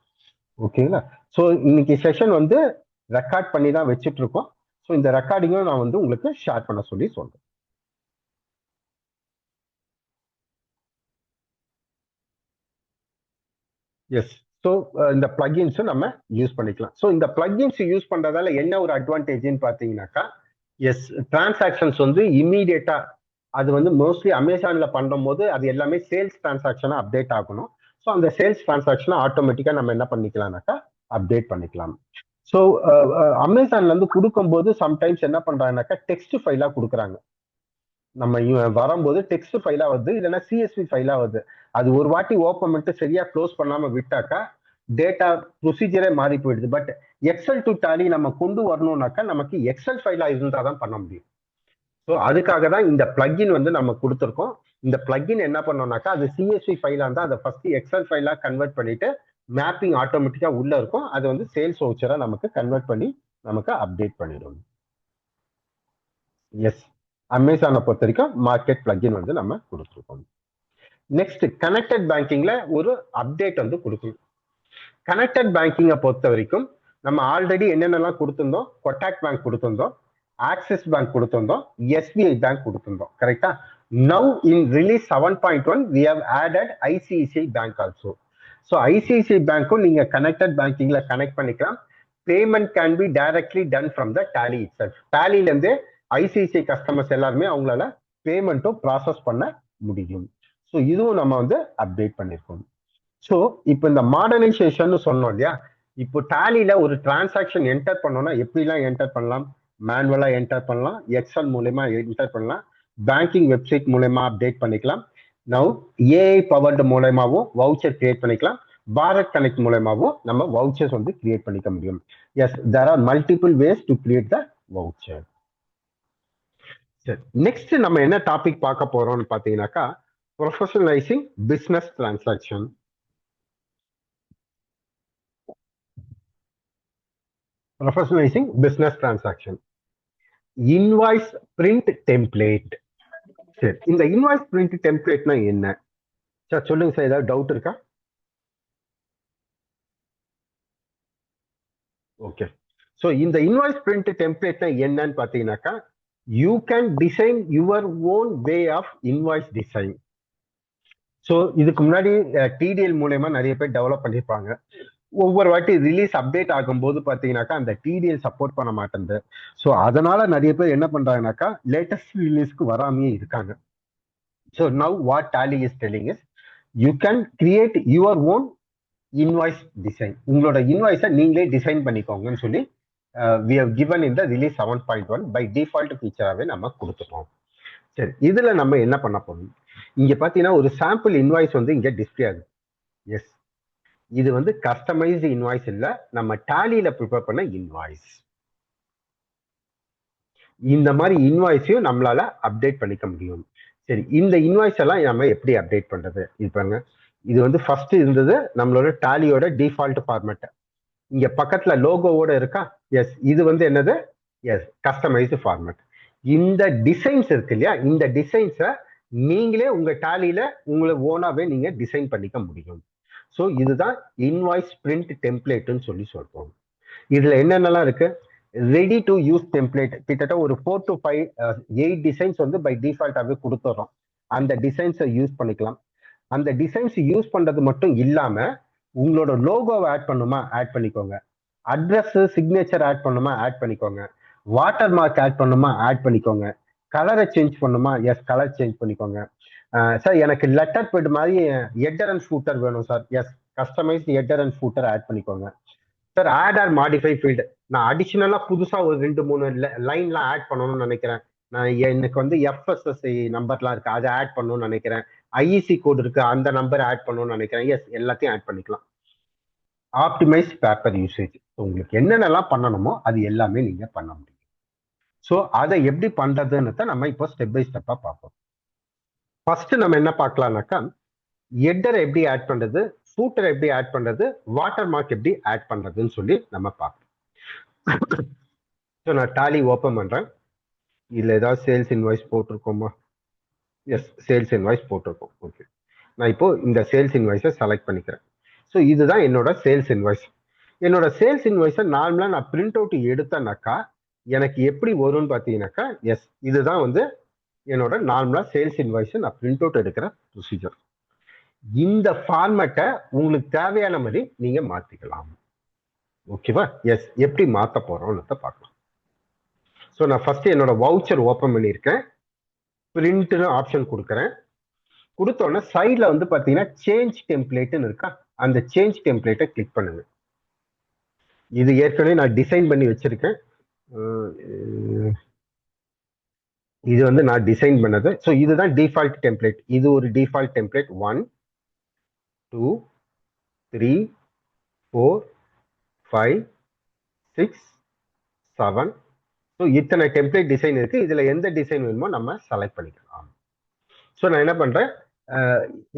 ஓகேங்களா? ஸோ இன்னைக்கு செஷன் வந்து ரெக்கார்ட் பண்ணி தான் வச்சுட்டு இருக்கோம். ஸோ இந்த ரெக்கார்டிங்கும் நான் வந்து உங்களுக்கு ஷேர் பண்ண சொல்லி சொல்றேன். எஸ். ஸோ இந்த பிளகின்ஸும் நம்ம யூஸ் பண்ணிக்கலாம். ஸோ இந்த பிளகின்ஸ் யூஸ் பண்றதால என்ன ஒரு அட்வான்டேஜ்னு பார்த்தீங்கன்னாக்கா, எஸ், டிரான்சாக்ஷன்ஸ் வந்து இம்மீடியட்டா அது வந்து மோஸ்ட்லி அமேசான்ல பண்ணும்போது அது எல்லாமே சேல்ஸ் டிரான்சாக்ஷனா அப்டேட் ஆகணும். ஸோ அந்த சேல்ஸ் டிரான்சாக்ஷனை ஆட்டோமேட்டிக்கா நம்ம என்ன பண்ணிக்கலாம்னாக்கா அப்டேட் பண்ணிக்கலாம். ஸோ அமேசான்ல இருந்து கொடுக்கும்போது சம்டைம்ஸ் என்ன பண்றாங்கனாக்கா டெக்ஸ்ட் ஃபைலா கொடுக்குறாங்க. நம்ம வரும்போது டெக்ஸ்ட் ஃபைலா வருது, இல்லைன்னா சிஎஸ்வி ஃபைலா வருது. அது ஒரு வாட்டி ஓப்பன் பண்ணிட்டு சரியா க்ளோஸ் பண்ணாம விட்டாக்கா டேட்டா ப்ரொசீஜரே மாறி போயிடுது. பட் எக்ஸல் டு டாலி நம்ம கொண்டு வரணும்னாக்கா நமக்கு எக்ஸல் ஃபைலா இருந்தாதான் பண்ண முடியும். ஸோ அதுக்காக தான் இந்த பிளக்கின் வந்து நம்ம கொடுத்துருக்கோம். இந்த பிளக்கின் என்ன பண்ணோம்னாக்கா அது சிஎஸ்வி ஃபைலா இருந்தால் அதை ஃபர்ஸ்ட் எக்ஸல் ஃபைலா கன்வெர்ட் பண்ணிட்டு மேப்பிங் ஆட்டோமேட்டிக்கா உள்ள இருக்கும். அது வந்து சேல்ஸ் வவுச்சரா நமக்கு கன்வெர்ட் பண்ணி நமக்கு அப்டேட் பண்ணிடும். எஸ், அமேசானை பொறுத்த வரைக்கும் மார்க்கெட் பிளக்கின் வந்து நம்ம கொடுத்துருக்கோம். நெக்ஸ்ட் கனெக்டட் பேங்கிங்ல ஒரு அப்டேட் வந்து கொடுக்கணும். கனெக்டட் பேங்கிங்கை பொறுத்த வரைக்கும் நம்ம ஆல்ரெடி என்னென்னலாம் கொடுத்துருந்தோம், கொட்டாக் பேங்க் கொடுத்துருந்தோம், ஆக்சிஸ் பேங்க் கொடுத்திருந்தோம், எஸ்பிஐ பேங்க் கொடுத்திருந்தோம். கரெக்டா? Now in release 7.1 we have added ICICI bank also. So ICICI பேங்க்கும் நீங்க கனெக்டட் பேங்கிங்ல கனெக்ட் பண்ணிக்கலாம். Payment can be directly done from the Tally itself. டாலில இருந்து ஐசிஐசிஐ கஸ்டமர்ஸ் எல்லாருமே அவங்களால பேமெண்ட்டும் ப்ராசஸ் பண்ண முடியும். ஸோ இதுவும் நம்ம வந்து அப்டேட் பண்ணியிருக்கோம். ஸோ இப்போ இந்த மாடர்னைசேஷன் சொன்னோம் இல்லையா, இப்போ டாலியில ஒரு டிரான்சாக்ஷன் என்டர் பண்ணோம்னா எப்படிலாம் என்டர் பண்ணலாம்? மேனுவலா என்டர் பண்ணலாம், எக்ஸல் மூலமா என்டர் பண்ணலாம், பேங்கிங் வெப்சைட் மூலமா அப்டேட் பண்ணிக்கலாம். நவ் ஏஐ பவர்டு மூலமாவும் வவுச்சர் கிரியேட் பண்ணிக்கலாம். பாரத் கனெக்ட் மூலமாவும் நம்ம வவுச்சர்ஸ் வந்து கிரியேட் பண்ணிக்க முடியும். Yes, there are multiple ways to create the voucher. சரி, நெக்ஸ்ட் நம்ம என்ன டாபிக் பார்க்க போறோம்னு பாத்தீங்கன்னாக்கா professionalising business transaction. Professionalising business transaction. Invoice print template. சரி, இந்த இன்வாய்ஸ் பிரிண்ட் டெம்ப்ளேட்னா என்ன சார்? சொல்லுங்க சார், ஏதாவது டவுட் இருக்கா? ஓகே. ஸோ இந்த இன்வாய்ஸ் பிரிண்ட் டெம்ப்ளேட்னா என்னன்னு பார்த்தீங்கன்னாக்கா you can design your own way of invoice design. So இதுக்கு முன்னாடி டிடிஎல் மூலயமா நிறைய பேர் டெவலப் பண்ணியிருப்பாங்க. ஒவ்வொரு வாட்டி ரிலீஸ் அப்டேட் ஆகும்போது பார்த்தீங்கன்னாக்கா அந்த டிடிஎல் சப்போர்ட் பண்ண மாட்டேங்குது. ஸோ அதனால நிறைய பேர் என்ன பண்றாங்கனாக்கா லேட்டஸ்ட் ரிலீஸ்க்கு வராமையே இருக்காங்க. So now what Tally is telling is you can create your own invoice design. உங்களோட இன்வாய்ஸை நீங்களே டிசைன் பண்ணிக்கோங்கன்னு சொல்லி we have given in the release 7.1 by default ஃபீச்சராகவே நம்ம கொடுத்துட்டோம். சரி, இதுல நம்ம என்ன பண்ண போறோம்? இங்க பாத்தீங்கன்னா ஒரு சாம்பிள் இன்வாய்ஸ் வந்து இங்க டிஸ்பிளே ஆகுது. எஸ், இது வந்து கஸ்டமைஸ்டு இன்வாய்ஸ் இல்ல, நம்ம டாலியில ப்ரிப்பேர் பண்ண இன்வாய்ஸ். இந்த மாதிரி இன்வாய்ஸையும் நம்மளால அப்டேட் பண்ணிக்க முடியும். சரி, இந்த இன்வாய்ஸ் எல்லாம் நம்ம எப்படி அப்டேட் பண்றது? இருப்பாங்க. இது வந்து ஃபர்ஸ்ட் இருந்தது நம்மளோட டாலியோட டிஃபால்ட் ஃபார்மேட். இங்க பக்கத்துல லோகோவோட இருக்கா? எஸ், இது வந்து என்னது? Yes, customised format. இந்த டிசைன்ஸ் இருக்கு இல்லையா, இந்த டிசைன்ஸை நீங்களே உங்க டாலியில உங்களை ஓனாவே நீங்க டிசைன் பண்ணிக்க முடியும். ஸோ இதுதான் இன்வாய்ஸ் பிரிண்ட் டெம்ப்ளேட்னு சொல்லி சொல்றோம். இதுல என்னென்னலாம் இருக்கு? ரெடி டு யூஸ் டெம்ப்ளேட் கிட்டத்தட்ட ஒரு 4 to 5 8 டிசைன்ஸ் வந்து பை டிஃபால்ட்டாகவே கொடுத்துறோம். அந்த டிசைன்ஸை யூஸ் பண்ணிக்கலாம். அந்த டிசைன்ஸ் யூஸ் பண்றது மட்டும் இல்லாம உங்களோட லோகோவை ஆட் பண்ணுமா ஆட் பண்ணிக்கோங்க, அட்ரஸ் சிக்னேச்சர் ஆட் பண்ணுமா ஆட் பண்ணிக்கோங்க, வாட்டர் மார்க் ஆட் பண்ணுமா ஆட் பண்ணிக்கோங்க, கலரை சேஞ்ச் பண்ணுமா எஸ் கலர் சேஞ்ச் பண்ணிக்கோங்க. சார் எனக்கு லெட்டர் பேட் மாதிரி ஹெட்டர் அண்ட் ஃபூட்டர் வேணும் sir, yes customised header and footer add பண்ணிக்கோங்க. Sir add or modify field, நான் அடிஷனலா புதுசா ஒரு 2-3 லைன்லாம் ஆட் பண்ணணும்னு நினைக்கிறேன், நான் எனக்கு வந்து எஃப்எஸ்எஸ்ஐ நம்பர்லாம் இருக்கு அதை ஆட் பண்ணணும்னு நினைக்கிறேன், ஐஇசி கோட் இருக்கு அந்த நம்பர் ஆட் பண்ணணும்னு நினைக்கிறேன், எஸ் எல்லாத்தையும் ஆட் பண்ணிக்கலாம். ஆப்டிமைஸ் பேப்பர் யூசேஜ், உங்களுக்கு என்னென்னலாம் பண்ணணுமோ அது எல்லாமே நீங்க பண்ண முடியும். ஸோ அதை எப்படி பண்றதுன்னு நம்ம இப்போ ஸ்டெப் பை ஸ்டெப்பா பார்ப்போம். ஃபர்ஸ்ட் நம்ம என்ன பார்க்கலாம்னாக்கா ஹெட்டரை எப்படி ஆட் பண்றது, ஃபூட்டரை எப்படி ஆட் பண்றது, வாட்டர் மார்க் எப்படி ஆட் பண்றதுன்னு சொல்லி நம்ம பார்ப்போம். ஸோ நான் டாலி ஓப்பன் பண்றேன். இதுல ஏதாவது சேல்ஸ் இன்வாய்ஸ் போட்டிருக்கோமா? எஸ் சேல்ஸ் இன்வாய்ஸ் போட்டிருக்கோம். ஓகே, நான் இப்போ இந்த சேல்ஸ் இன்வாய்ஸை செலக்ட் பண்ணிக்கிறேன். ஸோ இதுதான் என்னோட சேல்ஸ் இன்வாய்ஸ். என்னோட சேல்ஸ் இன்வாய்ஸை நார்மலா நான் பிரிண்ட் அவுட் எடுத்தேன்னாக்கா எனக்கு எப்படி வரும்னு பார்த்தீங்கன்னாக்கா எஸ் இதுதான் வந்து என்னோட நார்மலா சேல்ஸ் இன்வாய்ஸ் நான் பிரிண்ட் அவுட் எடுக்கிற ப்ரொசீஜர். இந்த ஃபார்மேட்டை உங்களுக்கு தேவையான மாதிரி நீங்க மாத்திக்கலாம். ஓகேவா? எஸ் எப்படி மாத்த போறோம்னு பார்க்கலாம். ஸோ நான் ஃபர்ஸ்ட் என்னோட வவுச்சர் ஓப்பன் பண்ணியிருக்கேன், பிரிண்ட்னு ஆப்ஷன் கொடுக்குறேன். கொடுத்தோன்னே சைட்ல வந்து பாத்தீங்கன்னா சேஞ்ச் டெம்ப்ளேட்னு இருக்கா, அந்த சேஞ்ச் டெம்ப்ளேட்டை கிளிக் பண்ணுங்க. இது ஏற்கனவே நான் டிசைன் பண்ணி வச்சிருக்கேன், இது வந்து நான் டிசைன் பண்ணது. ஸோ இதுதான் டிஃபால்ட் டெம்ப்ளேட், இது ஒரு டிஃபால்ட் டெம்ப்ளேட். 1 2 3 4 5 6 7. ஸோ இத்தனை டெம்ப்ளேட் டிசைன் இருக்கு, இதுல எந்த டிசைன் வேணுமோ நம்ம செலக்ட் பண்ணிக்கலாம். ஸோ நான் என்ன பண்றேன்,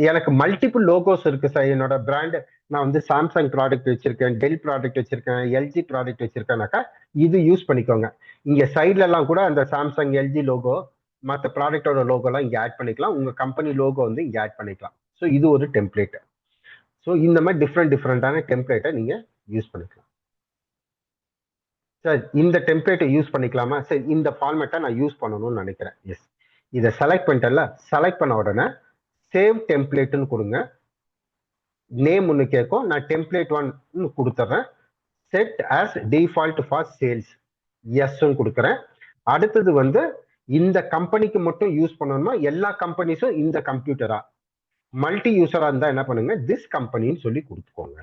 எனக்கு மல்டிபிள் லோகோஸ் இருக்கு சார், என்னோட பிராண்ட் நான் வந்து சாம்சங் ப்ராடக்ட் வச்சிருக்கேன், டெல் ப்ராடக்ட் வச்சிருக்கேன், எல்ஜி ப்ராடக்ட் வச்சிருக்கேன்னாக்கா இது யூஸ் பண்ணிக்கோங்க. இங்க சைட்ல எல்லாம் கூட அந்த சாம்சங் எல்ஜி லோகோ மற்ற ப்ராடக்டோட லோகோலாம் இங்க ஆட் பண்ணிக்கலாம், உங்க கம்பெனி லோகோ வந்து இங்க ஆட் பண்ணிக்கலாம். ஸோ இது ஒரு டெம்ப்ளேட். ஸோ இந்த மாதிரி டிஃப்ரெண்டான டெம்ப்ளேட்டை நீங்க யூஸ் பண்ணிக்கலாம். சார் இந்த டெம்ப்ளேட்டை யூஸ் பண்ணிக்கலாமா சார், இந்த ஃபார்மேட்டை நான் யூஸ் பண்ணணும்னு நினைக்கிறேன். எஸ் இதை செலக்ட் பண்ணிட்டேன்ல, செலக்ட் பண்ண உடனே சேவ் டெம்ப்ளேட்னு கொடுங்க. நேம் ஒன்று கேட்கும், நான் டெம்ப்ளேட் 1 கொடுத்துட்றேன். Set as default for sales எஸ்ன்னு கொடுக்குறேன். அடுத்தது வந்து இந்த கம்பெனிக்கு மட்டும் யூஸ் பண்ணணுமா, எல்லா கம்பெனிஸும் இந்த கம்ப்யூட்டரா, மல்டி யூசரா இருந்தா என்ன பண்ணுங்க திஸ் கம்பெனின்னு சொல்லி கொடுத்துக்கோங்க.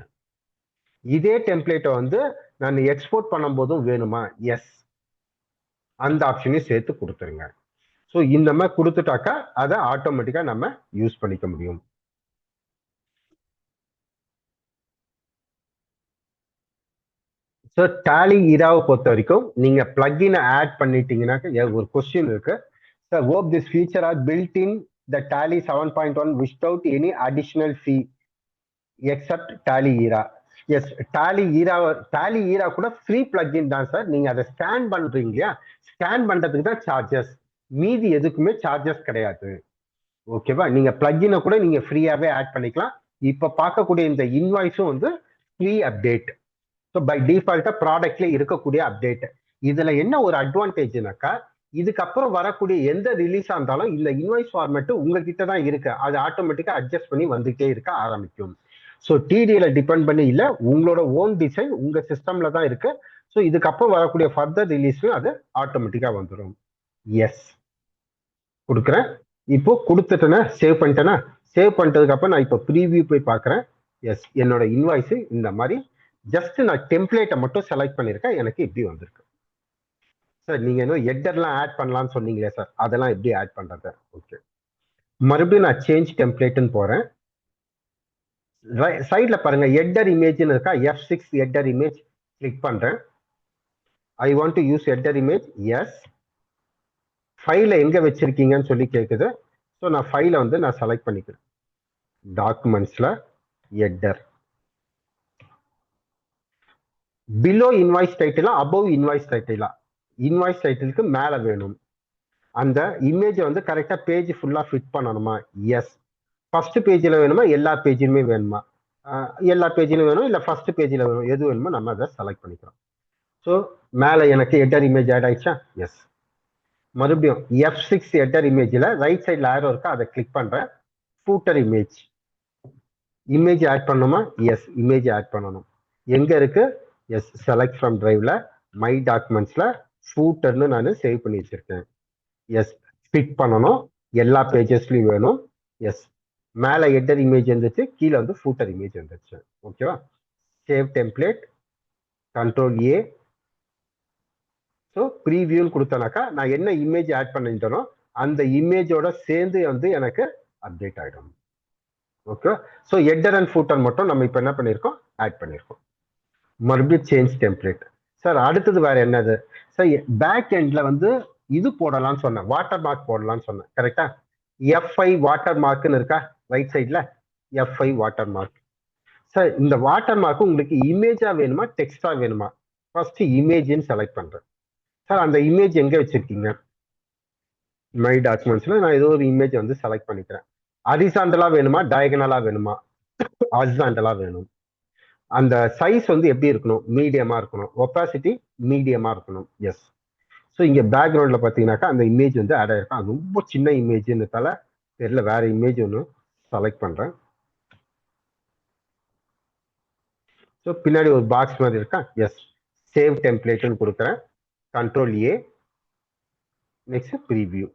இதே டெம்ப்ளேட்டை வந்து நான் எக்ஸ்போர்ட் பண்ணும் போதும் வேணுமா, எஸ் அந்த ஆப்ஷனையும் சேர்த்து கொடுத்துருங்க. ஸோ இந்த மாதிரி கொடுத்துட்டாக்கா அதை ஆட்டோமேட்டிக்கா நம்ம யூஸ் பண்ணிக்க முடியும். ஸோ டாலி ஈராவை பொறுத்த வரைக்கும் நீங்க பிளக்இன் ஆட் பண்ணிட்டீங்கன்னாக்க ஒரு கொஸ்டின் இருக்கு sir, hope this feature are built in the Tally 7.1 without any additional fee except Tally Ira. S tally ஈரா கூட ஃப்ரீ பிளக்இன் தான் சார், நீங்க அதை ஸ்கேன் பண்றீங்க இல்லையா, ஸ்கேன் பண்றதுக்கு தான் சார்ஜஸ், மீதி எதுக்குமே சார்ஜஸ் கிடையாது. ஓகேவா? நீங்க பிளக்இனை கூட நீங்க ஃப்ரீயாவே ஆட் பண்ணிக்கலாம். இப்ப பார்க்கக்கூடிய இந்த இன்வாய்ஸும் வந்து ஃப்ரீ அப்டேட். ஸோ பை டிஃபால்ட்டா ப்ராடக்ட்ல இருக்கக்கூடிய அப்டேட். இதுல என்ன ஒரு அட்வான்டேஜ்னாக்கா இதுக்கப்புறம் வரக்கூடிய எந்த ரிலீஸா இருந்தாலும் இந்த இன்வாய்ஸ் ஃபார்மேட் உங்ககிட்ட தான் இருக்கு, அது ஆட்டோமேட்டிக்கா அட்ஜஸ்ட் பண்ணி வந்துட்டே இருக்க ஆரம்பிக்கும். ஸோ டிடியில டிபெண்ட் பண்ணி இல்ல, உங்களோட ஓன் டிசைன் உங்க சிஸ்டம்ல தான் இருக்கு. ஸோ இதுக்கப்புறம் வரக்கூடிய ஃபர்தர் ரிலீஸ்லயும் அது ஆட்டோமேட்டிக்கா வந்துடும். எஸ் கொடுக்குறேன். இப்போ கொடுத்துட்டேன்னா சேவ் பண்ணிட்டேன்னா, சேவ் பண்ணிட்டதுக்கு அப்புறம் நான் இப்போ ப்ரீவியூ போய் பார்க்குறேன். எஸ் என்னோட இன்வாய்ஸ் இந்த மாதிரி ஜஸ்ட் நான் டெம்ப்ளேட்டை மட்டும் செலக்ட் பண்ணியிருக்கேன், எனக்கு இப்படி வந்திருக்கு. சார் நீங்க இன்னும் ஹெட்டர்லாம் ஆட் பண்ணலாம்னு சொன்னீங்களே சார், அதெல்லாம் எப்படி ஆட் பண்றது? ஓகே, மறுபடியும் நான் சேஞ்ச் டெம்ப்ளேட்னு போறேன். சைட்ல பாருங்க ஹெட்டர் இமேஜ்னு இருக்கா, F6 ஹெட்டர் இமேஜ் கிளிக் பண்றேன். I want to use header image. Yes ஃபைலை எங்க வச்சிருக்கீங்கன்னு சொல்லி கேட்குது. ஸோ நான் ஃபைலை வந்து நான் செலக்ட் பண்ணிக்கிறேன், டாக்குமெண்ட்ஸ்ல ஹெட்டர். பிலோ இன்வாய்ஸ் டைட்டிலா அபவ் இன்வாய்ஸ் டைட்டிலா? இன்வாய்ஸ் டைட்டிலுக்கு மேல வேணும். அந்த இமேஜை வந்து கரெக்டா பேஜ் ஃபுல்லா ஃபிட் பண்ணணுமா? எஸ். ஃபர்ஸ்ட் பேஜ்ல வேணுமா, எல்லா பேஜிலுமே வேணுமா? எல்லா பேஜிலும் வேணும், இல்ல ஃபர்ஸ்ட் பேஜ்ல வேணும், எது வேணுமோ நம்ம அதை செலக்ட் பண்ணிக்கிறோம். ஸோ மேல எனக்கு ஹெட்டர் இமேஜ் ஆட் ஆயிடுச்சா? எஸ். மறுபடியும் F6 ஹெட்டர் இமேஜ்ல ரைட் சைட்ல ஆரோ இருக்கா, அதை கிளிக் பண்றேன். ஃபூட்டர் இமேஜ் ஆட் பண்ணணுமா? எஸ், இமேஜ் ஆட் பண்ணணும். எங்க இருக்கு? எஸ், செலக்ட் ஃப்ரம் டிரைவ்ல மை டாக்குமெண்ட்ஸ்ல ஃபூட்டர்னு நான் சேவ் பண்ணி வச்சிருக்கேன். எஸ், ஃபிட் பண்ணணும். எல்லா பேஜஸ்லயும் வேணும். எஸ், மேல ஹெட்டர் இமேஜ் இருந்துச்சு, கீழே வந்து ஃபூட்டர் இமேஜ் இருந்துச்சு. ஓகேவா? Save template, control A. So ப்ரீவியூன்னு கொடுத்தனாக்கா நான் என்ன இமேஜ் ஆட் பண்ணிட்டனோ அந்த இமேஜோட சேர்ந்து வந்து எனக்கு அப்டேட் ஆகிடும். Okay, so header and footer மட்டும் நம்ம இப்போ என்ன பண்ணியிருக்கோம், ஆட் பண்ணியிருக்கோம். மறுபடியும் சேஞ்ச் டெம்ப்ளேட். சார் அடுத்தது வேற என்னது சார்? பேக் எண்ட்ல வந்து இது போடலாம்னு சொன்னேன், வாட்டர் மார்க் போடலாம்னு சொன்னேன். கரெக்டா? F5 வாட்டர் மார்க்னு இருக்கா ரைட் சைட்ல? F5 water mark. சார் இந்த வாட்டர் மார்க் உங்களுக்கு இமேஜா வேணுமா டெக்ஸ்டா வேணுமா? ஃபர்ஸ்ட் இமேஜ்னு செலக்ட் பண்றேன். சார் அந்த இமேஜ் எங்க வச்சிருக்கீங்க? மை டாக்குமெண்ட்ஸ்ல நான் ஏதோ ஒரு இமேஜ் வந்து செலக்ட் பண்ணிக்கிறேன். ஹரிசாண்டலா வேணுமா டயகனலா வேணுமா? ஹரிசாண்டலா வேணும். அந்த சைஸ் வந்து எப்படி இருக்கணும்? மீடியமா இருக்கணும். ஒப்பாசிட்டி மீடியமா இருக்கணும். எஸ். ஸோ இங்க பேக்ரவுண்ட்ல பாத்தீங்கன்னாக்கா அந்த இமேஜ் வந்து ஆட் ஆயிருக்கும். அது ரொம்ப சின்ன இமேஜ்ன்றதால தெரியல, வேற இமேஜ் ஒன்று செலக்ட் பண்றேன். ஸோ பின்னாடி ஒரு பாக்ஸ் மாதிரி இருக்கா? எஸ், சேவ் டெம்ப்ளேட்னு கொடுக்குறேன். கண்ட்ரோல் ஏ, நெக்ஸ்ட் ப்ரீவியூ.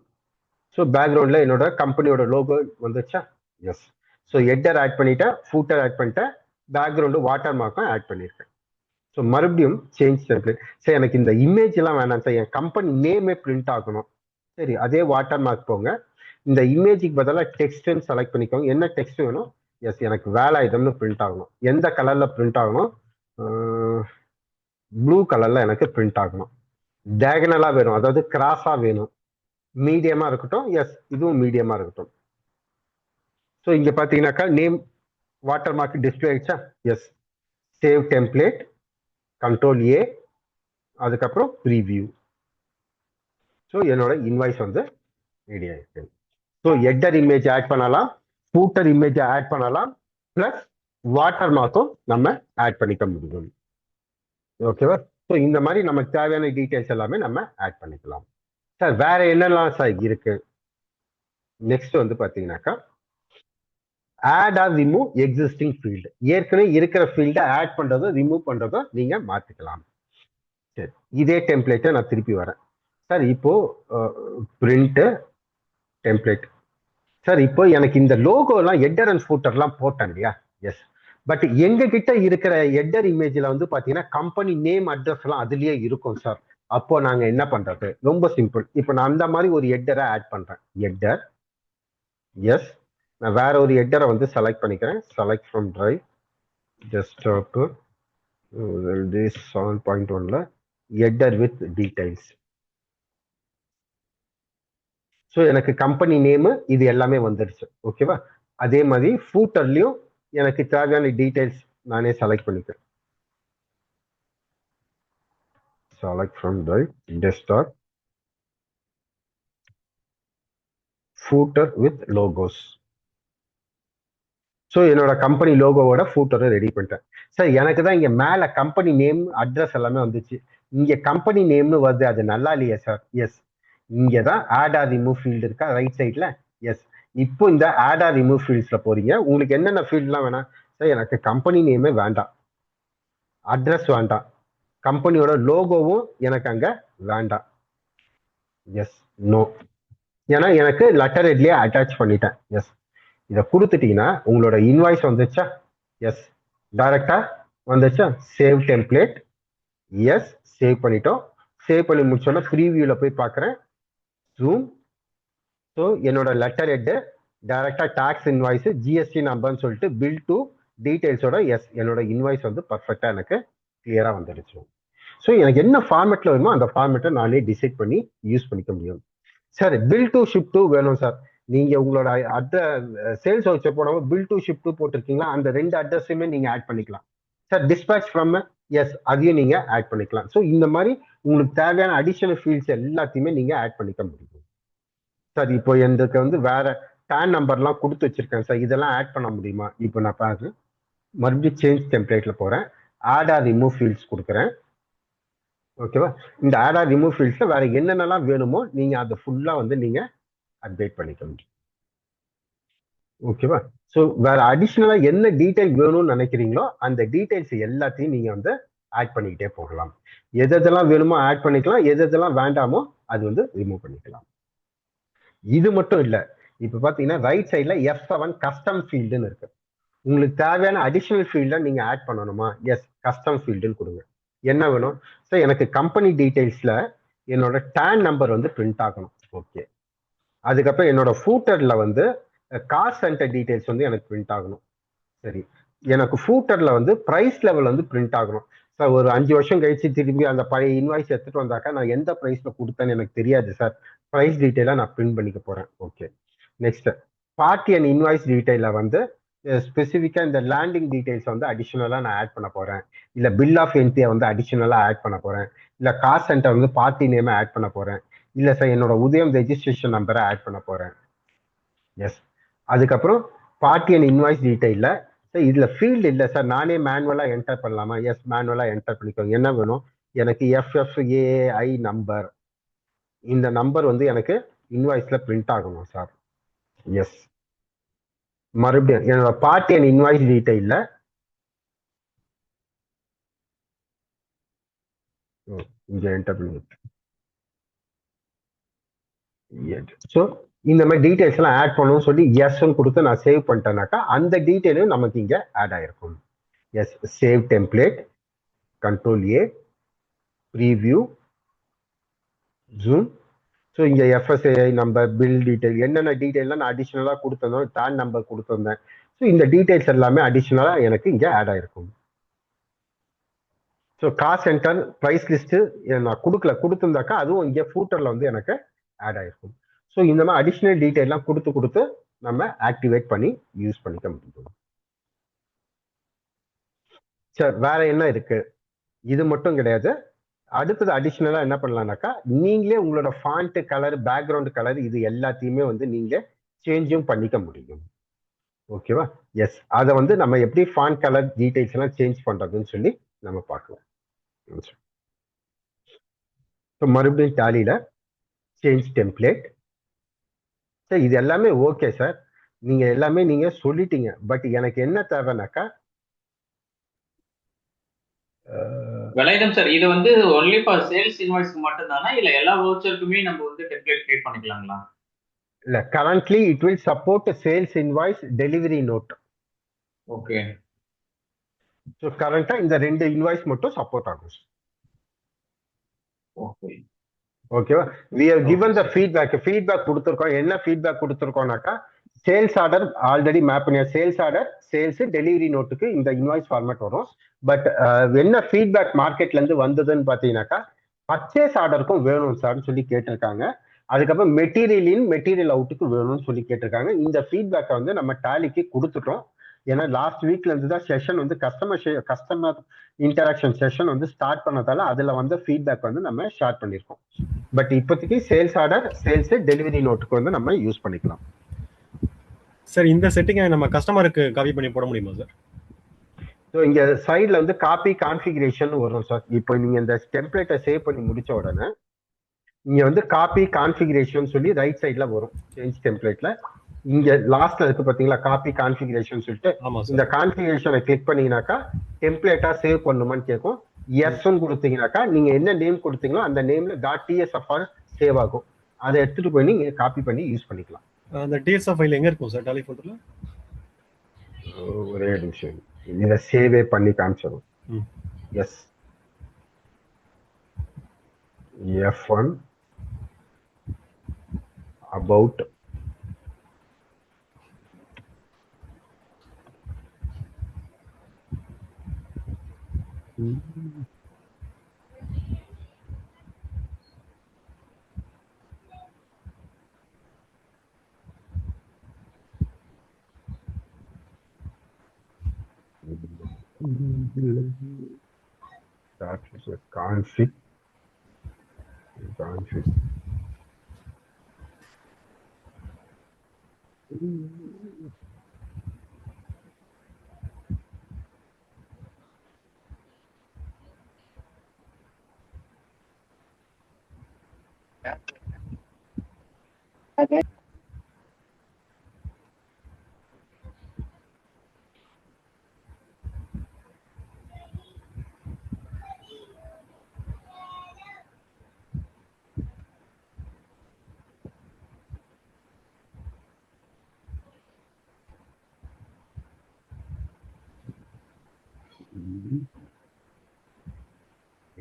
ஸோ பேக்ரவுண்ட்ல என்னோட கம்பெனியோட லோகோ வந்துச்சா? எஸ். ஸோ ஹெட்டர் ஆட் பண்ணிட்டேன், ஃபூட்டர் ஆட் பண்ணிட்டேன், பேக்ரவுண்டு வாட்டர் மார்க்கும் ஆட் பண்ணியிருக்கேன். ஸோ மறுபடியும் சேஞ்ச் டெம்ப்ளேட். சரி எனக்கு இந்த இமேஜ் எல்லாம் வேணாம் சார், என் கம்பெனி நேமே பிரிண்ட் ஆகணும். சரி அதே வாட்டர் மார்க் போங்க. இந்த இமேஜுக்கு பதிலாக டெக்ஸ்ட்னு செலக்ட் பண்ணிக்கோங்க. என்ன டெக்ஸ்ட் வேணும்? எஸ், எனக்கு வேலாயுதம்னு பிரிண்ட் ஆகணும். எந்த கலர்ல பிரிண்ட் ஆகணும்? ப்ளூ கலர்ல எனக்கு பிரிண்ட் ஆகணும். டயகனலா வேணும், அதாவது கிராஸா வேணும். மீடியமா இருக்கட்டும். எஸ், இதுவும் மீடியமா இருக்கட்டும். ஸோ இங்க பாத்தீங்கன்னாக்கா நேம் வாட்டர் மார்க் டிஸ்பிளே ஆயிடுச்சா? Yes, save template, control A, அதுக்கப்புறம் ப்ரீவியூ. ஸோ என்னோட இன்வாய்ஸ் வந்து ரெடி ஆயிருக்கு. ஸோ ஹெட்டர் இமேஜ் ஆட் பண்ணலாம், ஃபூட்டர் இமேஜ் ஆட் பண்ணலாம், பிளஸ் வாட்டர் மார்க்கும் நம்ம ஆட் பண்ணிக்க முடியும். ஓகேவா? ஸோ இந்த மாதிரி நமக்கு தேவையான டீடைல்ஸ் எல்லாமே நம்ம ஆட் பண்ணிக்கலாம். சார் வேற என்னெல்லாம் சார் இருக்கு? நெக்ஸ்ட் வந்து பாத்தீங்கன்னாக்கா add or remove existing field. ஏற்கனவே இருக்கிற ஃபீல்டை ஆட் பண்றதோ ரிமூவ் பண்றதோ நீங்க மாத்திக்கலாம். சரி, இதே டெம்ப்ளேட்டை நான் திருப்பி வரேன். சார் இப்போ பிரிண்ட் டெம்ப்ளேட். சார் இப்போ எனக்கு இந்த லோகோலாம் ஹெட்டர் அண்ட் ஃபூட்டர்லாம் போட்டேன் இல்லையா? எஸ். பட் எங்க கிட்ட இருக்கிற ஹெட்டர் இமேஜ்ல வந்து பாத்தீங்கன்னா கம்பெனி நேம் அட்ரஸ் எல்லாம் அதுலயே இருக்கும் சார். அப்போ நாங்க என்ன பண்றது? ரொம்ப சிம்பிள். இப்போ நான் அந்த மாதிரி ஒரு ஹெட்டரை ஆட் பண்றேன். ஹெட்டர், எஸ், நான் வேற ஒரு ஹெட்டரை வந்து செலக்ட் பண்ணிக்கிறேன். செலக்ட் ஃப்ரம் டிரைவ், டெஸ்க்டாப் 7.1ல ஹெட்டர் வித் டீடைல்ஸ். ஸோ எனக்கு கம்பெனி நேமு இது எல்லாமே வந்துடுச்சு. ஓகேவா? அதே மாதிரி ஃபூட்டர்லயும் எனக்கு தேவையான டீடைல்ஸ் நானே செலக்ட் பண்ணிக்கிறேன். Select from drive, desktop, footer with logos. So என்னோட கம்பெனி லோகோவோட ஃபூட்டரை ரெடி பண்ணிட்டேன். சார் எனக்கு தான் இங்க மேல கம்பெனி நேம் அட்ரஸ் எல்லாமே வந்துச்சு, இங்க கம்பெனி நேம்னு வருது, அது நல்லா இல்லையா சார்? எஸ், இங்க தான் ஆட் ஆர் ரிமூவ் ஃபீல்டு இருக்கா ரைட் சைட்ல? எஸ். இப்போ இந்த ஆட் ஆர் ரிமூவ் ஃபீல்ட்ஸ்ல போறீங்க. உங்களுக்கு என்னென்ன ஃபீல்ட்லாம் வேணாம்? சார் எனக்கு கம்பெனி நேமே வேண்டாம், அட்ரஸ் வேண்டாம், கம்பெனியோட லோகோவும் எனக்கு அங்க வேண்டாம். Yes, no. ஏன்னா எனக்கு லெட்டர் ஹெட்லயே அட்டாச் பண்ணிட்டேன். எஸ். இதை கொடுத்துட்டீங்கன்னா உங்களோட இன்வாய்ஸ் வந்துச்சா? எஸ், டைரக்டா வந்துச்சா? சேவ் டெம்ப்ளேட், எஸ், சேவ் பண்ணிட்டோம். சேவ் பண்ணி முடிச்சோன்னா ப்ரீவியூல போய் பார்க்குறேன், ஜூம். ஸோ என்னோட லெட்டர் ஹெட் டைரக்டா டாக்ஸ் இன்வாய்ஸ் ஜிஎஸ்டி நம்பர்னு சொல்லிட்டு பில் டு டீடைல்ஸோட எஸ், என்னோட இன்வாய்ஸ் வந்து பர்ஃபெக்டா எனக்கு கிளியரா வந்துடுச்சு. ஸோ எனக்கு என்ன ஃபார்மேட்ல வேணுமோ அந்த ஃபார்மேட்டை நானே டிசைட் பண்ணி யூஸ் பண்ணிக்க முடியும். Sir bill to ship to வேணும் சார். நீங்க உங்களோட சேல்ஸ் வச்ச போடாம பில் டு ஷிப் டு போட்டிருக்கீங்களா, அந்த ரெண்டு அட்ரஸுமே நீங்க ஆட் பண்ணிக்கலாம். சார் டிஸ்பேச் ஃப்ரம், எஸ், அதையும் நீங்க ஆட் பண்ணிக்கலாம். ஸோ இந்த மாதிரி உங்களுக்கு தேவையான அடிஷனல் ஃபீல்ட்ஸ் எல்லாத்தையுமே நீங்க ஆட் பண்ணிக்க முடியும். சார் இப்போ எனக்கு வந்து வேற பேன் நம்பர்லாம் கொடுத்து வச்சிருக்கேன் சார், இதெல்லாம் ஆட் பண்ண முடியுமா? இப்போ நான் பாருங்க, மறுபடியும் சேஞ்ச் டெம்ப்ளேட்ல போறேன், ஆட் ஆர் ரிமூவ் ஃபீல்ட்ஸ் கொடுக்குறேன். ஓகேவா? இந்த ஆட் ஆர் ரிமூவ் ஃபீல்ட்ஸ்ல வேற என்னென்னலாம் வேணுமோ நீங்க அதை ஃபுல்லா வந்து நீங்க அப்டேட் பண்ணிக்க முடியும். ஓகேவா? ஸோ வேற அடிஷ்னலா என்ன டீடைல் வேணும்னு நினைக்கிறீங்களோ அந்த டீடைல்ஸ் எல்லாத்தையும் நீங்க வந்து ஆட் பண்ணிக்கிட்டே போகலாம். எதெல்லாம் வேணுமோ ஆட் பண்ணிக்கலாம், எதெல்லாம் வேண்டாமோ அது வந்து ரிமூவ் பண்ணிக்கலாம். இது மட்டும் இல்ல, இப்ப பாத்தீங்கன்னா ரைட் சைட்ல F7 கஸ்டம் ஃபீல்டுன்னு இருக்கு. உங்களுக்கு தேவையான அடிஷனல் ஃபீல்ட நீங்க ஆட் பண்ணணுமா? எஸ், கஸ்டம் ஃபீல்டுன்னு கொடுங்க. என்ன வேணும் சார்? எனக்கு கம்பெனி டீடைல்ஸ்ல என்னோட டேன் நம்பர் வந்து பிரிண்ட் ஆகணும். ஓகே. அதுக்கப்புறம் என்னோட ஃபூட்டர்ல வந்து காஸ்ட் சென்டர் டீடைல்ஸ் வந்து எனக்கு பிரிண்ட் ஆகணும். சரி, எனக்கு ஃபூட்டர்ல வந்து பிரைஸ் லெவல் வந்து பிரிண்ட் ஆகணும். சார் ஒரு 5 வருஷம் கழிச்சு திரும்பி அந்த பழைய இன்வாய்ஸ் எடுத்துட்டு வந்தாக்கா நான் எந்த பிரைஸ்ல கொடுத்தேன்னு எனக்கு தெரியாது சார். பிரைஸ் டீடைலா நான் பிரிண்ட் பண்ணிக்க போறேன். Okay. Next, party and invoice டீடைல வந்து ஸ்பெசிஃபிக்கா இந்த லேண்டிங் டீடைல்ஸ் வந்து அடிஷனலா நான் ஆட் பண்ண போறேன். இல்ல பில் ஆஃப் என்ட்ரியை வந்து அடிஷனலா ஆட் பண்ண போறேன். இல்ல காஸ்ட் சென்டர் வந்து பார்ட்டி நேமை ஆட் பண்ண போறேன். இல்ல சார் என்னோட உதயம் ரெஜிஸ்ட்ரேஷன் நம்பரை ஆட் பண்ண போறேன். எஸ். அதுக்கப்புறம் பார்ட்டி அண்ட் இன்வாய்ஸ் டீடைல்ல சார் இதுல ஃபீல்டு இல்லை சார், நானே மேனுவலா என்டர் பண்ணலாமா? எஸ், மேனுவலா என்டர் பண்ணிக்கோங்க. என்ன வேணும்? எனக்கு FFAI நம்பர், இந்த நம்பர் வந்து எனக்கு இன்வாய்ஸ்ல பிரிண்ட் ஆகணும் சார். எஸ். மறுபடியும் என்னோட பார்ட்டி அண்ட் இன்வாய்ஸ் டீடைல்ல இங்க என்டர் பண்ணி. ஸோ இந்த மாதிரி டீடைல்ஸ் எல்லாம் ஆட் பண்ணணும்னு சொல்லி எஸ்ன்னு கொடுத்து நான் சேவ் பண்ணிட்டேனாக்கா அந்த டீடைலும் நமக்கு இங்க ஆட் ஆயிருக்கும். Yes, save template, Ctrl A, preview, zoom. So இங்க FSAI நம்பர், பில் டீடைல், என்னென்ன டீடைல்லாம் நான் அடிஷனலா கொடுத்திருந்தோம், டான் நம்பர் கொடுத்திருந்தேன். ஸோ இந்த டீடைல்ஸ் எல்லாமே அடிஷனலா எனக்கு இங்க ஆட் ஆயிருக்கும். So cost centre, price list நான் கொடுத்திருந்தாக்கா அதுவும் இங்க ஃபூட்டர்ல வந்து எனக்கு ஆட் ஆயிருக்கும். ஸோ இந்த மாதிரி அடிஷனல் டீடைல்லாம் கொடுத்து நம்ம ஆக்டிவேட் பண்ணி யூஸ் பண்ணிக்க முடியும். சரி, வேற என்ன இருக்கு? இது மட்டும் கிடையாது. அடுத்தது அடிஷனலா என்ன பண்ணலாம்னாக்கா நீங்களே உங்களோட ஃபாண்ட் கலர், பேக்ரவுண்ட் கலர் இது எல்லாத்தையுமே வந்து நீங்க சேஞ்சும் பண்ணிக்க முடியும். ஓகேவா? எஸ், அதை வந்து நம்ம எப்படி ஃபாண்ட் கலர் டீடைல்ஸ் எல்லாம் சேஞ்ச் பண்றதுன்னு சொல்லி நம்ம பார்க்கலாம். மறுபடியும் டேலியில சேஞ்ச் டெம்ப்ளேட். சார் இது எல்லாமே ஓகே சார், நீங்க எல்லாமே நீங்க சொல்லிட்டீங்க. பட் எனக்கு என்ன தேவைனாக்கா வேலாயுதம் சார், இது வந்து ஒன்லி ஃபார் சேல்ஸ் இன்வாய்ஸ்க்கு மட்டும் தானா இல்ல எல்லா வவுச்சருக்குமே நம்ம வந்து டெம்ப்ளேட் கிரியேட் பண்ணிக்கலாங்களா? இல்ல, currently it will support sales invoice, delivery note. Okay. So கரண்டா இந்த 2 இன்வாய்ஸ் மட்டும் சப்போர்ட் ஆகும். ஓகே. ஓகேவா? we have given the feedback கொடுத்திருக்கோம். என்ன ஃபீட்பேக் கொடுத்திருக்கோம்னாக்கா சேல்ஸ் ஆர்டர் ஆல்ரெடி மேப் பண்ணியா, சேல்ஸ் ஆர்டர், சேல்ஸ், டெலிவரி நோட்டுக்கு இந்த இன்வாய்ஸ் ஃபார்மேட் வரும். பட் என்ன ஃபீட்பேக் மார்க்கெட்ல இருந்து வந்ததுன்னு பாத்தீங்கன்னாக்கா பர்ச்சேஸ் ஆர்டருக்கும் வேணும் சார்னு சொல்லி கேட்டிருக்காங்க. அதுக்கப்புறம் மெட்டீரியல் அவுட்டுக்கு வேணும்னு சொல்லி கேட்டிருக்காங்க. இந்த ஃபீட்பேக்கை வந்து நம்ம டாலிக்கு கொடுத்துட்டோம். ஏன்னா லாஸ்ட் வீக்ல இருந்து தான் செஷன் வந்து கஸ்டமர் இன்டராக்ஷன் செஷன் வந்து ஸ்டார்ட் பண்ணதால அதுல வந்து ஃபீட்பேக் வந்து நம்ம ஷேர் பண்ணிருக்கோம். பட் இப்போதைக்கு சேல்ஸ் ஆர்டர், சேல்ஸ், டெலிவரி நோட்டுக்கு வந்து நம்ம யூஸ் பண்ணிக்கலாம். சார் இந்த செட்டிங்கை நம்ம கஸ்டமருக்கு காப்பி பண்ணி போட முடியுமா சார்? ஸோ இங்க சைட்ல வந்து காப்பி கான்ஃபிகரேஷன் வரும் சார். இப்போ நீங்க இந்த டெம்ப்ளேட்டை சேவ் பண்ணி முடிச்ச உடனே இங்க வந்து காப்பி கான்ஃபிகரேஷன் சொல்லி ரைட் சைட்ல வரும். சேஞ்ச் டெம்ப்ளேட்ல இங்க லாஸ்ட்ல இருக்கு பாத்தீங்களா, காப்பி கான்ஃபிகரேஷன் சொல்லிட்டு இந்த கான்ஃபிகரேஷனை கிளிக் பண்ணீங்கன்னாக்கா டெம்ப்ளேட்டா சேவ் பண்ணுமான்னு கேட்கும். எஸ்ன்னு கொடுத்தீங்கன்னாக்கா நீங்க என்ன நேம் கொடுத்தீங்களோ அந்த நேம்ல .tsf சேவ் ஆகும். அதை எடுத்துட்டு போய் நீங்க காப்பி பண்ணி யூஸ் பண்ணிக்கலாம். அந்த TSF ஃபைல் எங்க இருக்கும் சார் டாலி ஃபோல்டர்ல? ஒரே நிமிஷம், இத சேவே பண்ணி காமிச்சிடும். Yes, F1 about that is a config.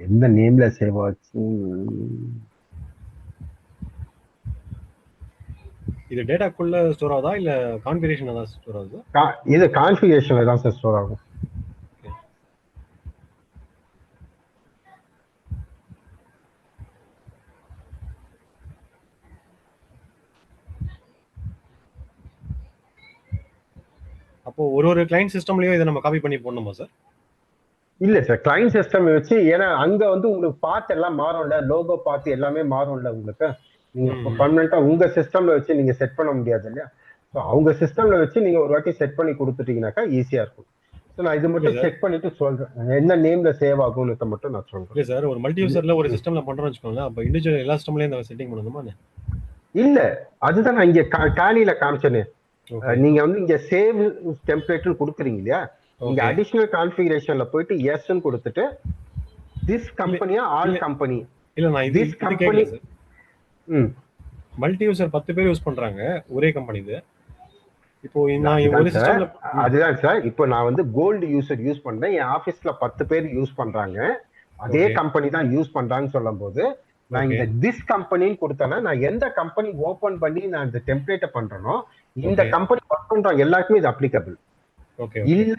எந்த நேம்ல சேவ் ஆச்சு? இது டேட்டாக்குள்ள ஸ்டோர் ஆகுதா இல்ல கான்ஃபிகரேஷன் தான் ஸ்டோர் ஆகுது? இது கான்ஃபிகரேஷன்ல தான் சார் ஸ்டோர் ஆகும். அப்போ ஒரு கிளைண்ட் சிஸ்டம்லயும் இதை நம்ம காப்பி பண்ணி போடணுமா சார்? இல்ல சார், கிளைண்ட் சிஸ்டம் வச்சு, ஏன்னா அங்க வந்து உங்களுக்கு பார்ட் எல்லாம் மாறும்ல, லோகோ பார்ட் எல்லாமே மாறும்ல உங்களுக்கு. நீங்க பர்மனண்டா உங்க சிஸ்டம்ல வச்சு நீங்க செட் பண்ண முடியாது இல்லையா? ஸோ அவங்க சிஸ்டம்ல வச்சு நீங்க ஒரு வாட்டி செட் பண்ணி கொடுத்துட்டீங்கன்னாக்கா ஈஸியா இருக்கும். ஸோ நான் இது மட்டும் செக் பண்ணிட்டு சொல்றேன் என்ன நேம்ல சேவ் ஆகும்னு மட்டும் நான் சொல்றேன். இல்ல சார், ஒரு மல்டி யூசர்ல ஒரு சிஸ்டம்ல பண்றோம்னு வச்சுக்கோங்களேன், அப்ப இண்டிவிஜுவல் எல்லா சிஸ்டம்லயும் இந்த செட்டிங் பண்ணணுமா? இல்ல, அதுதான் நான் இங்க டாலியில காமிச்சேனே. நீங்க வந்து இங்க சேவ் டெம்ப்ளேட்னு கொடுக்குறீங்க இல்லையா, இங்க அடிஷனல் கான்ஃபிகரேஷன்ல போயிட்டு எஸ்ன்னு கொடுத்துட்டு திஸ் கம்பெனியா ஆல் கம்பெனி. இல்ல நான் இது கம்பெனி மல்டி யூசர் 10 பேர் யூஸ் பண்றாங்க ஒரே கம்பெனி. இது இப்போ நான் ஒரு சிஸ்டம்ல அதுதான் சார், இப்போ நான் வந்து கோல்டு யூசர் யூஸ் பண்றேன், என் ஆபீஸ்ல 10 பேர் யூஸ் பண்றாங்க, அதே கம்பெனி தான் யூஸ் பண்றாங்கன்னு சொல்லும் போது நான் இந்த திஸ் கம்பெனின்னு கொடுத்தேன்னா நான் எந்த கம்பெனி ஓபன் பண்ணி நான் இந்த டெம்ப்ளேட்டை பண்றேனோ இந்த கம்பெனி ஒர்க் பண்றவங்க எல்லாருக்குமே இது அப்ளிகபிள். இல்ல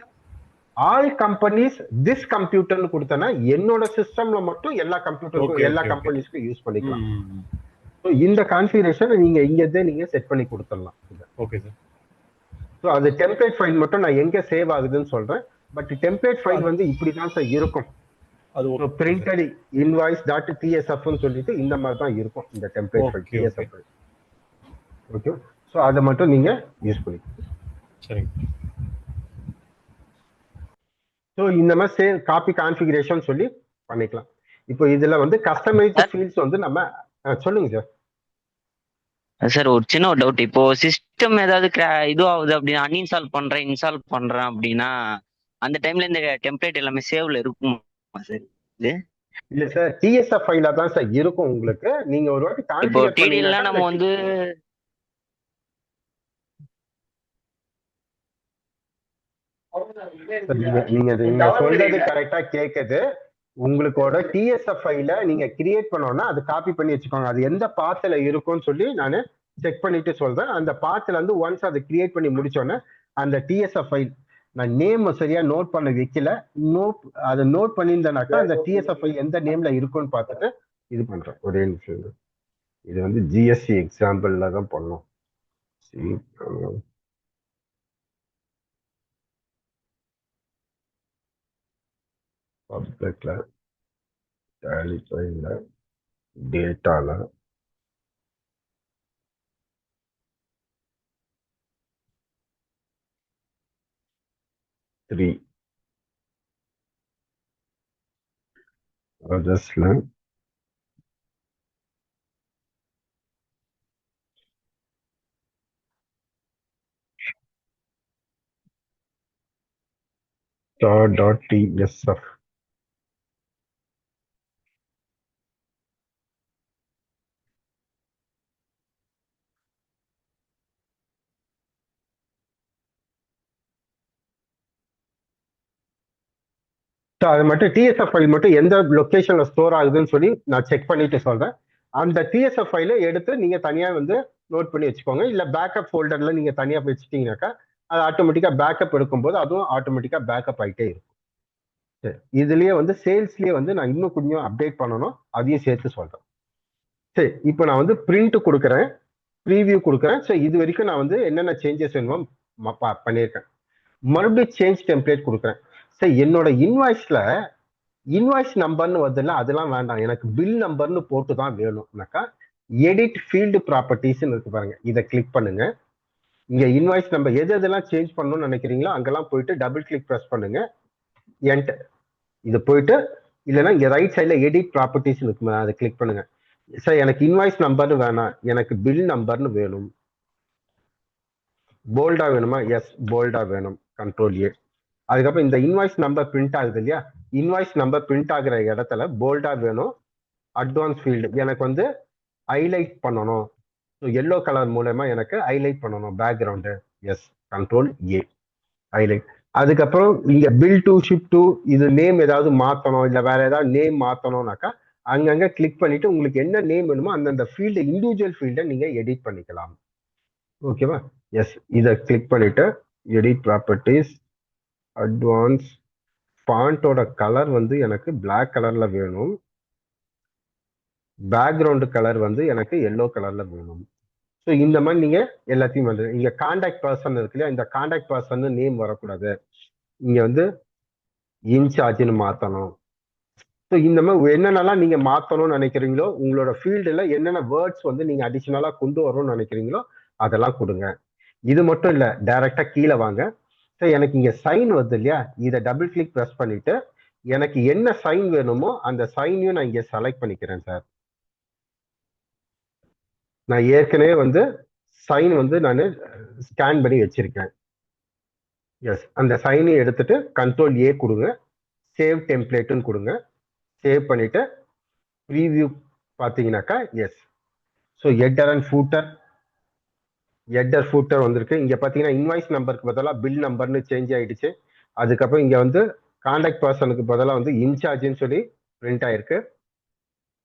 ஆல் கம்பெனிஸ் திஸ் கம்ப்யூட்டர்னு கொடுத்தேன்னா என்னோட சிஸ்டம்ல மட்டும் எல்லா கம்ப்யூட்டருக்கும் எல்லா கம்பெனிஸ்க்கும் யூஸ் பண்ணிக்கலாம். ஸோ இந்த கான்ஃபிகரேஷன் நீங்க இங்கே நீங்க செட் பண்ணி கொடுத்துடலாம். Okay sir. ஸோ அது டெம்ப்ளேட் ஃபைல் மட்டும் நான் எங்க சேவ் ஆகுதுன்னு சொல்றேன். பட் டெம்ப்ளேட் ஃபைல் வந்து இப்படிதான் சார் இருக்கும். அது ஒரு பிரிண்டட் இன்வாய்ஸ் டாட் டிஎஸ்எஃப்னு சொல்லிட்டு இந்த மாதிரி தான் இருக்கும் இந்த template file TSF. Okay, so அதை மட்டும் நீங்க யூஸ் பண்ணிக்கலாம். சரிங்க. ஸோ இந்த மாதிரி சேவ் காப்பி கான்ஃபிகரேஷன் சொல்லி பண்ணிக்கலாம். இப்போ இதுல வந்து கஸ்டமைஸ்ட் ஃபீல்ட்ஸ் வந்து நம்ம சொல்லுங்க சார். சார் ஒரு சின்ன ஒரு டவுட், இப்போ சிஸ்டம் ஏதாவது இது ஆகுது அப்படின்னா அன்இன்ஸ்டால் பண்றேன் இன்ஸ்டால் பண்றேன் அப்படின்னா அந்த டைம்ல இந்த டெம்ப்ளேட் எல்லாமே சேவ்ல இருக்குமா சார்? இது இல்ல சார், டிஎஸ்எஃப் ஃபைலா தான் சார் இருக்கும் உங்களுக்கு. நீங்க ஒரு வாட்டி இப்போ டிடிஎல்ல நம்ம வந்து நீங்க சொல்றது கரெக்டா கேக்குது. உங்களுக்கோட டிஎஸ்எஃப் ஃபைல நீங்க கிரியேட் பண்ணோம்னா அது காப்பி பண்ணி வச்சுக்கோங்க. அது எந்த பாத்துல இருக்கும்னு சொல்லி நான் செக் பண்ணிட்டு சொல்றேன். அந்த பாத்துல வந்து ஒன்ஸ் அதை கிரியேட் பண்ணி முடிச்சோன்னே அந்த டிஎஸ்எஃப் ஃபைல் நான் நேம் சரியா நோட் பண்ண வைக்கல, அதை நோட் பண்ணியிருந்தேனாக்கா அந்த டிஎஸ்எஃப் ஃபைல் எந்த நேம்ல இருக்கும்னு பார்த்துட்டு இது பண்றேன். ஒரே நிமிஷம், இது வந்து ஜிஎஸ்சி எக்ஸாம்பிள்ல தான் பண்ணோம். பப்ளிக்ல டேலி ஃபைல்ல டேட்டால த்ரீ அதர்ஸ்ல star.tsf அது மட்டும் டிஎஸ்எஃப் ஃபைல் மட்டும் எந்த லொகேஷன்ல ஸ்டோர் ஆகுதுன்னு சொல்லி நான் செக் பண்ணிட்டு சொல்றேன். அந்த டிஎஸ்எஃப் ஃபைலை எடுத்து நீங்க தனியா வந்து நோட் பண்ணி வச்சுக்கோங்க. இல்ல பேக்கப் ஃபோல்டர்ல நீங்க தனியா வச்சுட்டீங்கன்னாக்கா அது ஆட்டோமேட்டிக்கா பேக்கப் எடுக்கும்போது அதுவும் ஆட்டோமேட்டிக்கா பேக்கப் ஆகிட்டே இருக்கும். சரி, இதுலயே வந்து சேல்ஸ்லயே வந்து நான் இன்னும் கொஞ்சம் அப்டேட் பண்ணணும், அதையும் சேர்த்து சொல்றேன். சரி, இப்போ நான் வந்து பிரிண்ட் கொடுக்குறேன், ப்ரீவியூ கொடுக்குறேன். ஸோ இது வரைக்கும் நான் வந்து என்னென்ன சேஞ்சஸ் வேணுமோ பண்ணியிருக்கேன். மறுபடியும் சேஞ்ச் டெம்ப்ளேட் கொடுக்குறேன். சரி, என்னோட இன்வாய்ஸ்ல இன்வாய்ஸ் நம்பர்னு வருதுல்ல, அதெல்லாம் வேண்டாம், எனக்கு பில் நம்பர்னு போட்டு தான் வேணும்னாக்கா எடிட் ஃபீல்டு ப்ராப்பர்ட்டிஸ்ன்னு இருக்கு பாருங்க, இதை கிளிக் பண்ணுங்க. இங்க இன்வாய்ஸ் நம்பர் எதெல்லாம் சேஞ்ச் பண்ணணும்னு நினைக்கிறீங்களோ அங்கெல்லாம் போயிட்டு டபுள் கிளிக் ப்ரெஸ் பண்ணுங்க, என்டர். இது போயிட்டு இல்லைன்னா இங்க ரைட் சைட்ல எடிட் ப்ராப்பர்ட்டிஸ் இருக்கு, அதை கிளிக் பண்ணுங்க. சார் எனக்கு இன்வாய்ஸ் நம்பர்னு வேணாம், எனக்கு பில் நம்பர்னு வேணும். போல்டா வேணுமா? எஸ், போல்டா வேணும், கண்ட்ரோல் ஏ. அதுக்கப்புறம் இந்த இன்வாய்ஸ் நம்பர் பிரிண்ட் ஆகுது இல்லையா, இன்வாய்ஸ் நம்பர் பிரிண்ட் ஆகுற இடத்துல போல்டா வேணும். அட்வான்ஸ் ஃபீல்டு எனக்கு வந்து ஹைலைட் பண்ணணும், எல்லோ கலர் மூலமா எனக்கு ஹைலைட் பண்ணணும் background. Yes, control A, highlight. அதுக்கப்புறம் இங்க பில் டு ஷிப் டு இது நேம் ஏதாவது மாத்தணும் இல்ல வேற ஏதாவது நேம் மாத்தணும்னாக்கா அங்கங்க கிளிக் பண்ணிட்டு உங்களுக்கு என்ன நேம் வேணுமோ அந்தந்த ஃபீல்டு இண்டிவிஜுவல் ஃபீல்டை நீங்க எடிட் பண்ணிக்கலாம். ஓகேவா? எஸ், இதை கிளிக் பண்ணிட்டு எடிட் ப்ராப்பர்ட்டிஸ், அட்வான்ஸ், ஃபாண்டோட கலர் வந்து எனக்கு பிளாக் கலர்ல வேணும், பேக்ரவுண்ட் கலர் வந்து எனக்கு எல்லோ கலர்ல வேணும். ஸோ இந்த மாதிரி நீங்க எல்லாத்தையும் வந்து இங்க கான்டாக்ட் பர்சன் இருக்கு இல்லையா, இந்த கான்டாக்ட் பர்சன் நேம் வரக்கூடாது, இங்க வந்து இன்சார்ஜ்னு மாத்தணும். ஸோ இந்த மாதிரி என்னென்னலாம் நீங்க மாத்தணும்னு நினைக்கிறீங்களோ, உங்களோட ஃபீல்டுல என்னென்ன வேர்ட்ஸ் வந்து நீங்க அடிஷனலா கொண்டு வரணும்னு நினைக்கிறீங்களோ அதெல்லாம் கொடுங்க. இது மட்டும் இல்ல, டைரக்டா கீழே வாங்க. ஸோ எனக்கு இங்க சைன் வருது இல்லையா, இதை டபுள் கிளிக் ப்ரெஸ் பண்ணிட்டு எனக்கு என்ன சைன் வேணுமோ அந்த சைனையும் நான் இங்க செலக்ட் பண்ணிக்கிறேன் சார். நான் ஏற்கனவே வந்து சைன் வந்து நான் ஸ்கேன் பண்ணி வச்சிருக்கேன். எஸ், அந்த சைனை எடுத்துட்டு கண்ட்ரோல் ஏ கொடுங்க, சேவ் டெம்ப்ளேட்னு கொடுங்க. சேவ் பண்ணிட்டு ப்ரீவியூ பார்த்தீங்கன்னாக்கா yes. So header and footer, header footer வந்திருக்கு. இங்க பார்த்தீங்கன்னா இன்வாய்ஸ் நம்பருக்கு பதிலாக பில் நம்பர்னு சேஞ்ச் ஆயிடுச்சு. அதுக்கப்புறம் இங்க வந்து கான்டாக்ட் பர்சனுக்கு பதிலாக வந்து இன்சார்ஜ்னு சொல்லி பிரிண்ட் ஆயிருக்கு.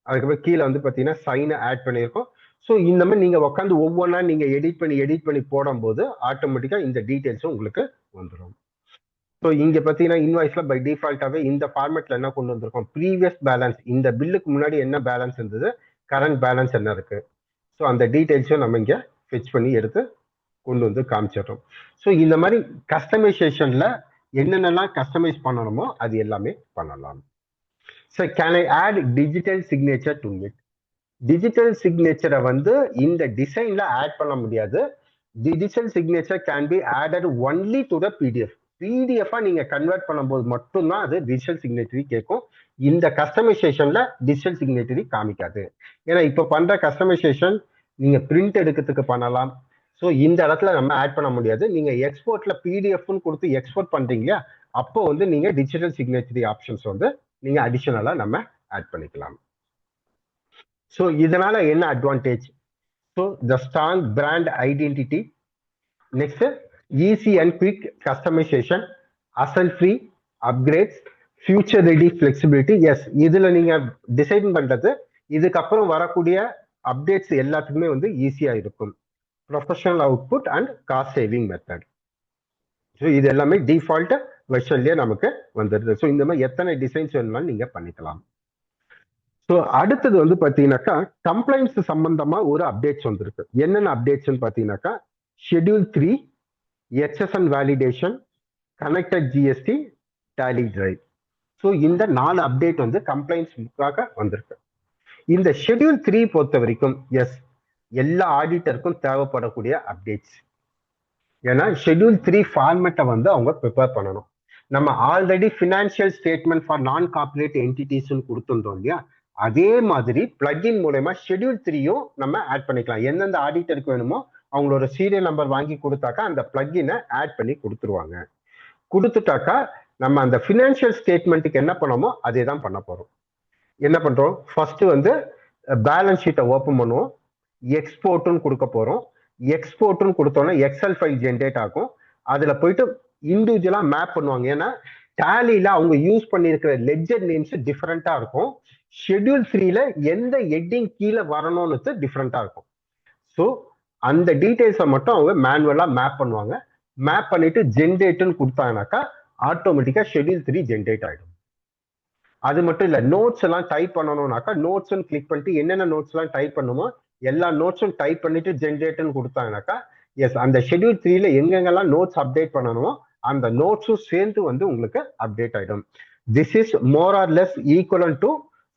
அதுக்கப்புறம் கீழே வந்து பார்த்தீங்கன்னா சைனை ஆட் பண்ணியிருக்கோம். ஸோ இந்த மாதிரி நீங்க உட்காந்து ஒவ்வொன்றா நீங்க எடிட் பண்ணி போடும்போது ஆட்டோமேட்டிக்கா இந்த டீட்டெயில்ஸும் உங்களுக்கு வந்துடும். ஸோ இங்க பார்த்தீங்கன்னா இன்வாய்ஸ்ல பை டிஃபால்ட்டாவே இந்த ஃபார்மேட்ல என்ன கொண்டு வந்திருக்கோம், ப்ரீவியஸ் பேலன்ஸ், இந்த பில்லுக்கு முன்னாடி என்ன பேலன்ஸ் இருந்தது, கரண்ட் பேலன்ஸ் என்ன இருக்கு, ஸோ அந்த டீட்டெயில்ஸும் நம்ம இங்க ஃபிக்ஸ் பண்ணி எடுத்து கொண்டு வந்து காமிச்சிடுறோம். ஸோ இந்த மாதிரி கஸ்டமைசேஷன்ல என்னென்னலாம் கஸ்டமைஸ் பண்ணணுமோ அது எல்லாமே பண்ணலாம். So can I add digital signature to it? Digital சிக்னேச்சரை வந்து இந்த டிசைன்ல ஆட் பண்ண முடியாது. Digital signature can be added only to the PDF. பிடிஎஃபா நீங்க கன்வெர்ட் பண்ணும்போது மட்டும்தான் அது டிஜிட்டல் சிக்னேச்சரி கேட்கும். இந்த கஸ்டமைசேஷன்ல டிஜிட்டல் சிக்னேச்சரி காமிக்காது. ஏன்னா இப்ப பண்ற கஸ்டமைசேஷன் நீங்க பிரிண்ட் எடுக்கிறதுக்கு பண்ணலாம். ஸோ இந்த இடத்துல நம்ம ஆட் பண்ண முடியாது. நீங்க எக்ஸ்போர்ட்ல பிடிஎஃப்னு கொடுத்து எக்ஸ்போர்ட் பண்றீங்க இல்லையா, அப்போ வந்து நீங்க டிஜிட்டல் சிக்னேச்சரி ஆப்ஷன்ஸ் வந்து நீங்க அடிஷனலா நம்ம ஆட் பண்ணிக்கலாம். ஸோ இதனால என்ன advantage? So the strong brand identity, next easy and quick customisation, அசல் free upgrades, future ready flexibility. Yes, இதுல நீங்க டிசைன் பண்றது இதுக்கப்புறம் வரக்கூடிய அப்டேட்ஸ் எல்லாத்துக்குமே வந்து ஈஸியா இருக்கும். Professional output and cost saving method. So இது எல்லாமே டிஃபால்ட் வெர்ஷன்லயே நமக்கு வந்துடுது. ஸோ இந்த மாதிரி எத்தனை டிசைன்ஸ் வேணும்னாலும் நீங்க பண்ணிக்கலாம். ஸோ அடுத்தது வந்து பார்த்தீங்கன்னாக்கா கம்ப்ளைண்ட்ஸ் சம்பந்தமா ஒரு அப்டேட்ஸ் வந்திருக்கு. என்னென்ன அப்டேட்ஸ்ன்னு பார்த்தீங்கன்னாக்கா schedule 3, HSN validation, connected GST, Tally drive. So இந்த 4 அப்டேட் வந்து கம்ப்ளைண்ட்ஸ்க்காக வந்திருக்கு. இந்த ஷெட்யூல் 3 பொறுத்த வரைக்கும் எஸ், எல்லா ஆடிட்டருக்கும் தேவைப்படக்கூடிய அப்டேட்ஸ். ஏன்னா ஷெட்யூல் 3 ஃபார்மேட்டை வந்து அவங்க ப்ரிப்பேர் பண்ணணும். நம்ம already financial statement for non corporate என்டிட்டிஸ்ன்னு கொடுத்துருந்தோம் இல்லையா, அதே மாதிரி பிளக்இன் மூலமா ஷெட்யூல் 3யும் நம்ம ஆட் பண்ணிக்கலாம். எந்தெந்த ஆடிட்டருக்கு வேணுமோ அவங்களோட சீரியல் நம்பர் வாங்கி கொடுத்தாக்கா அந்த பிளக்இனை ஆட் பண்ணி கொடுத்துருவாங்க. கொடுத்துட்டாக்கா நம்ம அந்த ஃபினான்ஷியல் ஸ்டேட்மெண்ட்டுக்கு என்ன பண்ணோமோ அதே தான் பண்ண போறோம். என்ன பண்றோம், ஃபர்ஸ்ட் வந்து பேலன்ஸ் ஷீட்டை ஓப்பன் பண்ணுவோம், எக்ஸ்போர்ட்னு கொடுக்க போறோம். எக்ஸ்போர்ட்னு கொடுத்தோம்னா எக்ஸல் ஃபைல் ஜென்ரேட் ஆகும். அதுல போயிட்டு இண்டிவிஜுவலா மேப் பண்ணுவாங்க. ஏன்னா டேலியில அவங்க யூஸ் பண்ணியிருக்கிற லெட்ஜர் நேம்ஸ் டிஃப்ரெண்டா இருக்கும். ஷெட்யூல் 3ல எந்த ஹெட்டிங் கீழே வரணும்னு டிஃப்ரெண்டா இருக்கும். ஸோ அந்த டீடைல்ஸை மட்டும் அவங்க மேனுவலா மேப் பண்ணுவாங்க. மேப் பண்ணிட்டு ஜென்ரேட்னு கொடுத்தாங்கனாக்கா ஆட்டோமேட்டிக்கா ஷெட்யூல் 3 ஜென்ரேட் ஆயிடும். அது மட்டும் இல்ல, நோட்ஸ் எல்லாம் டைப் பண்ணணும்னாக்கா நோட்ஸ் கிளிக் பண்ணிட்டு என்னென்ன நோட்ஸ் எல்லாம் டைப் பண்ணுமோ எல்லா நோட்ஸும் டைப் பண்ணிட்டு ஜென்ரேட்னு கொடுத்தாங்கனாக்கா எஸ், அந்த ஷெட்யூல் 3ல எங்கெங்கெல்லாம் நோட்ஸ் அப்டேட் பண்ணணுமோ அந்த நோட்ஸும் சேர்ந்து வந்து உங்களுக்கு அப்டேட் ஆயிடும். This is more or less equivalent to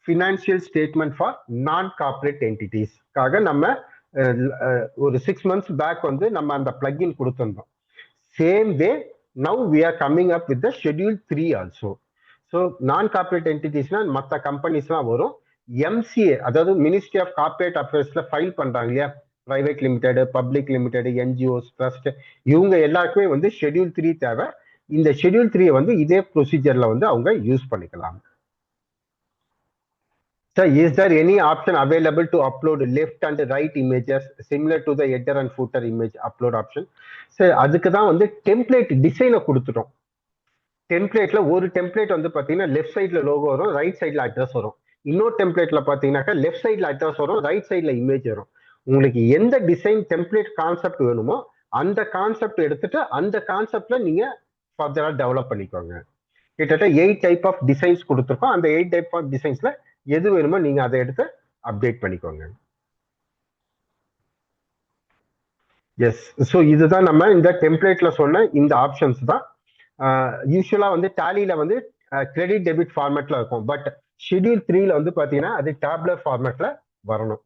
financial statement for non corporate என்டிட்டிஸ்க்காக நம்ம ஒரு 6 months பேக் வந்து நம்ம அந்த பிளக்இன் கொடுத்துருந்தோம். Same way now we are coming up with the schedule 3 also. So நான் கார்பரேட் என்டிட்டிஸ்னா மற்ற கம்பெனிஸ்லாம் வரும். எம்சிஏ, அதாவது மினிஸ்ட்ரி ஆஃப் கார்பரேட் அஃபேர்ஸ்ல ஃபைல் பண்றாங்க இல்லையா, private limited, public limited, NGOs, trust, இவங்க எல்லாருக்குமே வந்து ஷெட்யூல் 3 தேவை. இந்த ஷெட்யூல் 3 வந்து இதே ப்ரொசீஜர்ல வந்து அவங்க யூஸ் பண்ணிக்கலாம். Sir, is there any option available to upload left and right images similar to the header and footer image upload option? Sir, அதுக்கு தான் வந்து டெம்ப்ளேட் டிசைனை கொடுத்துட்டோம். டெம்ப்ளேட்ல ஒரு டெம்ப்ளேட் வந்து பாத்தீங்கன்னா லெஃப்ட் சைட்ல லோகோ வரும், ரைட் சைட்ல அட்ரஸ் வரும். இன்னொரு டெம்ப்ளேட்ல பாத்தீங்கன்னாக்கா லெஃப்ட் சைட்ல அட்ரஸ் வரும், ரைட் சைட்ல இமேஜ் வரும். உங்களுக்கு எந்த டிசைன் டெம்ப்ளேட் கான்செப்ட் வேணுமோ அந்த கான்செப்ட் எடுத்துட்டு அந்த கான்செப்ட்ல நீங்க ஃபர்தரா டெவலப் பண்ணிக்கோங்க. கிட்டத்தட்ட 8 டைப் ஆஃப் டிசைன்ஸ் கொடுத்துருக்கோம். அந்த 8 டைப் ஆஃப் டிசைன்ஸ்ல எது வேணுமோ நீங்க அதை எடுத்து அப்டேட் பண்ணிக்கோங்க. எஸ், ஸோ இதுதான் நம்ம இந்த டெம்ப்ளேட்ல சொன்ன இந்த ஆப்ஷன்ஸ் தான். யூஸ்வலா வந்து டேலியில வந்து கிரெடிட் டெபிட் ஃபார்மேட்ல இருக்கும். பட் ஷெட்யூல் 3ல வந்து பாத்தீங்கன்னா அது டேப்லர் ஃபார்மேட்ல வரணும்.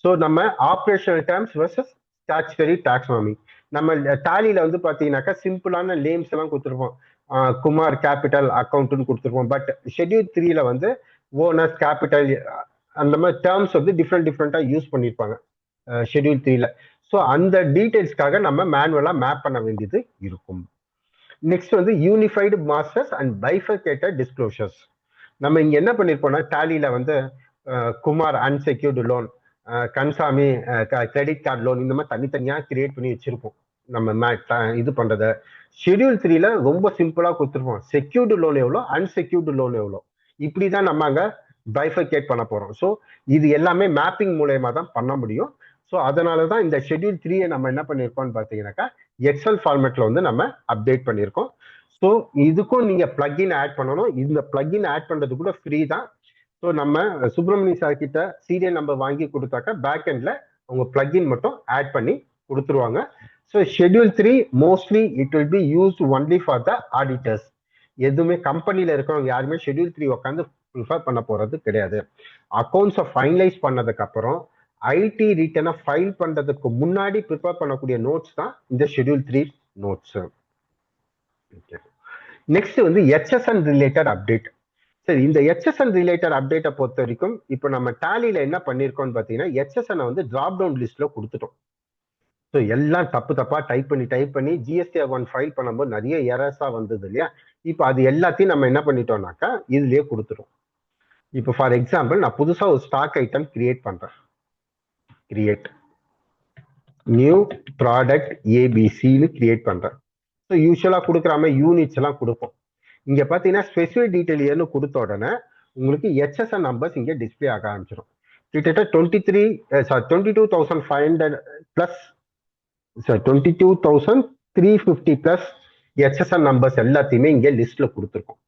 ஸோ நம்ம operational terms versus statutory taxonomy. நம்ம டேலியில வந்து பாத்தீங்கன்னாக்கா சிம்பிளான நேம்ஸ் எல்லாம் கொடுத்துருப்போம். குமார் கேபிட்டல் அக்கௌண்ட்னு கொடுத்துருப்போம். பட் ஷெட்யூல் 3ல வந்து ஓனர்ஸ் கேபிட்டல் அந்த மாதிரி டேர்ம்ஸ் வந்து டிஃப்ரெண்டா யூஸ் பண்ணியிருப்பாங்க ஷெட்யூல் 3ல. ஸோ அந்த டீடைல்ஸ்க்காக நம்ம மேனுவலா மேப் பண்ண வேண்டியது இருக்கும். நெக்ஸ்ட் வந்து unified masters and bifurcated disclosures. நம்ம இங்க என்ன பண்ணிருப்போம்னா டேலியில வந்து குமார் அன்செக்யூர்டு லோன், கன்சாமி கிரெடிட் கார்டு லோன், இந்த மாதிரி தனித்தனியா கிரியேட் பண்ணி வச்சிருப்போம். நம்ம இது பண்றத ஷெட்யூல் 3ல ரொம்ப சிம்பிளா கொடுத்துருப்போம். செக்யூர்டு லோன் எவ்வளோ, அன்செக்யூர்டு லோன் எவ்வளோ, இப்படிதான் நம்ம அங்க பைஃபர்கேட் பண்ண போறோம். ஸோ இது எல்லாமே மேப்பிங் மூலயமா தான் பண்ண முடியும். ஸோ அதனாலதான் இந்த ஷெட்யூல் 3 நம்ம என்ன பண்ணிருக்கோம்னு பாத்தீங்கன்னாக்கா எக்ஸல் ஃபார்மேட்ல வந்து நம்ம அப்டேட் பண்ணியிருக்கோம். ஸோ இதுக்கும் நீங்க பிளக்இன் ஆட் பண்ணணும். இந்த பிளக்இன் ஆட் பண்றது கூட ஃப்ரீ தான். ஸோ நம்ம சுப்பிரமணிய சார் கிட்ட சீரியல் நம்பர் வாங்கி கொடுத்தாக்கா பேக் எண்ட்ல உங்க பிளக்இன் மட்டும் ஆட் பண்ணி கொடுத்துருவாங்க. So schedule 3 mostly it will be used only for the auditors. எதுவுமே கம்பெனில இருக்கிறவங்க யாருமே ஷெட்யூல் 3 உட்காந்து ப்ரிஃபர் பண்ண போறது கிடையாது. அக்கௌண்ட்ஸை ஃபைனலைஸ் பண்ணதுக்கு அப்புறம் ஐடி ரிட்டனை ஃபைல் பண்றதுக்கு முன்னாடி ப்ரிப்பேர் பண்ணக்கூடிய நோட்ஸ் தான் இந்த ஷெட்யூல் 3 நோட்ஸ். நெக்ஸ்ட் வந்து HSN ரிலேட்டட் அப்டேட். சரி, இந்த HSN ரிலேட்டட் அப்டேட்டை பொறுத்த வரைக்கும் இப்போ நம்ம டேலியில என்ன பண்ணிருக்கோம்னு பாத்தீங்கன்னா HSN வந்து டிராப் டவுன் லிஸ்ட்ல கொடுத்துட்டோம். ஸோ எல்லாம் தப்பா டைப் பண்ணி GST-1 ஃபைல் பண்ணும்போது நிறைய எரர்ஸா வந்தது இல்லையா. இப்போ அது எல்லாத்தையும் நம்ம என்ன பண்ணிட்டோம்னாக்கா இதுலயே கொடுத்துட்டோம். இப்போ ஃபார் எக்ஸாம்பிள் நான் புதுசா ஒரு ஸ்டாக் ஐட்டம் கிரியேட் பண்றேன். கிரியேட் நியூ ப்ராடக்ட் ஏபிசின்னு கிரியேட் பண்றேன். ஸோ யூஸ்வலா கொடுக்குற மாதிரி யூனிட்ஸ் எல்லாம் கொடுப்போம். இங்க பாத்தீங்கன்னா ஸ்பெசிஃபிக் டீடைல் கொடுத்த உடனே உங்களுக்கு HSN நம்பர்ஸ் இங்க டிஸ்பிளே ஆக ஆரம்பிச்சிடும். கிட்டத்தட்ட 22,500 பிளஸ் 22,350 பிளஸ் HSN நம்பர்ஸ் எல்லாத்தையுமே இங்க லிஸ்ட்ல கொடுத்துருக்கோம்.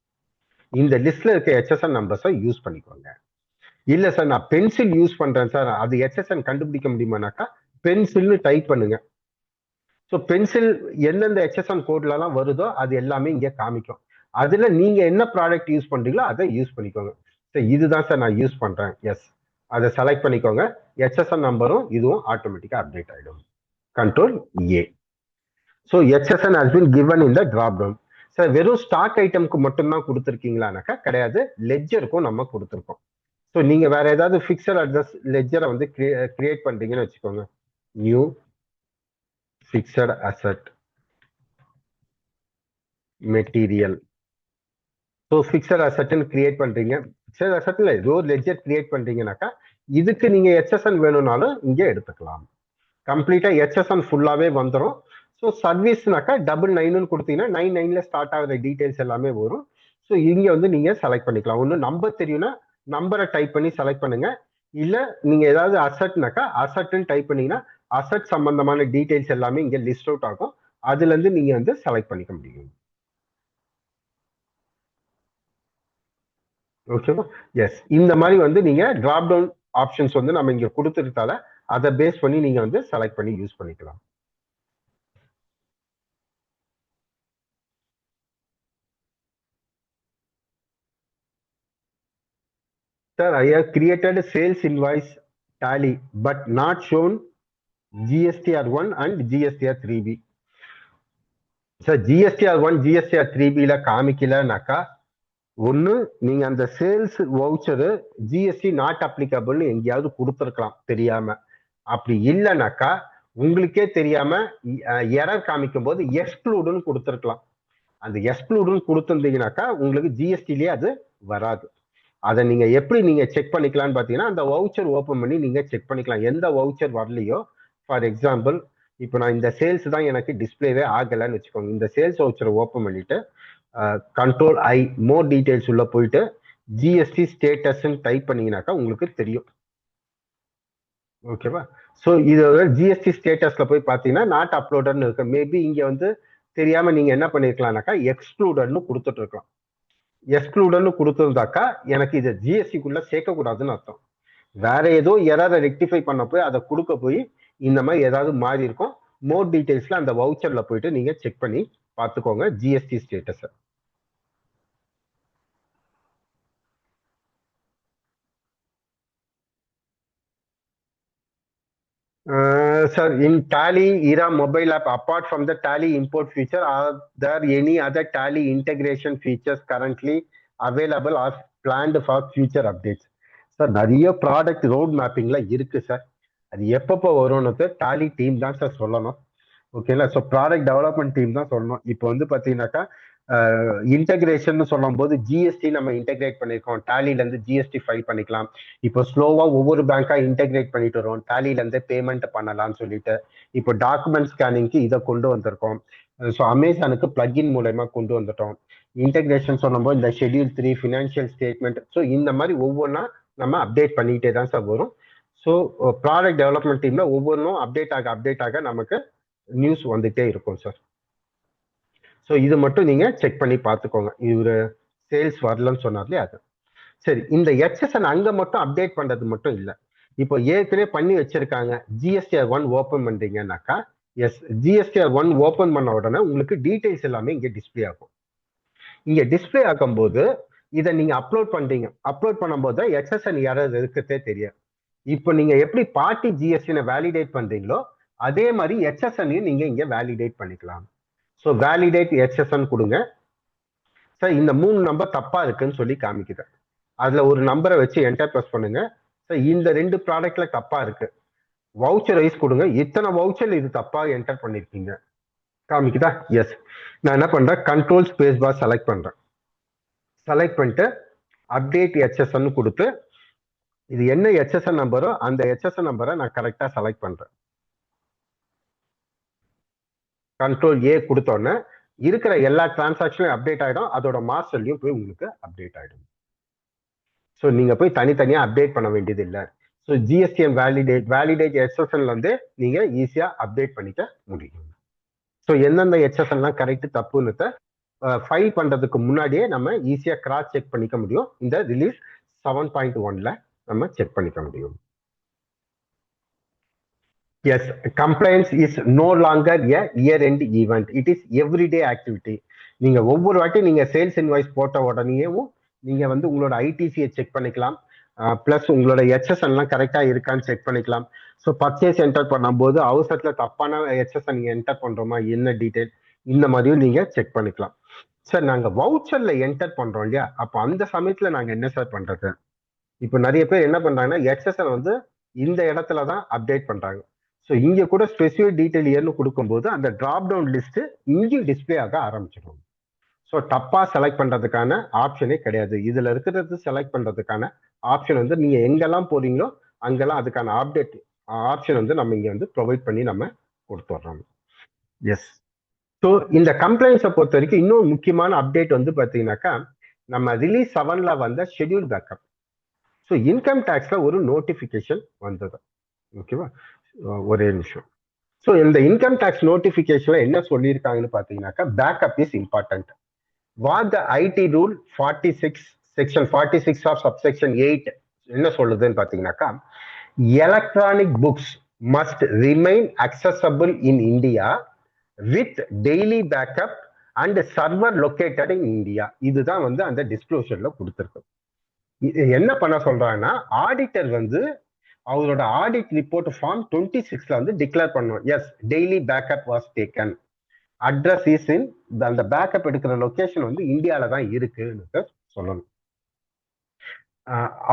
இந்த லிஸ்ட்ல இருக்க HSN நம்பர்ஸை யூஸ் பண்ணிக்கோங்க. இல்ல சார் நான் பென்சில் யூஸ் பண்றேன் சார், அது HSN கண்டுபிடிக்க முடியுமானாக்கா பென்சில்னு டைப் பண்ணுங்க. ஸோ பென்சில் எந்தெந்த HSN கோட்லாம் வருதோ அது எல்லாமே இங்க காமிக்கும். அதுல நீங்க என்ன ப்ராடக்ட் யூஸ் பண்றீங்களோ அதை யூஸ் பண்ணிக்கோங்க. சார் இதுதான் சார் நான் யூஸ் பண்றேன், எஸ் அதை செலக்ட் பண்ணிக்கோங்க. HSN நம்பரும் இதுவும் ஆட்டோமேட்டிக்கா அப்டேட் ஆயிடும். Control A. So HSN has been given in the drop down. Sir வெறும் ஸ்டாக் ஐட்டம்க்கு மட்டும்தான் கொடுத்துருக்கீங்களானாக்கா கிடையாது, லெட்ஜருக்கும் நம்ம கொடுத்துருக்கோம். ஸோ நீங்க வேற ஏதாவது ஃபிக்ஸட் அட்ரஸ் லெட்ஜரை வந்து கிரியேட் பண்றீங்கன்னு வச்சுக்கோங்க. New fixed asset material. So fixed அசட்னு கிரியேட் பண்றீங்க. ஃபிக்ஸட் அசட்ல ஏதோ ஒரு லெட்ஜர் கிரியேட் பண்றீங்கன்னாக்கா இதுக்கு நீங்க HSN வேணும்னாலும் இங்கே எடுத்துக்கலாம். கம்ப்ளீட்டா HSN ஃபுல்லாவே வந்துடும். ஸோ சர்வீஸ்னாக்கா 99 கொடுத்தீங்கன்னா 99ல ஸ்டார்ட் ஆகிற டீடைல்ஸ் எல்லாமே வரும். ஸோ இங்க வந்து நீங்க செலக்ட் பண்ணிக்கலாம். ஒன்று நம்பர் தெரியும்னா நம்பரை டைப் பண்ணி செலக்ட் பண்ணுங்க. இல்ல நீங்க ஏதாவது அசட்னாக்கா அசட்னு டைப் பண்ணீங்கன்னா அசட் சம்பந்தமான டீடைல்ஸ் எல்லாமே இங்க லிஸ்ட் அவுட் ஆகும். அதுல இருந்து நீங்க வந்து செலக்ட் பண்ணிக்க முடியும். ஓகேவா? எஸ், இந்த மாதிரி வந்து நீங்க டிராப் டவுன் ஆப்ஷன்ஸ் வந்து நம்ம இங்க கொடுத்துருந்தால அதை பேஸ் பண்ணி நீங்க வந்து செலக்ட் பண்ணி யூஸ் பண்ணிக்கலாம். Sir, I have created a sales invoice tally but not shown GSTR1 and GSTR3B. Sir, GSTR1 GSTR3B ல காமிக்கலனாக்கா ஒன்னு நீங்க அந்த சேல்ஸ் வவுச்சர் ஜிஎஸ்டி நாட் அப்ளிகபிள்னு எங்கேயாவது கொடுத்துருக்கலாம் தெரியாம. அப்படி இல்லைனாக்கா உங்களுக்கே தெரியாம எரர் காமிக்கும் போது எக்ஸ்க்ளூடுன்னு கொடுத்துருக்கலாம். அந்த எக்ஸ்க்ளூடுன்னு கொடுத்துருந்தீங்கன்னாக்கா உங்களுக்கு ஜிஎஸ்டிலேயே அது வராது. அதை நீங்க எப்படி நீங்க செக் பண்ணிக்கலாம்னு பாத்தீங்கன்னா அந்த வவுச்சர் ஓபன் பண்ணி நீங்க செக் பண்ணிக்கலாம். எந்த வவுச்சர் வரலையோ, ஃபார் எக்ஸாம்பிள் இப்போ நான் இந்த சேல்ஸ் தான் எனக்கு டிஸ்பிளேவே ஆகலைன்னு வச்சுக்கோங்க. இந்த சேல்ஸ் வவுச்சரை ஓப்பன் பண்ணிட்டு கண்ட்ரோல் ஐ மோர் டீடைல்ஸ் உள்ள போயிட்டு ஜிஎஸ்டி ஸ்டேட்டஸ்ன்னு டைப் பண்ணீங்கன்னாக்கா உங்களுக்கு தெரியும். ஓகேவா? ஸோ இதோட ஜிஎஸ்டி ஸ்டேட்டஸ்ல போய் பார்த்தீங்கன்னா நாட் அப்லோடட்னு இருக்கு. மேபி இங்க வந்து தெரியாம நீங்க என்ன பண்ணிருக்கலாம்னாக்கா எக்ஸ்க்ளூடட்னு கொடுத்துட்டு இருக்கலாம். எக்ஸ்க்ளூடட்னு கொடுத்துருந்தாக்கா எனக்கு இதை ஜிஎஸ்டிக்குள்ள சேர்க்கக்கூடாதுன்னு அர்த்தம். வேற ஏதோ எரரை ரெக்டிஃபை பண்ண போய் அதை கொடுக்க போய் இந்த மாதிரி ஏதாவது மாறி இருக்கும். மோர் டீடைல்ஸ்ல அந்த வவுச்சர்ல போயிட்டு நீங்க செக் பண்ணி பார்த்துக்கோங்க GST status. Sir, in Tally Era mobile app, apart from the Tally import feature, are there any other Tally integration features currently available or planned for future updates? Sir நிறைய ப்ராடக்ட் ரோட் மேப்பிங்ல இருக்கு sir. அது எப்பப்போ வரும்னு tally team தான் sir சொல்லணும். ஓகேங்களா? So product development team தான் சொல்லணும். இப்போ வந்து பார்த்தீங்கன்னாக்கா இன்டகிரேஷன் சொல்லும் போது ஜிஎஸ்டி நம்ம இன்டகிரேட் பண்ணியிருக்கோம். டாலிலேருந்து ஜிஎஸ்டி ஃபைல் பண்ணிக்கலாம். இப்போ ஸ்லோவாக ஒவ்வொரு பேங்காக இன்டகிரேட் பண்ணிட்டு வரோம். டாலிலேருந்து பேமெண்ட் பண்ணலாம்னு சொல்லிட்டு இப்போ டாக்குமெண்ட் ஸ்கேனிங்க்கு இதை கொண்டு வந்திருக்கோம். ஸோ அமேசானுக்கு பிளக்இன் மூலயமா கொண்டு வந்துட்டோம். இன்டகிரேஷன் சொல்லும்போது இந்த ஷெட்யூல் 3 ஃபினான்ஷியல் ஸ்டேட்மெண்ட், ஸோ இந்த மாதிரி ஒவ்வொன்றா நம்ம அப்டேட் பண்ணிக்கிட்டே தான் சார் வரும். ஸோ ப்ராடக்ட் டெவலப்மெண்ட் டீம்ல ஒவ்வொன்றும் அப்டேட் ஆக நமக்கு நியூஸ் வந்துட்டே இருக்கும் சார். ஸோ இது மட்டும் நீங்க செக் பண்ணி பார்த்துக்கோங்க. இவரு சேல்ஸ் வரலன்னு சொன்னார்லையே அது. சரி, இந்த எச்எஸ்என் அங்க மட்டும் அப்டேட் பண்றது மட்டும் இல்லை. இப்போ ஏற்கனவே பண்ணி வச்சிருக்காங்க. ஜிஎஸ்டிஆர் 1 ஓப்பன் பண்றீங்கன்னாக்கா எஸ், ஜிஎஸ்டிஆர் 1 ஓப்பன் பண்ண உடனே உங்களுக்கு டீடைல்ஸ் எல்லாமே இங்க டிஸ்பிளே ஆகும். இங்க டிஸ்பிளே ஆகும்போது இதை நீங்க அப்லோட் பண்றீங்க. அப்லோட் பண்ணும்போது எச்எஸ்என் யாராவது இருக்கிறதே தெரியும். இப்போ நீங்க எப்படி பார்ட்டி ஜிஎஸ்டினை வேலிடேட் பண்றீங்களோ அதே மாதிரி எச்எஸ்என்னையும் நீங்க இங்க வேலிடேட் பண்ணிக்கலாம். ஸோ வேலிடேட் எச்எஸ்என் கொடுங்க சார். இந்த 3 நம்பர் தப்பா இருக்குன்னு சொல்லி காமிக்குது. அதுல ஒரு நம்பரை வச்சு என்டர் ப்ரெஸ் பண்ணுங்க சார். இந்த 2 ப்ராடக்ட்ல தப்பா இருக்கு. வவுச்சர் வைஸ் கொடுங்க. இத்தனை வவுச்சர் இது தப்பா என்டர் பண்ணிருக்கீங்க காமிக்குதா? எஸ். நான் என்ன பண்றேன், கண்ட்ரோல் ஸ்பேஸ் பார் செலக்ட் பண்றேன். செலக்ட் பண்ணிட்டு அப்டேட் எச்எஸ்என் கொடுத்து இது என்ன எச்எஸ்என் நம்பரோ அந்த எச்எஸ்என் நம்பரை நான் கரெக்டா செலக்ட் பண்றேன். கண்ட்ரோல் ஏ கொடுத்தோன்னே இருக்கிற எல்லா டிரான்சாக்ஷனும் அப்டேட் ஆகிடும். அதோட மாஸ்டர்லையும் போய் உங்களுக்கு அப்டேட் ஆகிடும். ஸோ நீங்க போய் தனித்தனியாக அப்டேட் பண்ண வேண்டியது இல்லை. ஸோ ஜிஎஸ்டிஎன் வேலிடேட் எச்எஸ்என்ல வந்து நீங்க ஈஸியாக அப்டேட் பண்ணிக்க முடியும். ஸோ எந்தெந்த எச்எஸ்என்லாம் கரெக்ட் தப்புன்னு ஃபைல் பண்றதுக்கு முன்னாடியே நம்ம ஈஸியாக கிராஸ் செக் பண்ணிக்க முடியும். இந்த ரிலீஸ் 7.1ல நம்ம செக் பண்ணிக்க முடியும். Yes, compliance is no longer a year-end event. It is everyday activity. நீங்க ஒவ்வொரு வாட்டி நீங்க சேல்ஸ் இன்வாய்ஸ் போட்ட உடனேயும் நீங்க வந்து உங்களோட ஐடிசியை செக் பண்ணிக்கலாம். பிளஸ் உங்களோட எச்எஸ்என்லாம் கரெக்டா இருக்கான்னு செக் பண்ணிக்கலாம். ஸோ பர்ச்சேஸ் என்டர் பண்ணும்போது அவசரத்துல தப்பான எச்எஸ்என் நீங்க என்டர் பண்றோமா, என்ன டீடைல், இந்த மாதிரியும் நீங்க செக் பண்ணிக்கலாம். சார் நாங்க வவுச்சர்ல என்டர் பண்றோம் இல்லையா, அப்போ அந்த சமயத்துல நாங்க என்ன சார் பண்றது? இப்போ நிறைய பேர் என்ன பண்றாங்கன்னா எச்எஸ்என் வந்து இந்த இடத்துல தான் அப்டேட் பண்றாங்க. ஸோ இங்க கூட ஸ்பெசிஃபிக் டீடைல் ஏன்னு கொடுக்கும்போது அந்த டிராப் டவுன் லிஸ்ட் இங்கே டிஸ்பிளே ஆக ஆரம்பிச்சிடும். ஸோ தப்பா செலக்ட் பண்றதுக்கான ஆப்ஷனே கிடையாது. இதுல இருக்கிறது செலக்ட் பண்றதுக்கான ஆப்ஷன் வந்து நீங்க எங்கெல்லாம் போறீங்களோ அங்கெல்லாம் அதுக்கான அப்டேட் ஆப்ஷன் வந்து நம்ம இங்க வந்து ப்ரொவைட் பண்ணி நம்ம கொடுத்துட்றோம். எஸ். ஸோ இந்த கம்ப்ளைண்ட்ஸை பொறுத்த வரைக்கும் இன்னும் முக்கியமான அப்டேட் வந்து பார்த்தீங்கன்னாக்கா நம்ம ரிலீஸ் 7ல வந்த ஷெட்யூல் பேக்கப். ஸோ இன்கம் டேக்ஸ்ல ஒரு நோட்டிஃபிகேஷன் வந்தது. ஓகேவா? ஒரே நிமிஷம். ஸோ இந்த இன்கம் டேக்ஸ் நோட்டிஃபிகேஷன்ல என்ன சொல்லியிருக்காங்கன்னு பார்த்தீங்கன்னாக்கா backup is important. What the IT rule 46 section 46 of subsection 8 என்ன சொல்லுதுன்னு பார்த்தீங்கன்னாக்கா electronic books must remain accessible in India with daily backup and server located in India. இதுதான் வந்து அந்த டிஸ்க்ளோஷர்ல கொடுத்துருக்கு. என்ன பண்ண சொல்றாங்கன்னா ஆடிட்டர் வந்து அவரோட ஆடிட் ரிப்போர்ட் ஃபார்ம் 26ல வந்து டிக்ளேர் பண்ணும். Yes, daily backup was taken. Address is in, அந்த பேக்கப் எடுக்கிற லொகேஷன் வந்து இந்தியாவில தான் இருக்குன்னு சொல்லணும்.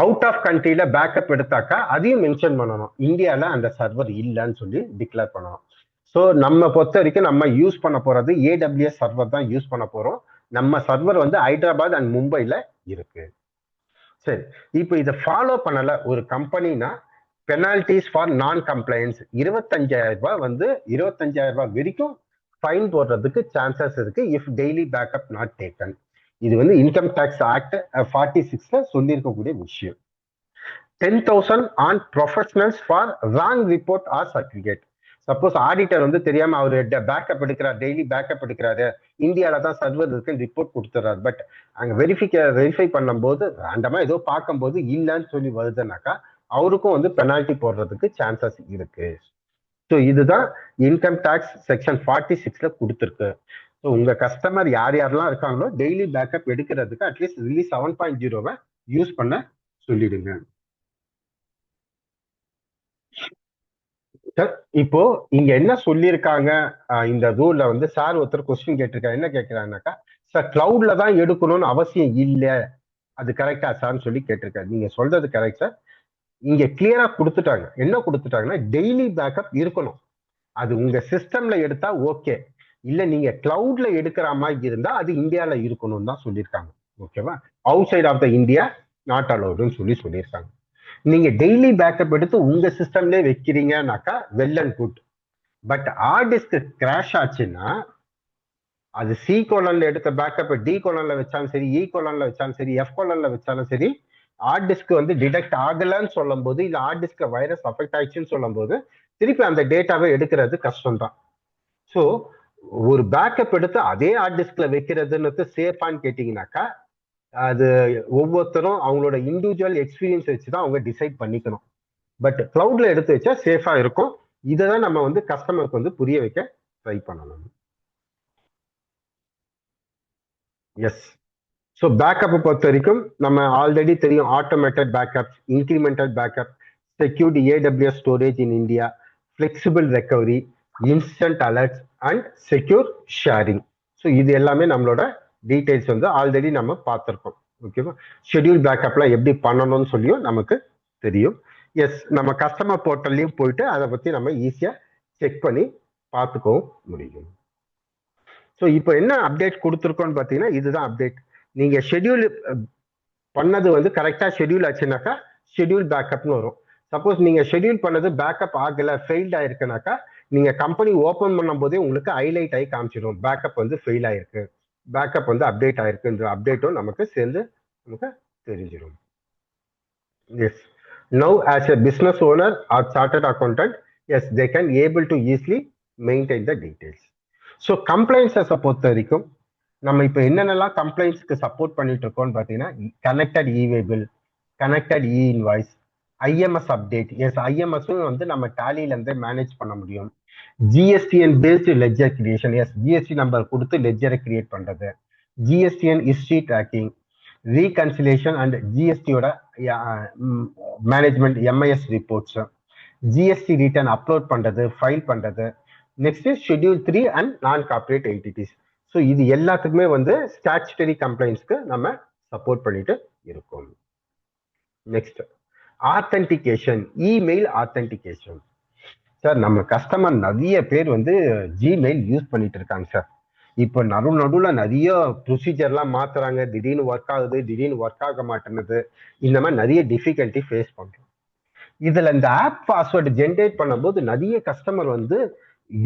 அவுட் ஆஃப் கண்ட்ரில பேக்கப் எடுத்தாக்கா அதையும் மென்ஷன் பண்ணணும். இந்தியாவில் அந்த சர்வர் இல்லைன்னு சொல்லி டிக்ளேர் பண்ணணும். ஸோ நம்ம பொறுத்த வரைக்கும் நம்ம யூஸ் பண்ண போறது AWS சர்வர் தான் யூஸ் பண்ண போறோம். நம்ம சர்வர் வந்து ஹைதராபாத் அண்ட் மும்பைல இருக்கு. சரி, இப்போ இதை ஃபாலோ பண்ணல ஒரு கம்பெனினா பெனால்டிஸ் ஃபார் நான் கம்ப்ளைன்ஸ் 25,000 ரூபாய் வந்து 25,000 ரூபாய் வரைக்கும் ஃபைன் போடுறதுக்கு சான்சஸ் இருக்கு if daily backup not taken. இது வந்து இன்கம் டேக்ஸ் ஆக்ட் 46ல சொல்லியிருக்கக்கூடிய விஷயம். 10,000 on professionals for wrong report R certificate. Suppose auditor வந்து தெரியாம அவரு பேக்கப் எடுக்கிறார், டெய்லி பேக்கப் எடுக்கிறாரு, இந்தியாவில தான் சர்வர் இருக்குன்னு ரிப்போர்ட் கொடுத்துறாரு. பட் அங்க வெரிஃபை பண்ணும்போது ரேண்டமா ஏதோ பார்க்கும்போது இல்லைன்னு சொல்லி வருதுனாக்கா அவருக்கும் வந்து பெனால்டி போடுறதுக்கு சான்சஸ் இருக்கு. ஸோ இதுதான் இன்கம் டேக்ஸ் செக்ஷன் 46ல கொடுத்துருக்கு. ஸோ உங்க கஸ்டமர் யார் யாரெல்லாம் இருக்காங்களோ டெய்லி பேக்கப் எடுக்கிறதுக்கு அட்லீஸ்ட் ரிலீஸ் 7.0 யூஸ் பண்ண சொல்லிடுங்க. சார் இப்போ இங்க என்ன சொல்லியிருக்காங்க, இந்த ரூல்ல வந்து சார் ஒருத்தர் கொஸ்டின் கேட்டிருக்காரு. என்ன கேட்கிறாருனாக்கா, சார் கிளவுட்ல தான் எடுக்கணும்னு அவசியம் இல்லை, அது கரெக்டா சார்னு சொல்லி கேட்டிருக்காரு. நீங்க சொல்றது கரெக்ட் சார். இங்க கிளியரா கொடுத்துட்டாங்க. என்ன கொடுத்துட்டாங்கன்னா டெய்லி பேக்கப் இருக்கணும், அது உங்க சிஸ்டம்ல எடுத்தா ஓகே, இல்ல நீங்க கிளவுட்ல எடுக்கிற மாதிரி இருந்தா அது இந்தியால இருக்கணும்னு தான் சொல்லியிருக்காங்க. ஓகேவா? Outside of the India not அலௌடுன்னு சொல்லியிருக்காங்க. நீங்க டெய்லி பேக்கப் எடுத்து உங்க சிஸ்டம்ல வைக்கிறீங்கன்னாக்கா well and good. But hard disk crash ஆச்சுன்னா அது சி கோலன்ல எடுத்த பேக்கப் டி கோலன்ல வச்சாலும் சரி, இ கோலன்ல வச்சாலும் சரி, எஃப் கோலன்ல வச்சாலும் சரி, ஹார்ட் டிஸ்க் வந்து டிடெக்ட் ஆகலன்னு சொல்லும் போது, இல்ல ஹார்ட் டிஸ்க் வைரஸ் அஃபெக்ட் ஆயிடுச்சுன்னு சொல்லும் போது திருப்பி அந்த டேட்டாவை எடுக்கிறது கஷ்டம் தான். ஸோ ஒரு பேக்கப் எடுத்து அதே ஹார்ட் டிஸ்க்ல வைக்கிறதுன்னு சேஃபான்னு கேட்டீங்கன்னாக்கா அது ஒவ்வொருத்தரும் அவங்களோட இண்டிவிஜுவல் எக்ஸ்பீரியன்ஸ் வச்சுதான் அவங்க டிசைட் பண்ணிக்கணும். பட் கிளவுட்ல எடுத்து வச்சா சேஃபா இருக்கும். இதை தான் நம்ம வந்து கஸ்டமருக்கு வந்து புரிய வைக்க ட்ரை பண்ணணும். எஸ். ஸோ பேக்கப்பை பொறுத்த வரைக்கும் நம்ம ஆல்ரெடி தெரியும், automated backup, incremental backup, secured AWS storage in India, flexible recovery, instant alerts and secure sharing. So இது எல்லாமே நம்மளோட டீடைல்ஸ் வந்து ஆல்ரெடி நம்ம பார்த்துருக்கோம். ஓகேவா? ஷெட்யூல் பேக்கப்லாம் எப்படி பண்ணணும்னு சொல்லியும் நமக்கு தெரியும். எஸ், நம்ம கஸ்டமர் போர்ட்டல்லையும் போயிட்டு அதை பற்றி நம்ம ஈஸியாக செக் பண்ணி பார்த்துக்கவும் முடியும். ஸோ இப்போ என்ன அப்டேட் கொடுத்துருக்கோன்னு பார்த்தீங்கன்னா இதுதான் அப்டேட். நீங்க ஷெட்யூல் பண்ணது வந்து கரெக்டா ஷெட்யூல் ஆச்சுனாக்கா ஷெட்யூல் பேக்கப்னு வரும். சப்போஸ் நீங்க ஷெட்யூல் பண்ணது பேக்கப் ஆகல, ஃபெயில்ட் ஆயிருக்குனாக்கா நீங்க கம்பெனி ஓபன் பண்ணும் போதே உங்களுக்கு ஹைலைட் ஆகி காமிச்சிடும், பேக்கப் வந்து ஃபெயில் ஆயிருக்கு, பேக்கப் வந்து அப்டேட் ஆயிருக்குன்ற அப்டேட்டும் நமக்கு சேர்ந்து நமக்கு தெரிஞ்சிடும். Yes, now as a business owner or chartered accountant, yes they can able to easily maintain the details. So கம்ப்ளைன்ஸை பொறுத்த வரைக்கும் நம்ம இப்போ என்னென்னலாம் கம்ப்ளைண்ட்ஸ்க்கு சப்போர்ட் பண்ணிட்டு இருக்கோம்னு பார்த்தீங்கன்னா connected e way bill, connected e invoice, IMS update. Yes, ஐஎம்எஸும் வந்து நம்ம டேலியிலேருந்து மேனேஜ் பண்ண முடியும். GSTN based ledger creation. Yes, GST number கொடுத்து லெட்ஜரை கிரியேட் பண்ணுறது, GSTN history tracking, reconciliation and ஜிஎஸ்டியோட management MIS reports, GST return upload பண்ணுறது, ஃபைல் பண்ணுறது. Next schedule 3 and non corporate entities. So இது எல்லாத்துக்குமே வந்து ஸ்டாச்சுட்டரி கம்ப்ளைண்ட்ஸ்க்கு நம்ம சப்போர்ட் பண்ணிட்டு இருக்கோம். Next authentication, email authentication. Sir நம்ம கஸ்டமர் நிறைய பேர் வந்து ஜிமெயில் யூஸ் பண்ணிட்டு இருக்காங்க சார். இப்போ நடுவில் நிறைய ப்ரொசீஜர்லாம் மாத்துறாங்க, திடீர்னு ஒர்க் ஆகுது, திடீர்னு ஒர்க் ஆக மாட்டேங்குது, இந்த மாதிரி நிறைய டிஃபிகல்ட்டி ஃபேஸ் பண்றோம். இதுல இந்த ஆப் பாஸ்வேர்டு ஜென்ரேட் பண்ணும்போது நிறைய கஸ்டமர் வந்து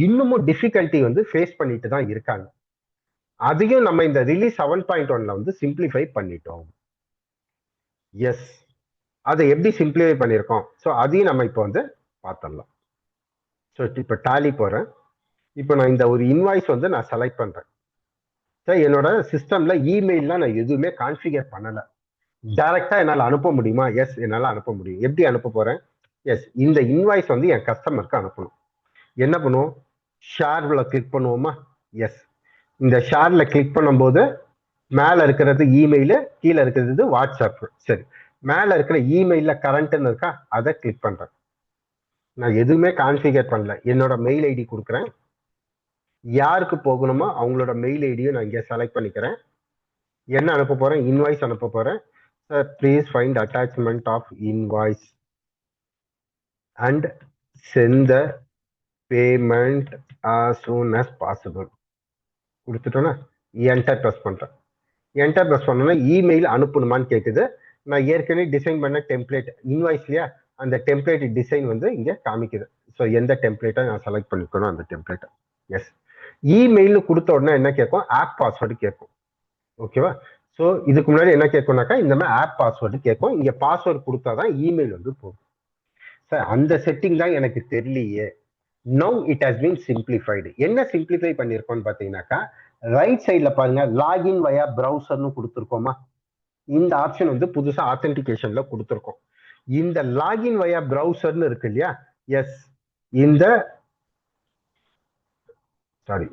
இன்னமும் டிஃபிகல்ட்டி வந்து ஃபேஸ் பண்ணிட்டு தான் இருக்காங்க. அதையும் நம்ம இந்த ரிலீஸ் 7.1ல வந்து சிம்பிளிஃபை பண்ணிட்டோம். எஸ், அதை எப்படி சிம்பிளிஃபை பண்ணியிருக்கோம், ஸோ அதையும் நம்ம இப்போ வந்து பார்த்துடலாம். ஸோ இப்போ டாலி போகிறேன். இப்போ நான் இந்த ஒரு இன்வாய்ஸ் வந்து நான் செலக்ட் பண்ணுறேன். சார் என்னோட சிஸ்டம்ல இமெயில்லாம் நான் எதுவுமே கான்ஃபிகர் பண்ணலை, டைரக்டாக என்னால் அனுப்ப முடியுமா? எஸ், என்னால் அனுப்ப முடியும். எப்படி அனுப்ப போகிறேன்? எஸ், இந்த இன்வாய்ஸ் வந்து என் கஸ்டமருக்கு அனுப்பணும். என்ன பண்ணுவோம்? ஷேர்ல கிளிக் பண்ணுவோமா? எஸ், இந்த ஷேர்ல கிளிக் பண்ணும்போது மேல இருக்கிறது இமெயிலு, கீழே இருக்கிறது வாட்ஸ்அப். சரி, மேல இருக்கிற இமெயில கரண்ட்னு இருக்கா, அதை கிளிக் பண்றேன். நான் எதுவுமே கான்ஃபிகர் பண்ணல, என்னோட மெயில் ஐடி கொடுக்குறேன். யாருக்கு போகணுமோ அவங்களோட மெயில் ஐடியும் நான் இங்கே செலக்ட் பண்ணிக்கிறேன். என்ன அனுப்ப போறேன்? இன்வாய்ஸ் அனுப்ப போறேன். Sir please find attachment of invoice and send the payment as soon as possible கொடுத்துட்டோன்னா என்டர் ப்ரெஸ் பண்றேன். என்டர் ப்ரெஸ் பண்ணோன்னா இமெயில் அனுப்பணுமான்னு கேட்குது. நான் ஏற்கனவே டிசைன் பண்ண டெம்ப்ளேட் இன்வாய்ஸ் இல்லையா, அந்த டெம்ப்ளேட் டிசைன் வந்து இங்க காமிக்குது. ஸோ எந்த டெம்ப்ளேட்டை நான் செலக்ட் பண்ணிக்கணும் அந்த டெம்ப்ளேட்டை. எஸ், இமெயில் கொடுத்த உடனே என்ன கேட்கும், ஆப் பாஸ்வேர்டு கேட்கும். ஓகேவா? ஸோ இதுக்கு முன்னாடி என்ன கேட்கும்னாக்கா இந்த மாதிரி ஆப் பாஸ்வேர்டு கேட்கும். இங்க பாஸ்வேர்டு கொடுத்தாதான் இமெயில் வந்து போகும். சார் அந்த செட்டிங் தான் எனக்கு தெரியலையே. Now it has been simplified. என்ன சிம்பிளிஃபை பண்ணியிருக்கோம்னு பார்த்தீங்கன்னாக்கா, ரைட் சைடில் பாருங்க, லாகின் வயா ப்ரௌசர்னு கொடுத்துருக்கோமா. இந்த ஆப்ஷன் வந்து புதுசா ஆத்தென்டிகேஷன்ல கொடுத்துருக்கோம். இந்த லாகின் வயா ப்ரௌசர்னு இருக்கு இல்லையா, எஸ், இந்த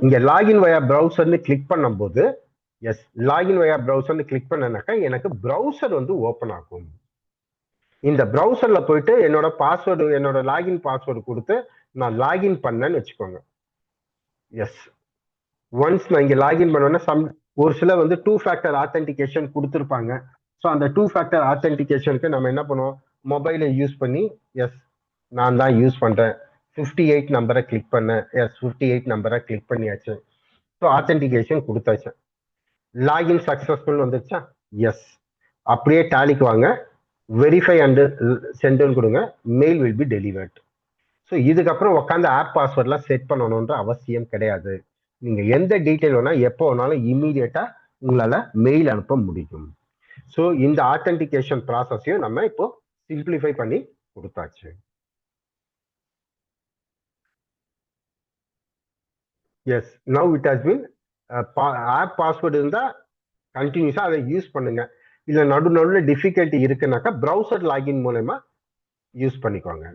இங்க லாகின் வயா ப்ரௌசர்னு கிளிக் பண்ணும்போது, எஸ், லாகின் வயா ப்ரௌசர்னு கிளிக் பண்ணனாக்கா எனக்கு ப்ரௌசர் வந்து ஓப்பன் ஆகும். இந்த ப்ரௌசர்ல போயிட்டு என்னோட பாஸ்வேர்டு, என்னோட லாகின் பாஸ்வேர்டு கொடுத்து நான் லாகின் பண்ணேன்னு வச்சுக்கோங்க. எஸ், ஒன்ஸ் நான் இங்க லாகின் பண்ணோன்னா ஒரு சில வந்து 2 ஃபேக்டர் ஆத்தென்டிகேஷன் கொடுத்துருப்பாங்க. ஸோ அந்த 2 ஃபேக்டர் ஆத்தென்டிகேஷனுக்கு நம்ம என்ன பண்ணுவோம், மொபைலை யூஸ் பண்ணி, எஸ் நான் தான் யூஸ் பண்றேன், 58 நம்பரை கிளிக் பண்ணேன், எஸ் 58 நம்பரை கிளிக் பண்ணியாச்சு. ஸோ ஆத்தென்டிகேஷன் கொடுத்தாச்சு. லாகின் சக்சஸ்ஃபுல் வந்துச்சா, எஸ். அப்படியே டாலிக்கு வாங்க, வெரிஃபை அண்ட் சென்ட்னு கொடுங்க, mail will be delivered. So இதுக்கப்புறம் உட்காந்து ஆப் பாஸ்வேர்ட்லாம் செட் பண்ணணுன்ற அவசியம் கிடையாது. நீங்க எந்த டீட்டெயில் வேணா எப்போ வேணாலும் இம்மீடியட்டா உங்களால மெயில் அனுப்ப முடியும். ஸோ இந்த ஆத்தென்டிகேஷன் ப்ராசஸையும் நம்ம இப்போ சிம்பிளிஃபை பண்ணி கொடுத்தாச்சு. Yes, now it has been, app password இருந்தா கண்டினியூஸா அதை யூஸ் பண்ணுங்க. இல்ல நடுவில் டிஃபிகல்ட்டி இருக்குனாக்கா ப்ரௌசர் லாகின் மூலமா யூஸ் பண்ணிக்கோங்க.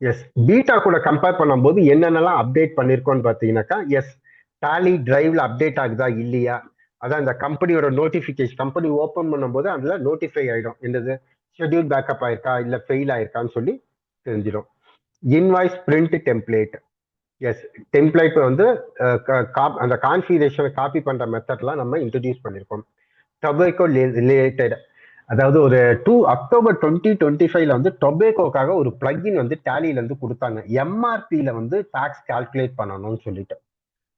எஸ், பீட்டா கூட கம்பேர் பண்ணும்போது என்னென்னலாம் அப்டேட் பண்ணிருக்கோம்னு பார்த்தீங்கன்னாக்கா, எஸ், டாலி டிரைவ்ல அப்டேட் ஆகுதா இல்லையா, அதான் இந்த கம்பெனியோட நோட்டிஃபிகேஷன், கம்பெனி ஓப்பன் பண்ணும்போது அதுல நோட்டிஃபை ஆயிடும், என்னது ஷெட்யூல் பேக்கப் ஆயிருக்கா இல்ல ஃபெயில் ஆயிருக்கான்னு சொல்லி தெரிஞ்சிடும். Invoice print template, yes, template வந்து அந்த கான்ஃபிகரேஷனை காப்பி பண்ற மெத்தட்லாம் நம்ம இன்ட்ரடியூஸ் பண்ணிருக்கோம். டொபேக்கோ ரிலேட்டட், அதாவது ஒரு அக்டோபர் 2025 வந்து டொபேக்கோக்காக ஒரு பிளக்இன் வந்து டேலியில இருந்து கொடுத்தாங்க. எம்ஆர்பியில வந்து டாக்ஸ் கால்குலேட் பண்ணணும்னு சொல்லிட்டு,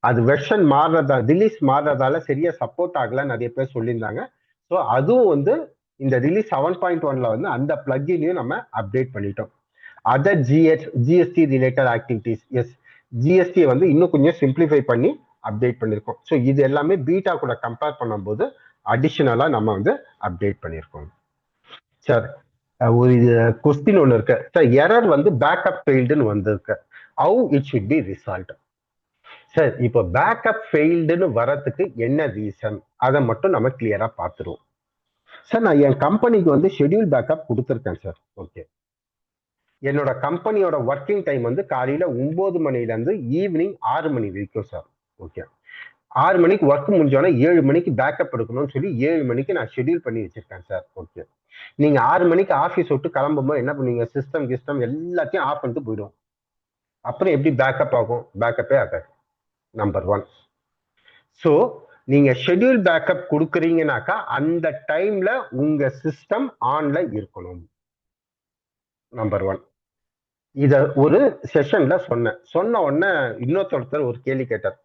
அது வெர்ஷன் மாறுறதா, ரிலீஸ் மாறுறதால சரியா சப்போர்ட் ஆகல நிறைய பேர் சொல்லியிருந்தாங்க. ஸோ அதுவும் வந்து இந்த ரிலீஸ் 7.1ல வந்து அந்த பிளக்இனையும் நம்ம அப்டேட் பண்ணிட்டோம். Other GST related activities, yes, GST வந்து இன்னும் கொஞ்சம் சிம்பிளிஃபை பண்ணி அப்டேட் பண்ணியிருக்கோம். ஸோ இது எல்லாமே பீட்டா கூட கம்பேர் பண்ணும்போது அடிஷனலா நம்ம வந்து அப்டேட் பண்ணியிருக்கோம். சார் ஒரு கொஸ்டின் ஒன்று இருக்கு சார், எரர் வந்து பேக்கப் ஃபெயில்டுன்னு வந்திருக்கு, how it should be resolve. Sir இப்போ பேக்கப் ஃபெயில்டுன்னு வரதுக்கு என்ன ரீசன், அதை மட்டும் நம்ம கிளியரா பார்த்துருவோம். சார் நான் என் கம்பெனிக்கு வந்து ஷெட்யூல் பேக்கப் கொடுத்துருக்கேன் சார். ஓகே, என்னோட கம்பெனியோட ஒர்க்கிங் டைம் வந்து காலையில 9 மணிலேருந்து ஈவினிங் 6 மணி வரைக்கும் சார். ஓகே, 6 மணிக்கு ஒர்க் முடிஞ்சோன்னா 7 மணிக்கு பேக்கப் எடுக்கணும்னு சொல்லி 7 மணிக்கு நான் ஷெட்யூல் பண்ணி வச்சிருக்கேன் சார். ஓகே, நீங்க 6 மணிக்கு ஆஃபீஸ் விட்டு கிளம்பும்போது என்ன பண்ணுவீங்க, சிஸ்டம் எல்லாத்தையும் ஆஃப் பண்ணிட்டு போயிடும். அப்புறம் எப்படி பேக்கப் ஆகும், பேக்கப்பே ஆகாது. நம்பர் 1. ஸோ நீங்க ஷெட்யூல் பேக்கப் கொடுக்குறீங்கனாக்கா அந்த டைம்ல உங்க சிஸ்டம் ஆன்ல இருக்கணும். நம்பர் 1. இத ஒரு செஷன்ல சொன்ன உடனே இன்னொருத்தர் ஒரு கேள்வி கேட்டார்,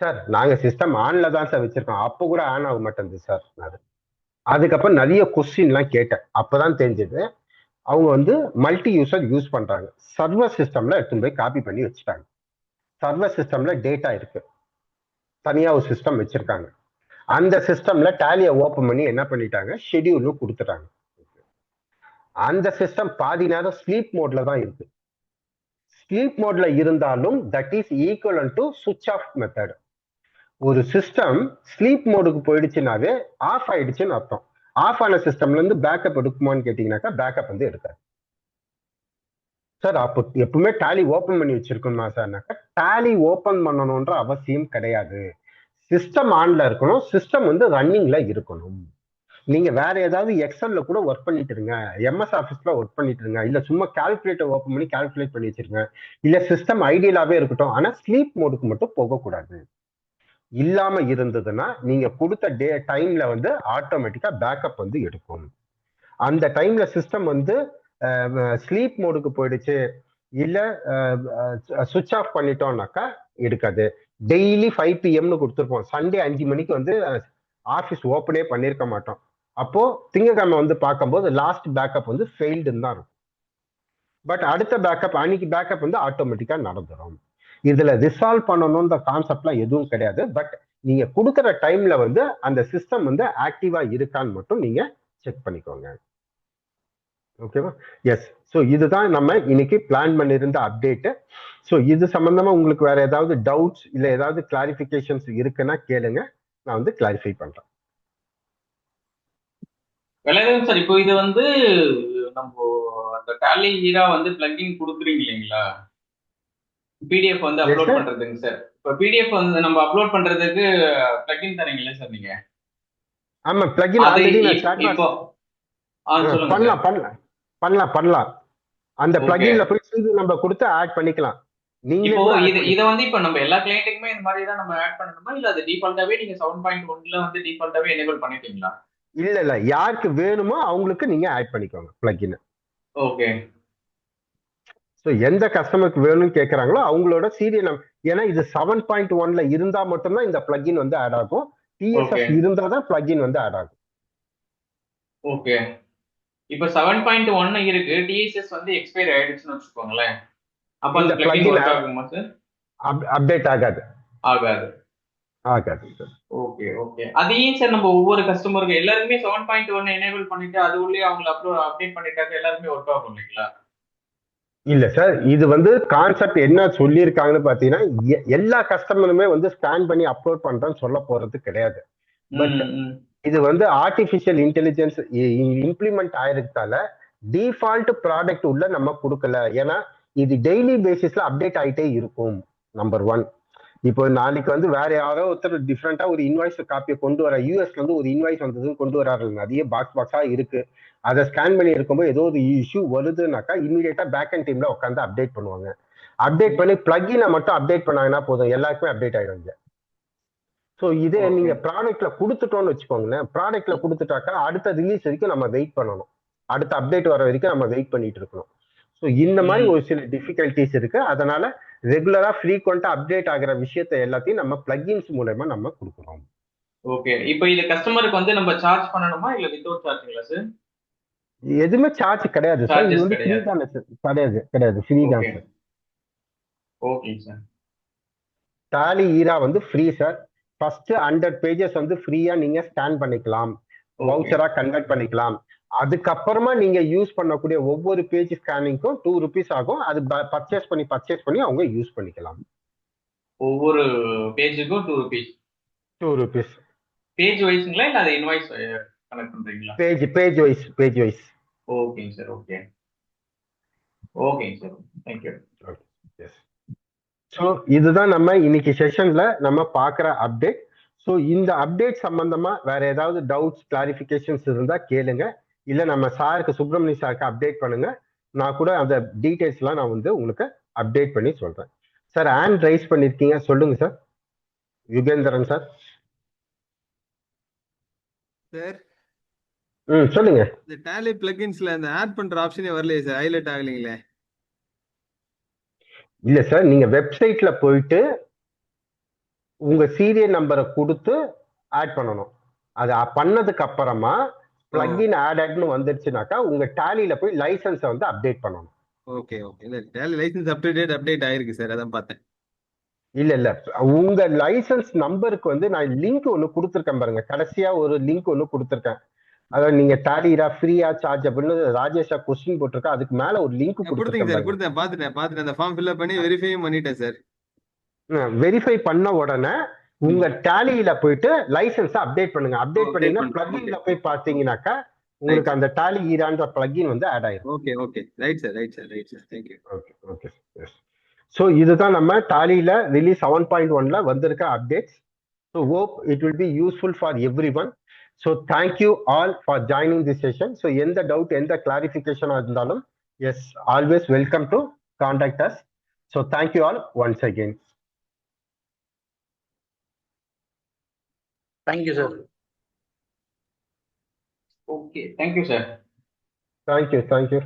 சார் நாங்க சிஸ்டம் ஆன்ல தான் சார் வச்சிருக்கோம், அப்போ கூட ஆன் ஆக மாட்டேங்குது சார். அதுக்கப்புறம் நிறைய கொஸ்டின்லாம் கேட்டேன். அப்பதான் தெரிஞ்சது அவங்க வந்து மல்டி யூசர் யூஸ் பண்றாங்க. சர்வர் சிஸ்டம்ல எடுத்து போய் காப்பி பண்ணி வச்சுட்டாங்க. சர்வர் சிஸ்டம்ல டேட்டா இருக்கு, தனியா ஒரு சிஸ்டம் வச்சிருக்காங்க. அந்த சிஸ்டம்ல டேலியை ஓப்பன் பண்ணி என்ன பண்ணிட்டாங்க, ஷெட்யூலும் கொடுத்துட்டாங்க. அந்த சிஸ்டம் பாதி நேரம் ஸ்லீப் மோட்ல தான் இருக்கு. ஸ்லீப் மோட்ல இருந்தாலும் தட் இஸ் ஈக்குவல் டு சுவிட்ச் ஆஃப் மெத்தட். ஒரு சிஸ்டம் ஸ்லீப் மோடுக்கு போயிடுச்சுனாவே ஆஃப் ஆயிடுச்சுன்னு அர்த்தம். ஆஃப் ஆன சிஸ்டம்ல இருந்து பேக்கப் எடுக்குமான்னு கேட்டீங்கன்னாக்கா பேக்கப் வந்து எடுக்காது சார். அப்போ எப்பவுமே டேலி ஓப்பன் பண்ணி வச்சிருக்கணுமா சார்னாக்கா, டேலி ஓப்பன் பண்ணணும்ன்ற அவசியம் கிடையாது. சிஸ்டம் ஆன்ல இருக்கணும், சிஸ்டம் வந்து ரன்னிங்ல இருக்கணும். நீங்க வேற ஏதாவது எக்ஸல்ல கூட ஒர்க் பண்ணிட்டு இருங்க, எம்எஸ் ஆஃபீஸ்ல ஒர்க் பண்ணிட்டு இருங்க, இல்ல சும்மா கால்குலேட்டர் ஓப்பன் பண்ணி கால்குலேட் பண்ணி வச்சிருங்க, இல்ல சிஸ்டம் ஐடியலாவே இருக்கட்டும். ஆனா ஸ்லீப் மோடுக்கு மட்டும் போகக்கூடாது. இல்லாம இருந்ததுன்னா நீங்க கொடுத்த டைம்ல வந்து ஆட்டோமேட்டிக்கா பேக்கப் வந்து எடுக்கும். அந்த டைம்ல சிஸ்டம் வந்து ஸ்லீப் மோடுக்கு போயிடுச்சு இல்ல சுவிட்ச் ஆஃப் பண்ணிட்டோம்னாக்கா எடுக்காது. டெய்லி 5 PM கொடுத்துருப்போம். சண்டே 5 மணிக்கு வந்து ஆஃபீஸ் ஓப்பனே பண்ணிருக்க மாட்டோம். அப்போ திங்கக்கிழமை வந்து பார்க்கும்போது லாஸ்ட் பேக்கப் வந்து ஃபெயில்டுன்னு தான் இருக்கும். பட் அடுத்த பேக்கப் அன்னைக்கு பேக்கப் வந்து ஆட்டோமேட்டிக்கா நடந்துடும். இதுல ரிசால்வ் பண்ணணும்ன்ற கான்செப்ட்லாம் எதுவும் கிடையாது. பட் நீங்க கொடுக்குற டைம்ல வந்து அந்த சிஸ்டம் வந்து ஆக்டிவா இருக்கான்னு மட்டும் நீங்க செக் பண்ணிக்கோங்க. ஓகேவா? எஸ். ஸோ இதுதான் நம்ம இன்னைக்கு பிளான் பண்ணியிருந்த அப்டேட். ஸோ இது சம்பந்தமா உங்களுக்கு வேற ஏதாவது டவுட்ஸ் இல்ல ஏதாவது கிளாரிபிகேஷன்ஸ் இருக்குன்னா கேளுங்க, நான் வந்து கிளாரிஃபை பண்றேன். வேலைதான் சார். இப்போ இது வந்து நம்ம அந்த டேலி ஹீரா வந்து பிளக்கிங் கொடுக்குறீங்க இல்லைங்களா, பிடிஎஃப் வந்து எஸ் அப்லோட் சார். பண்றதுங்க சார். இப்போ பிடிஎஃப் வந்து நம்ம அப்லோட் பண்றதுக்கு பிளக்கின் தரீங்களா சார் நீங்க? ஆமா, பிளகின் அது ஆல்ரெடி நான் சாட் இப்போ சொல்லுங்க சார். பண்ணலாம் பண்ணலாம் பண்ணலாம் பண்ணலாம். அந்த ஓகே. பிளகின்ல போய் சீரியல் நம்பர் கொடுத்து ஆட் பண்ணிக்கலாம். நீங்களே இப்போ கூட ஆட் இதை பண்ணிக்கலாம். வந்து இப்போ நம்ம எல்லா கிளைண்ட்டுக்குமே இந்த மாதிரி தான் நம்ம ஆட் பண்ணணுமா, இல்ல அது டிஃபால்ட்டாவே நீங்க 7.1ல வந்து டிஃபால்ட்டாவே எனேபிள் பண்ணிட்டீங்களா? இல்ல இல்ல, யாருக்கு வேணுமோ அவங்களுக்கு நீங்க ஆட் பண்ணிக்கோங்க பிளகின். ஓகே. ஸோ எந்த கஸ்டமருக்கு வேணும்னு கேட்கறாங்களோ அவங்களோட சீரியல் நம்பர், ஏன்னா இது 7.1ல இருந்தா மட்டும்தான் இந்த பிளகின் வந்து ஆட் ஆகும். ஓகே. டிஎஸ்எஸ் இருந்தா தான் பிளகின் வந்து ஆட் ஆகும். ஓகே. இப்போ 7.1 இருக்கு, டிஎஸ்எஸ் வந்து எக்ஸ்பயர் ஆயிடுச்சுன்னு வச்சுக்கோங்களேன், அப்ப அந்த இந்த பிளக்கின் பிளகின் ஒர்க் ஆகுமா சார்? அப்டேட் ஆகாது. ஆகாது. ஆகாது சார். Okay okay. அதையும் சார் நம்ம ஒவ்வொரு கஸ்டமருக்கு எல்லாருமே 7.1 எனேபிள் பண்ணிட்டு அது உள்ளே அவங்க அப்டேட் பண்ணிட்டாக்க எல்லாருமே ஒர்க் ஆகும் இல்லைங்களா? இல்ல சார், இது வந்து கான்செப்ட் என்ன சொல்லியிருக்காங்கன்னு பாத்தீங்கன்னா எல்லா கஸ்டமருமே வந்து ஸ்கேன் பண்ணி அப்லோட் பண்றேன்னு சொல்ல போறது கிடையாது. பட் இது வந்து ஆர்டிபிஷியல் இன்டெலிஜென்ஸ் இம்ப்ளிமெண்ட் ஆயிருக்கதால டிஃபால்ட் ப்ராடக்ட் உள்ள நம்ம கொடுக்கல. ஏன்னா இது டெய்லி பேசிஸ்ல அப்டேட் ஆகிட்டே இருக்கும். நம்பர் 1. இப்போ நாளைக்கு வந்து வேற யாரோ ஒருத்தர் டிஃப்ரெண்டா ஒரு இன்வாய்ஸ் காப்பியை கொண்டு வர, யூஎஸ்ல இருந்து ஒரு இன்வாய்ஸ் வந்ததுன்னு கொண்டு வராரு, நிறைய பாக்ஸா இருக்கு. அதை ஸ்கேன் பண்ணி இருக்கும்போது ஏதோ ஒரு இஷ்யூ வருதுனாக்கா இமீடியட்டா பேக் அண்ட் டீம்ல உட்காந்து அப்டேட் பண்ணுவாங்க. அப்டேட் பண்ணி பிளகினை மட்டும் அப்டேட் பண்ணாங்கன்னா போதும், எல்லாருக்குமே அப்டேட் ஆயிடுங்க. ஸோ இதே நீங்க ப்ராடக்ட்ல கொடுத்துட்டோம்னு வச்சுக்கோங்களேன், ப்ராடக்ட்ல கொடுத்துட்டாக்கா அடுத்த ரிலீஸ் வரைக்கும் நம்ம வெயிட் பண்ணணும், அடுத்த அப்டேட் வர வரைக்கும் நம்ம வெயிட் பண்ணிட்டு இருக்கணும். ஸோ இந்த மாதிரி ஒரு சில டிஃபிகல்டிஸ் இருக்கு. அதனால ரெகுலரா ஃப்ரீக்வெண்டா அப்டேட் ஆகிற விஷயத்தை எல்லாத்தையும் நம்ம பிளகின்ஸ் மூலமா நம்ம கொடுக்குறோம். ஓகே. இப்போ இது கஸ்டமருக்கு வந்து நம்ம சார்ஜ் பண்ணணுமா இல்ல வித்அவுட் சார்ஜிங்களா சார்? எதுவுமே சார்ஜ் கிடையாது சார். இது வந்து ஃப்ரீ கிடையாது. தான் சார். கிடையாது கிடையாது, ஃப்ரீ தான் சார். Okay sir. டாலி ஈரா வந்து ஃப்ரீ சார். ஃபர்ஸ்ட் 100 பேஜஸ் வந்து ஃப்ரீயா நீங்க ஸ்கேன் பண்ணிக்கலாம், வவுச்சரா கன்வெர்ட் பண்ணிக்கலாம். அதுக்கப்புறமா நீங்க யூஸ் பண்ணக்கூடிய ஒவ்வொரு பேஜ் ஸ்கேனிங்க்கும் 2 rupees ஆகும். அது பர்ச்சேஸ் பண்ணி அவங்க யூஸ் பண்ணிக்கலாம். ஒவ்வொரு பேஜுக்கும் 2 rupees. 2 rupees. பேஜ் வைஸ்ங்களா இல்ல அது இன்வாய்ஸ் கனெக்ட் பண்றீங்களா? Page wise. ஓகேங்க சார். ஓகேங்க சார். தேங்க்யூ. எஸ். ஸோ இதுதான் நம்ம இன்னைக்கு செஷன்ல நம்ம பார்க்குற அப்டேட். ஸோ இந்த அப்டேட் சம்பந்தமா வேற ஏதாவது டவுட்ஸ் கிளாரிஃபிகேஷன்ஸ் இருந்தா கேளுங்க, இல்ல நம்ம சாருக்கு சுப்பிரமணிய சாருக்கு அப்டேட் பண்ணுங்க. நான் கூட அந்த டீடைல்ஸ்லாம் நான் வந்து உங்களுக்கு அப்டேட் பண்ணி சொல்றேன். சார் ஹேண்ட் ரைஸ் பண்ணிருக்கீங்க, சொல்லுங்க சார். யுகேந்திரன் சார். சார் சொல்லுங்க. இந்த டேலி பிளகின்ஸ்ல அந்த ஆட் பண்ற ஆப்ஷனே வரலையே சார், ஹைலைட் ஆகலீங்களே. இல்ல சார், நீங்க வெப்சைட்ல போயிட்டு உங்க சீரியல் நம்பரை கொடுத்து ஆட் பண்ணணும். அது பண்ணதுக்கு அப்புறமா பிளகின் ஆடட்னு வந்துருச்சுனாக்கா உங்க டேலியில போய் லைசன்ஸை வந்து அப்டேட் பண்ணணும். Okay okay. இல்ல டேலி லைசன்ஸ் அப்டேட் ஆயிருக்கு சார், அதான் பார்த்தேன். இல்ல உங்க லைசன்ஸ் நம்பருக்கு வந்து நான் லிங்க் ஒன்னு கொடுத்துருக்கேன் பாருங்க, கடைசியா ஒரு லிங்க் ஒன்னு கொடுத்துருக்கேன். அதாவது நீங்க டேலிரா ஃப்ரீயா சார்ஜ் அப்படின்னு ராஜேஷா கொஸ்டின் போட்டிருக்கேன், அதுக்கு மேல ஒரு லிங்க் கொடுத்தீங்க சார். கொடுத்தேன், பார்த்துட்டேன். அந்த ஃபார்ம் ஃபில் பண்ணி வெரிஃபையும் பண்ணிட்டேன் சார். வெரிஃபை பண்ண உடனே உங்க டேலியில போயிட்டு லைசன்ஸ் அப்டேட் பண்ணுங்க. அப்டேட் பண்ணீங்கன்னா பிளகின்ல போய் பாத்தீங்கன்னாக்கா உங்களுக்கு அந்த டேலி ஈரான்ற பிளகின் வந்து ஆட் ஆயிரும். Okay. Right sir. Thank you. Okay. So இதுதான் நம்ம டாலியில ரிலீஸ் 7.1ல வந்திருக்க updates. So hope it will be useful for everyone. So thank you all for joining the session. So எந்த டவுட் எந்த கிளாரிஃபிகேஷனாக இருந்தாலும் yes always welcome to contact us. So thank you all once again. Thank you sir. Okay, thank you sir. Thank you.